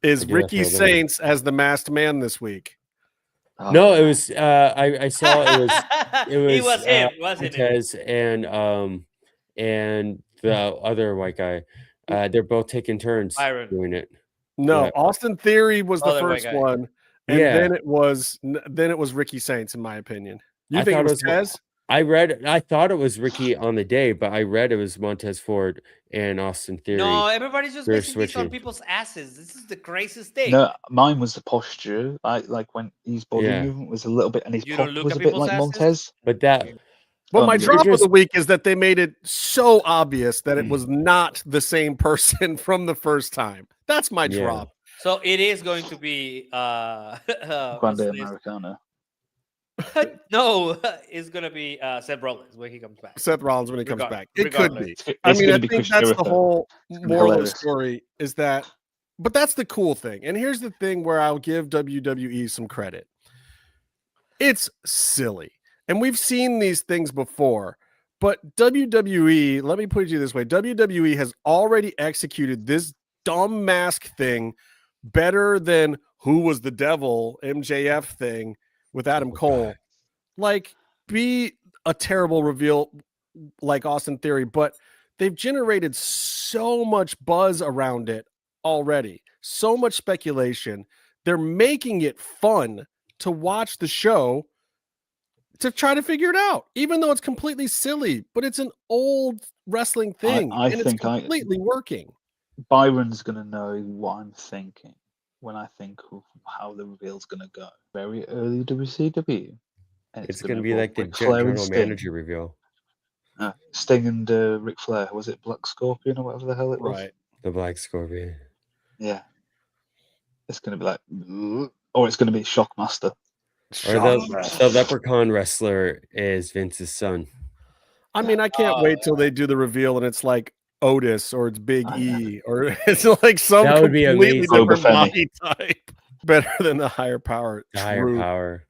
is I do that Ricky for a living. Saints as the masked man this week. Oh, No, it was. I saw it was. It was. It was him, wasn't it? Montez and the other white guy. They're both taking turns Byron. doing it. No, Yeah. Austin Theory was the Other white first guy. one, and Yeah. then it was Ricky Saints, in my opinion. You I think thought it was it was- Tez? I thought it was Ricky on the day, but I read it was Montez Ford and Austin Theory. No, everybody's just They're basing this on switching. people's asses. This is the craziest thing. No, mine was the posture. I like when his body Yeah. movement was a little bit, and his You pop don't look was at a bit people's like asses? Montez. But that Well, Oh, my yeah. drop of just- the week is that they made it so obvious that it was not the same person from the first time. That's my Yeah. drop. So it is going to be Grande what's this? Americana. No, it's gonna be Seth Rollins when he comes back. Seth Rollins when he comes Regard- back. It could regardless. be. It's I mean, gonna I be think Chris that's the Jericho. whole gonna be moral of the hilarious. story is that, but that's the cool thing. And here's the thing where I'll give WWE some credit. It's silly. And we've seen these things before, but WWE, let me put it to you this way. WWE has already executed this dumb mask thing better than Who Was the Devil MJF thing with Adam Cole. Like, be a terrible reveal like Austin Theory, but they've generated so much buzz around it already, so much speculation. They're making it fun to watch the show to try to figure it out, even though it's completely silly, but it's an old wrestling thing I and it's think completely working. Byron's gonna know what I'm thinking when I think of how the reveal's gonna go. Very early WCW. And it's gonna be involve like the Ric Flair and general Sting. manager reveal. Sting and Ric Flair. Was it Black Scorpion or whatever the hell it was? Right. The Black Scorpion. Yeah. It's gonna be like, or it's gonna be Shockmaster. Or the leprechaun wrestler is Vince's son. I mean, I can't wait till they do the reveal and it's like Otis or it's Big E or it's like some That would be completely amazing. different Boba body type. Better than the higher power. The higher True. power.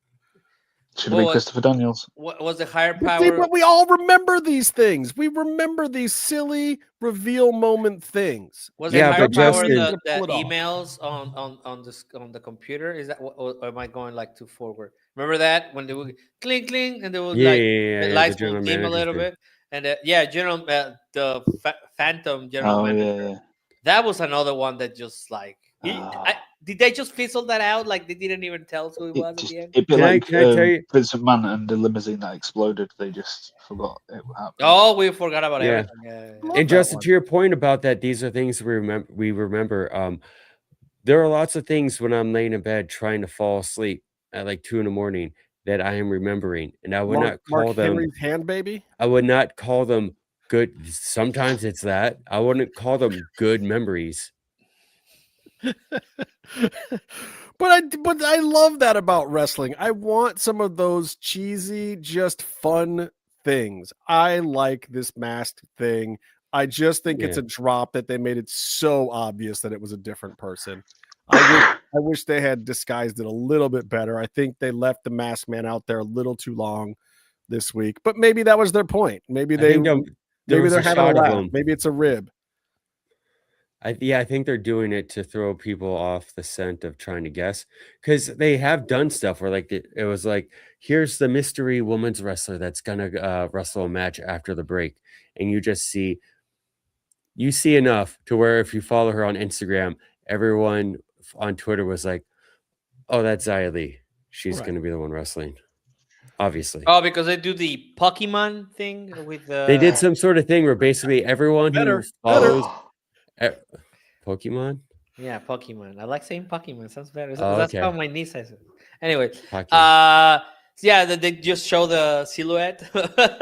Should have been Christopher Daniels. What was the higher See, power? but we all remember these things. We remember these silly reveal moment things. Was Yeah, the higher but power Justin- the Pull it off. emails on the computer? Is that or am I going like too forward? Remember that when they would clink clink and they would Yeah, like yeah, the the lights general would dim a manager little thing. bit, and general Phantom general Oh manager. yeah. That was another one that just like did they just fizzle that out? Like they didn't even tell us who it was at the end. It'd be Can I like tell you- Vincent Mann and the limousine that exploded. They just forgot it happened. Oh, we forgot about Yeah. everything. Yeah. Love And that Justin, one. to your point about that, these are things we remember. There are lots of things when I'm laying in bed trying to fall asleep at like 2 a.m. that I am remembering, and I would not call Mark them. Henry's hand baby. I would not call them good. Sometimes it's that I wouldn't call them good memories. But I love that about wrestling. I want some of those cheesy, just fun things. I like this masked thing. I just think it's Yeah. a drop that they made it so obvious that it was a different person. I wish they had disguised it a little bit better. I think they left the masked man out there a little too long this week, but maybe that was their point. Maybe I think there maybe was they're a having a shot of laugh. him. Maybe it's a rib. I think they're doing it to throw people off the scent of trying to guess, because they have done stuff where like it was like, here's the mystery women's wrestler that's gonna wrestle a match after the break, and you see enough to where if you follow her on Instagram, everyone on Twitter was like, oh, that's Xia Li. She's Right. gonna be the one wrestling. Obviously. Oh, because they do the Pokemon thing with the. They did some sort of thing where basically everyone who Better. follows Pokemon. Yeah, Pokemon. I like saying Pokemon. Sounds better. Oh, That's okay. how my niece says it. Anyway, Pokemon. yeah, they just show the silhouette.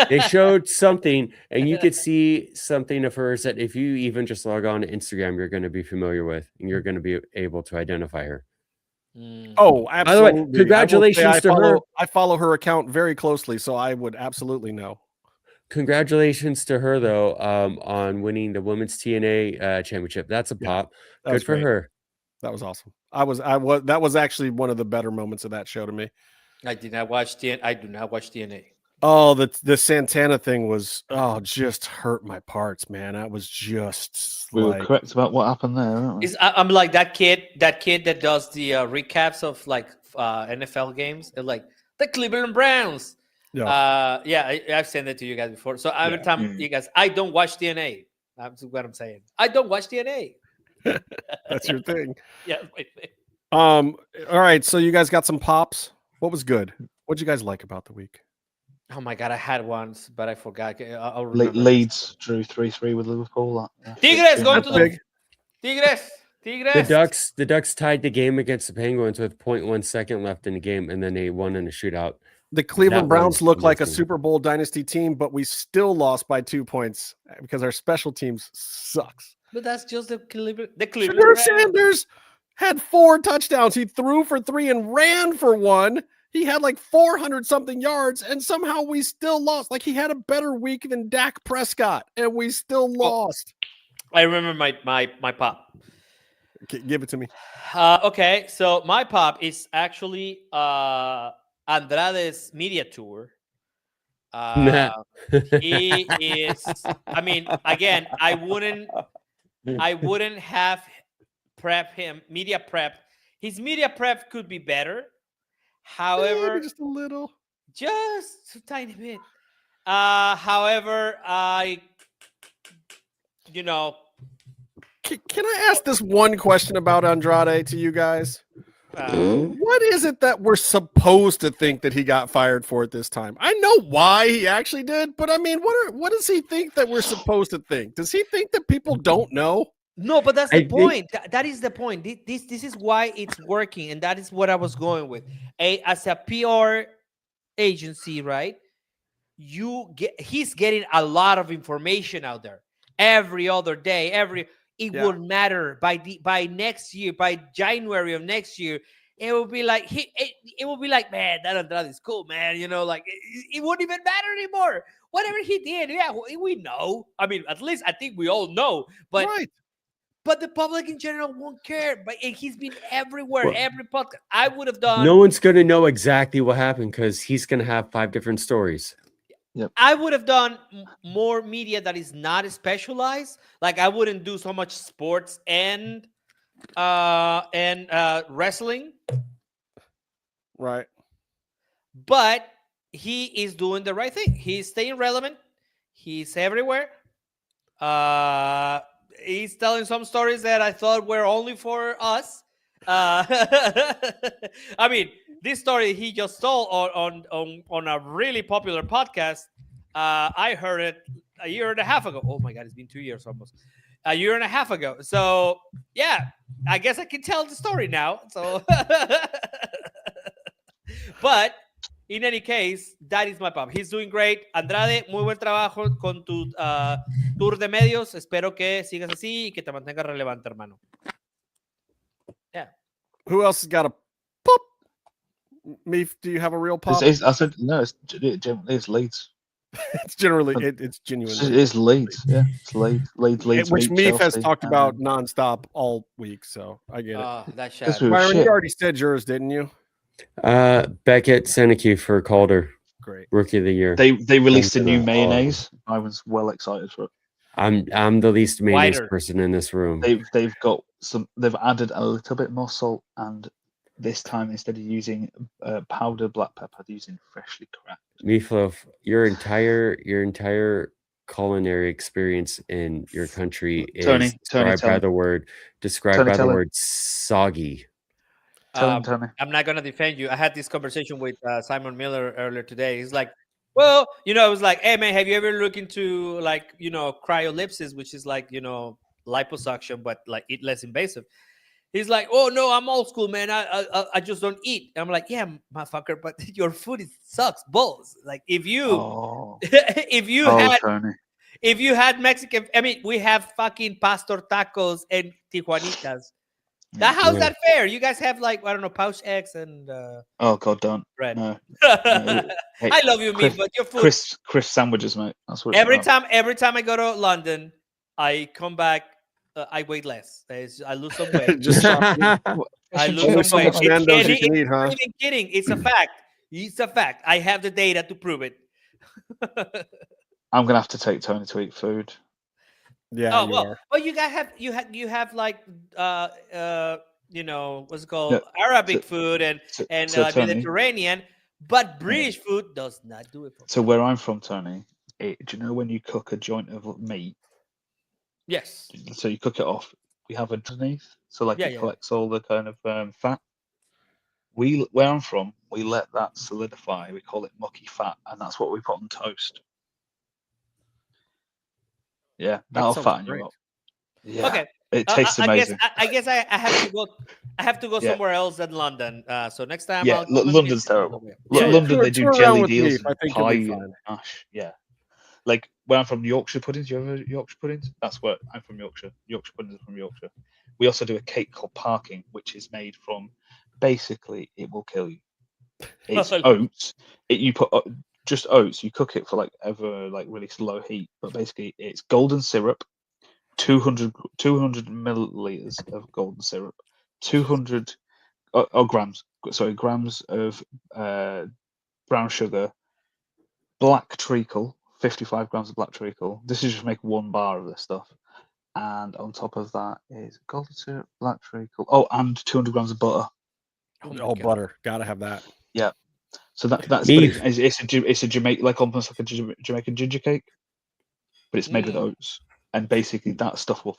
They showed something, and you could see something of hers that if you even just log on to Instagram, you're going to be familiar with, and you're going to be able to identify her. Oh, By the way, absolutely. congratulations to her. I follow her account very closely, so I would absolutely know. Congratulations to her, though, on winning the women's TNA championship. That's a pop. That Good was for great. her. That was awesome. That was actually one of the better moments of that show to me. I do not watch TNA. Oh, the Santana thing was just hurt my parts, man. That was just We like were correct about what happened there, aren't we? I'm like that kid that does the recaps of like NFL games. They're like the Cleveland Browns. yeah. I've sent it to you guys before. So every Yeah. time you guys, I don't watch TNA. That's what I'm saying. I don't watch TNA. That's your thing. Yeah, that's my thing. All right, so you guys got some pops. What was good? What'd you guys like about the week? Oh my god, I had once, but I forgot. I'll remember. Leeds drew 3-3 with Liverpool. Tigres going to the big. Tigres. The Ducks tied the game against the Penguins with 0.1 second left in the game, and then they won in a shootout. The Cleveland That Browns was look like a amazing. Super Bowl dynasty team, but we still lost by 2 points because our special teams sucks. But that's just the Cleveland Shedeur Browns. Sanders had 4 touchdowns. He threw for 3 and ran for 1. He had like 400 something yards, and somehow we still lost. Like he had a better week than Dak Prescott, and we still lost. I remember my pop. Give it to me. Okay, so my pop is actually Andrade's media tour. He is. I mean, again, I wouldn't have media prep. His media prep could be better. However, Maybe just a little. just a tiny bit. However, Can I ask this one question about Andrade to you guys? What is it that we're supposed to think that he got fired for at this time? I know why he actually did, but I mean, what does he think that we're supposed to think? Does he think that people don't know? No, but that's I the point. That is the point. This is why it's working, and that is what I was going with. As a PR agency, right? He's getting a lot of information out there every other day. It will matter by next year, by January of next year. it would be like it would be like, man, that Andrade is cool, man. You know, like it wouldn't even matter anymore. Whatever he did, yeah, we know. I mean, at least I think we all know. But Right. but the public in general won't care. But he's been everywhere, Well, every podcast. I would have done. No one's going to know exactly what happened because he's going to have 5 different stories. I would have done more media that is not specialized. Like I wouldn't do so much sports and wrestling. Right. But he is doing the right thing. He's staying relevant. He's everywhere. He's telling some stories that I thought were only for us. I mean, this story he just told on a really popular podcast. I heard it a year and a half ago. Oh my God, it's been 2 years almost. A year and a half ago. So yeah, I guess I can tell the story now. So, but in any case, that is my pop. He's doing great. Andrade, muy buen trabajo con tu tour de medios. Espero que sigas así y que te mantengas relevante, hermano. Yeah. Who else has got a pop? Meef, do you have a real pop? I said no. It's Leeds. It's generally it's genuinely. It's Leeds. Yeah, it's Leeds. Leeds. Which Meef has Chelsea, talked about nonstop all week, so I get it. That's shit. Byron, you already said yours, didn't you? Beckett Seneke for Calder. Great. Rookie of the year. They released a new mayonnaise. I was well excited for it. I'm the least mayonnaise person in this room. They've got some. They've added a little bit more salt, and this time instead of using powdered black pepper, they're using freshly cracked. Meefloaf, your entire culinary experience in your country is described by the word soggy. I'm not gonna defend you. I had this conversation with Simon Miller earlier today. He's like, well, I was like, hey man, have you ever looked into like, cryolysis, which is like, liposuction, but like less invasive. He's like, oh no, I'm old school, man. I just don't eat. And I'm like, yeah, motherfucker, but your food sucks balls. Like if you if you had Mexican, I mean, we have fucking pastor tacos and Tijuanitas. How's that fair? You guys have like, I don't know, pouch eggs and oh god, don't bread. No. Hey, I love you, Meef, but your food crisp sandwiches, mate. That's what every time I go to London, I come back, I weigh less. I lose some weight. I lose some weight. It's not even kidding. It's a fact. It's a fact. I have the data to prove it. I'm gonna have to take Tony to eat food. Yeah. Well, you guys have like what's it called, Arabic food and Mediterranean, but British food does not do it. So where I'm from, Tony, do you know when you cook a joint of meat? Yes. So you cook it off. We have underneath, so like it collects all the kind of fat. Where I'm from, we let that solidify. We call it mucky fat, and that's what we put on toast. Yeah, that'll fatten you up. Yeah. Okay. It tastes amazing. I guess I have to go. I have to go somewhere else than London. So next time, London's terrible. London, they do jelly deals and pie and mash. Yeah, like where I'm from, Yorkshire puddings. Do you ever Yorkshire puddings? That's where I'm from, Yorkshire. Yorkshire puddings are from Yorkshire. We also do a cake called parking, which is made from. Basically, it will kill you. It's oats. You put just oats. You cook it for like really slow heat. But basically, it's golden syrup, 200 milliliters of golden syrup, 200 grams. Sorry, grams of brown sugar, black treacle, 55 grams of black treacle. This is just make 1 bar of this stuff. And on top of that is golden syrup, black treacle. Oh, and 200 grams of butter. Oh, butter. Gotta have that. Yeah. So that's it's a Jamaican, like almost like a Jamaican ginger cake, but it's made with oats, and basically that stuff will.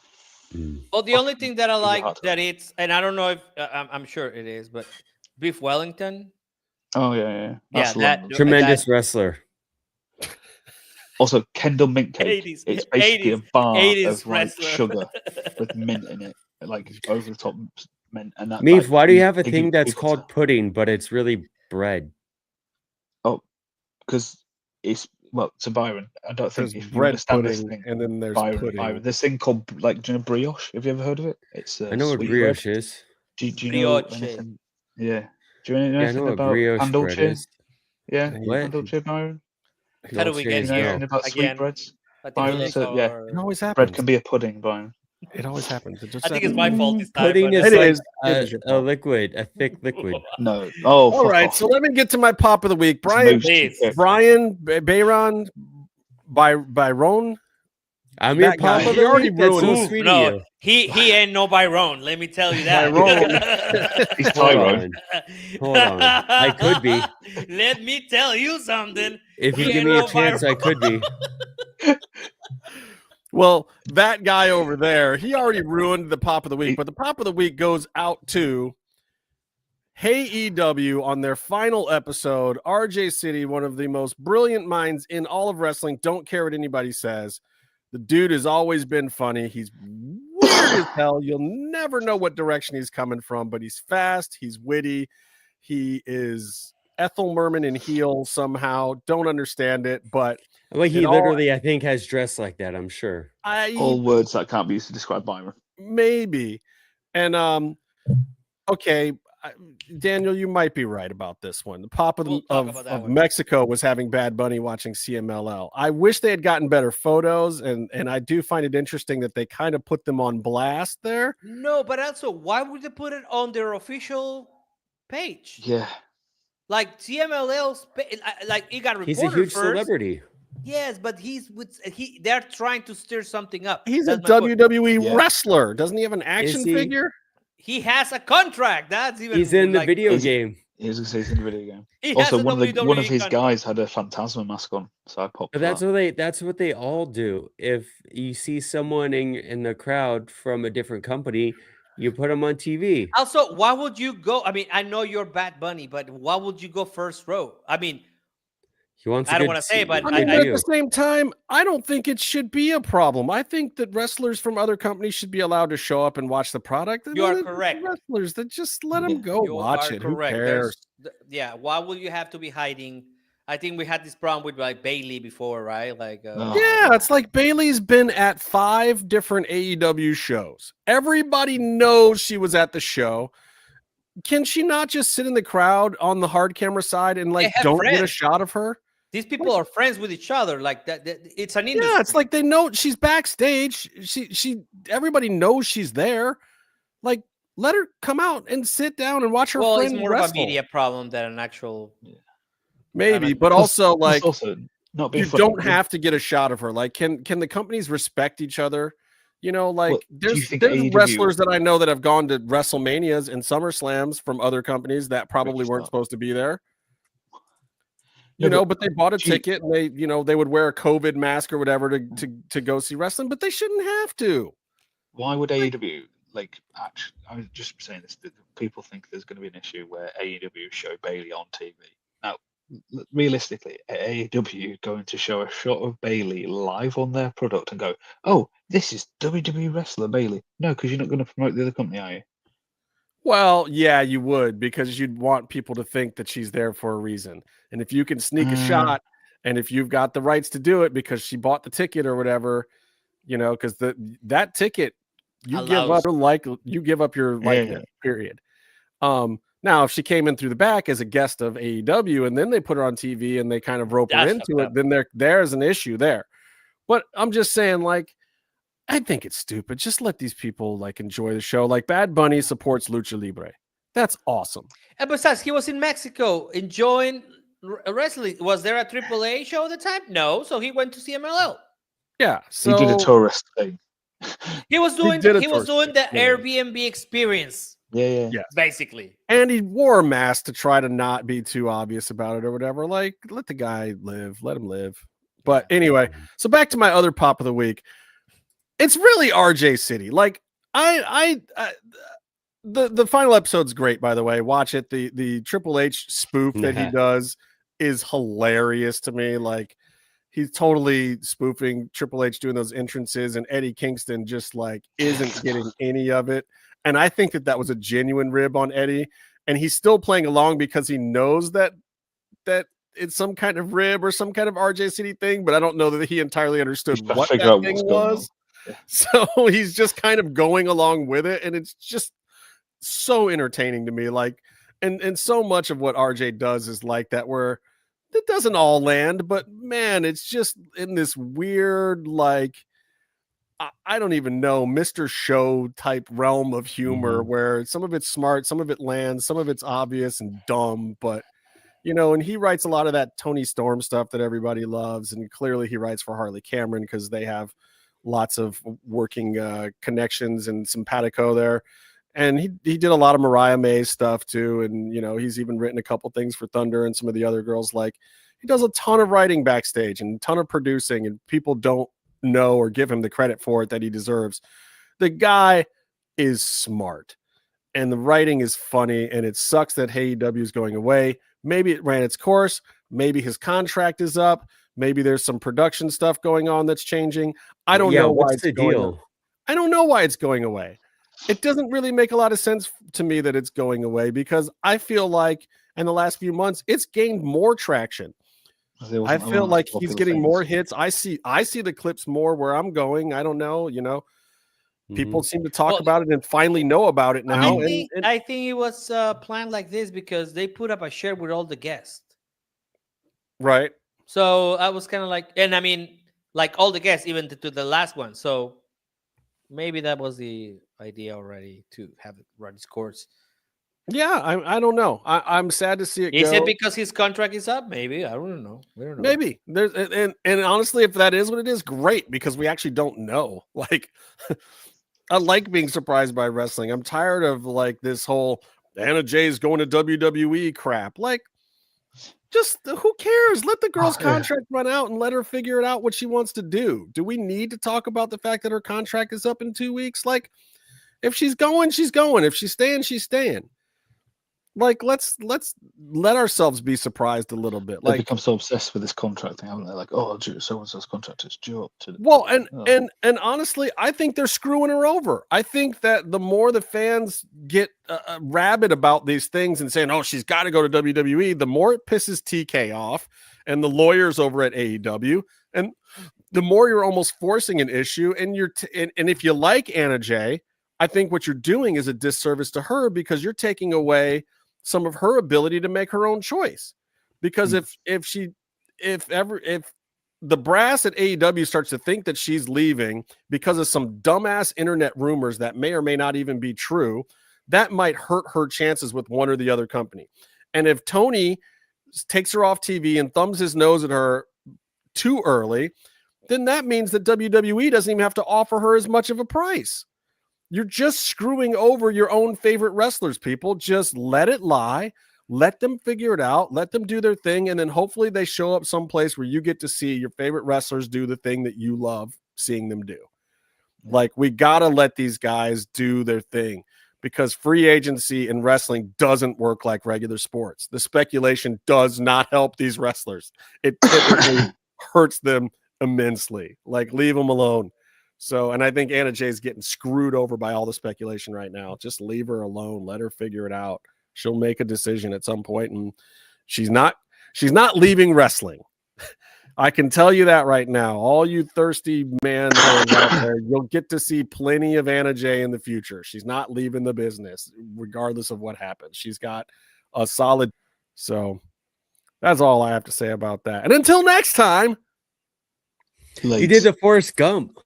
Well, the only thing that I like that it's, and I don't know if I'm sure it is, but beef Wellington. Oh yeah. That tremendous wrestler. Also, Kendall mint cake. It's basically 80s, a bar of wrestler. Sugar with mint in it, like over the top mint. And that. Meef, why do you have a thing that's called pudding, but it's really bread? Oh, because it's to Byron. I don't think if bread you understand pudding, this thing, and then there's Byron. This thing called brioche. Have you ever heard of it? It's I know what brioche is. Do you know anything? Yeah. Do you know Yeah, I anything know what about brioche bread Pandolce? is. Yeah, What? Pandolce, Byron? How do we Dolce get Do you know here anything about again? sweetbreads? I think Byron we lost said, yeah. our... It always Bread happens. can be a pudding, Byron. It always happens. It just I think it's my fault this time. Pudding but- is It like is. It is your a fault. liquid, a thick liquid. No. Oh, All fuck right, off. so let me get to my pop of the week. It's Brian, moose too quick. Byron, Byron. I'm your That guy, pop of he the already week. That's so ruined it. sweet No, of you. he ain't no Byron. Let me tell you that. He's Hold Tyrone. on. Hold on. I could be. Let me tell you something. If you He give ain't me a no chance, I Byron. could be. Well, that guy over there, he already ruined the pop of the week, but the pop of the week goes out to AEW on their final episode. RJ City, one of the most brilliant minds in all of wrestling. Don't care what anybody says. The dude has always been funny. He's weird as hell. You'll never know what direction he's coming from, but he's fast. He's witty. He is Ethel Merman in heel somehow. Don't understand it, but Well, he it all- literally, I think, has dressed like that. I'm sure. All words that can't be used to describe Byron. Maybe. And okay, Daniel, you might be right about this one. The pop of, We'll talk about that of one. Mexico was having Bad Bunny watching CMLL. I wish they had gotten better photos, and I do find it interesting that they kind of put them on blast there. No, but also, why would they put it on their official page? Yeah. Like CMLL's, like it got reported He's a huge first. celebrity. Yes, but they're trying to stir something up. He's That's a my point. WWE Yeah. wrestler. Doesn't he have an action he? figure? He has a contract. That's even. He's in the like, video He's- game. He was going to say he's in the video game. He Also, has a one of WWE his contract. guys had a Phantasma mask on, so I popped But that's what they all do. If you see someone in the crowd from a different company, you put them on TV. Also, why would you go? I mean, I know you're Bad Bunny, but why would you go first row? I mean, He wants. I don't wanna say, but I mean, but I at the same time, I don't think it should be a problem. I think that wrestlers from other companies should be allowed to show up and watch the product. You are Let it- correct. Wrestlers that just let them Yeah. go you watch are it. Who correct. cares? Yeah, why would you have to be hiding? I think we had this problem with like Bailey before, right? Like, Oh. Yeah, it's like Bailey's been at 5 different AEW shows. Everybody knows she was at the show. Can she not just sit in the crowd on the hard camera side and like have don't get a friends. shot of her? these people are friends with each other. Like that it's an industry. Yeah, it's like they know she's backstage. Everybody knows she's there. Like, let her come out and sit down and watch her well, friend it's more wrestle. of a media problem than an actual. Maybe, but Plus- also plus like also not being you funny, don't have to get a shot of her. Like, can the companies respect each other? You know, like Well, do you there's think there's AEW wrestlers that I know that have gone to WrestleManias and SummerSlams from other companies that probably weren't stop. supposed to be there. No, You know, but they bought a do you- ticket and they would wear a COVID mask or whatever to go see wrestling, but they shouldn't have to. Why would AEW actually? I was just saying this. That people think there's going to be an issue where AEW show Bailey on TV. Now, realistically, AEW going to show a shot of Bailey live on their product and go, "Oh, this is WWE wrestler Bailey." No, because you're not going to promote the other company, are you? Well, yeah, you would, because you'd want people to think that she's there for a reason. And if you can sneak a shot, and if you've got the rights to do it because she bought the ticket or whatever, because that ticket you give up your likeness, period. Now if she came in through the back as a guest of AEW and then they put her on TV and they kind of rope her That's into fucked it, up. then there's an issue there. But I'm just saying, like, I think it's stupid. Just let these people like enjoy the show. Like Bad Bunny supports Lucha Libre. That's awesome. And besides, he was in Mexico enjoying wrestling. Was there a AAA show at the time? No, so he went to CMLL. Yeah. So He did a tourist thing. He was doing did a he was tourist doing the thing, yeah. Airbnb experience, Yeah. Yeah. basically. and he wore a mask to try to not be too obvious about it or whatever. Like, let the guy live, let him live. But anyway, so back to my other pop of the week. It's really RJ City. Like, the final episode's great, by the way. Watch it. The Triple H spoof that he does is hilarious to me. Like, he's totally spoofing Triple H doing those entrances, and Eddie Kingston just like isn't getting any of it. And I think that was a genuine rib on Eddie, and he's still playing along because he knows that it's some kind of rib or some kind of RJ City thing, but I don't know that he entirely understood He's trying to what figure that out thing what's going was. on. So he's just kind of going along with it, and it's just so entertaining to me. Like, And so much of what RJ does is like that, where it doesn't all land, but man, it's just in this weird, like, I don't even know, Mr. Show type realm of humor where some of it's smart, some of it lands, some of it's obvious and dumb, but and he writes a lot of that Tony Storm stuff that everybody loves, and clearly he writes for Harley Cameron because they have lots of working connections and simpatico there. And he did a lot of Mariah May stuff too, and he's even written a couple things for Thunder and some of the other girls. Like, he does a ton of writing backstage and a ton of producing, and people don't know or give him the credit for it that he deserves. The guy is smart, and the writing is funny, and it sucks that AEW is going away. Maybe it ran its course. Maybe his contract is up. Maybe there's some production stuff going on that's changing. I don't know why it's going away. I don't know why it's going away. It doesn't really make a lot of sense to me that it's going away, because I feel like in the last few months it's gained more traction. I feel like he's getting more hits. I see the clips more where I'm going. I don't know, people seem to talk about it and finally know about it now. I think it was planned like this because they put up a share with all the guests. Right. So I was kind of like, and I mean, like all the guests, even to the last one. So maybe that was the idea already, to have it run its course. Yeah, I don't know. I'm sad to see it go. Is it because his contract is up? Maybe. I don't know. We don't know. Maybe. There's and honestly, if that is what it is, great, because we actually don't know. Like, I like being surprised by wrestling. I'm tired of like this whole Anna Jay's going to WWE crap. Like, just who cares? Let the girl's contract run out and let her figure it out what she wants to do. Do we need to talk about the fact that her contract is up in 2 weeks? Like, if she's going, she's going. If she's staying, she's staying. Like, let's let ourselves be surprised a little bit. They Like, become so obsessed with this contract thing, haven't they? Like, oh, so and so's contract is due up to. well, and honestly, I think they're screwing her over. I think that the more the fans get rabid about these things and saying, "Oh, she's got to go to WWE," the more it pisses TK off and the lawyers over at AEW, and the more you're almost forcing an issue. And and if you like Anna Jay, I think what you're doing is a disservice to her, because you're taking away some of her ability to make her own choice. Because if the brass at AEW starts to think that she's leaving because of some dumbass internet rumors that may or may not even be true, that might hurt her chances with one or the other company. And if Tony takes her off TV and thumbs his nose at her too early, then that means that WWE doesn't even have to offer her as much of a price. You're just screwing over your own favorite wrestlers, people. Just let it lie. Let them figure it out. Let them do their thing. And then hopefully they show up someplace where you get to see your favorite wrestlers do the thing that you love seeing them do. Like, we got to let these guys do their thing, because free agency in wrestling doesn't work like regular sports. The speculation does not help these wrestlers. It typically hurts them immensely. Like, leave them alone. So, and I think Anna Jay's getting screwed over by all the speculation right now. Just leave her alone. Let her figure it out. She'll make a decision at some point, and she's not leaving wrestling. I can tell you that right now. All you thirsty man out there, you'll get to see plenty of Anna Jay in the future. She's not leaving the business, regardless of what happens. She's got a solid. So that's all I have to say about that. And until next time, you did the Forrest Gump.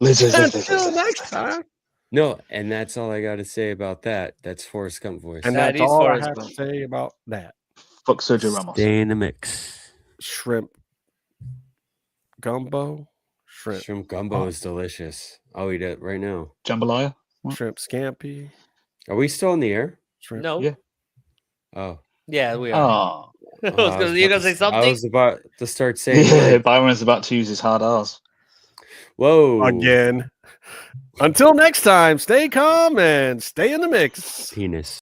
Until next time. No, and that's all I got to say about that. That's Forrest Gump voice. And that's all I have to say about that. Fuck Sergio Ramos. Stay in the mix. Shrimp gumbo. Shrimp gumbo is delicious. I'll eat it right now. Jambalaya. Shrimp scampi. Are we still in the air? Shrimp. No. Yeah. Oh. Yeah, we are. Oh. You gonna say something? I was about to start saying. Yeah, Byron's about to use his hard R's. Whoa. Again. Until next time, stay calm and stay in the mix. Penis.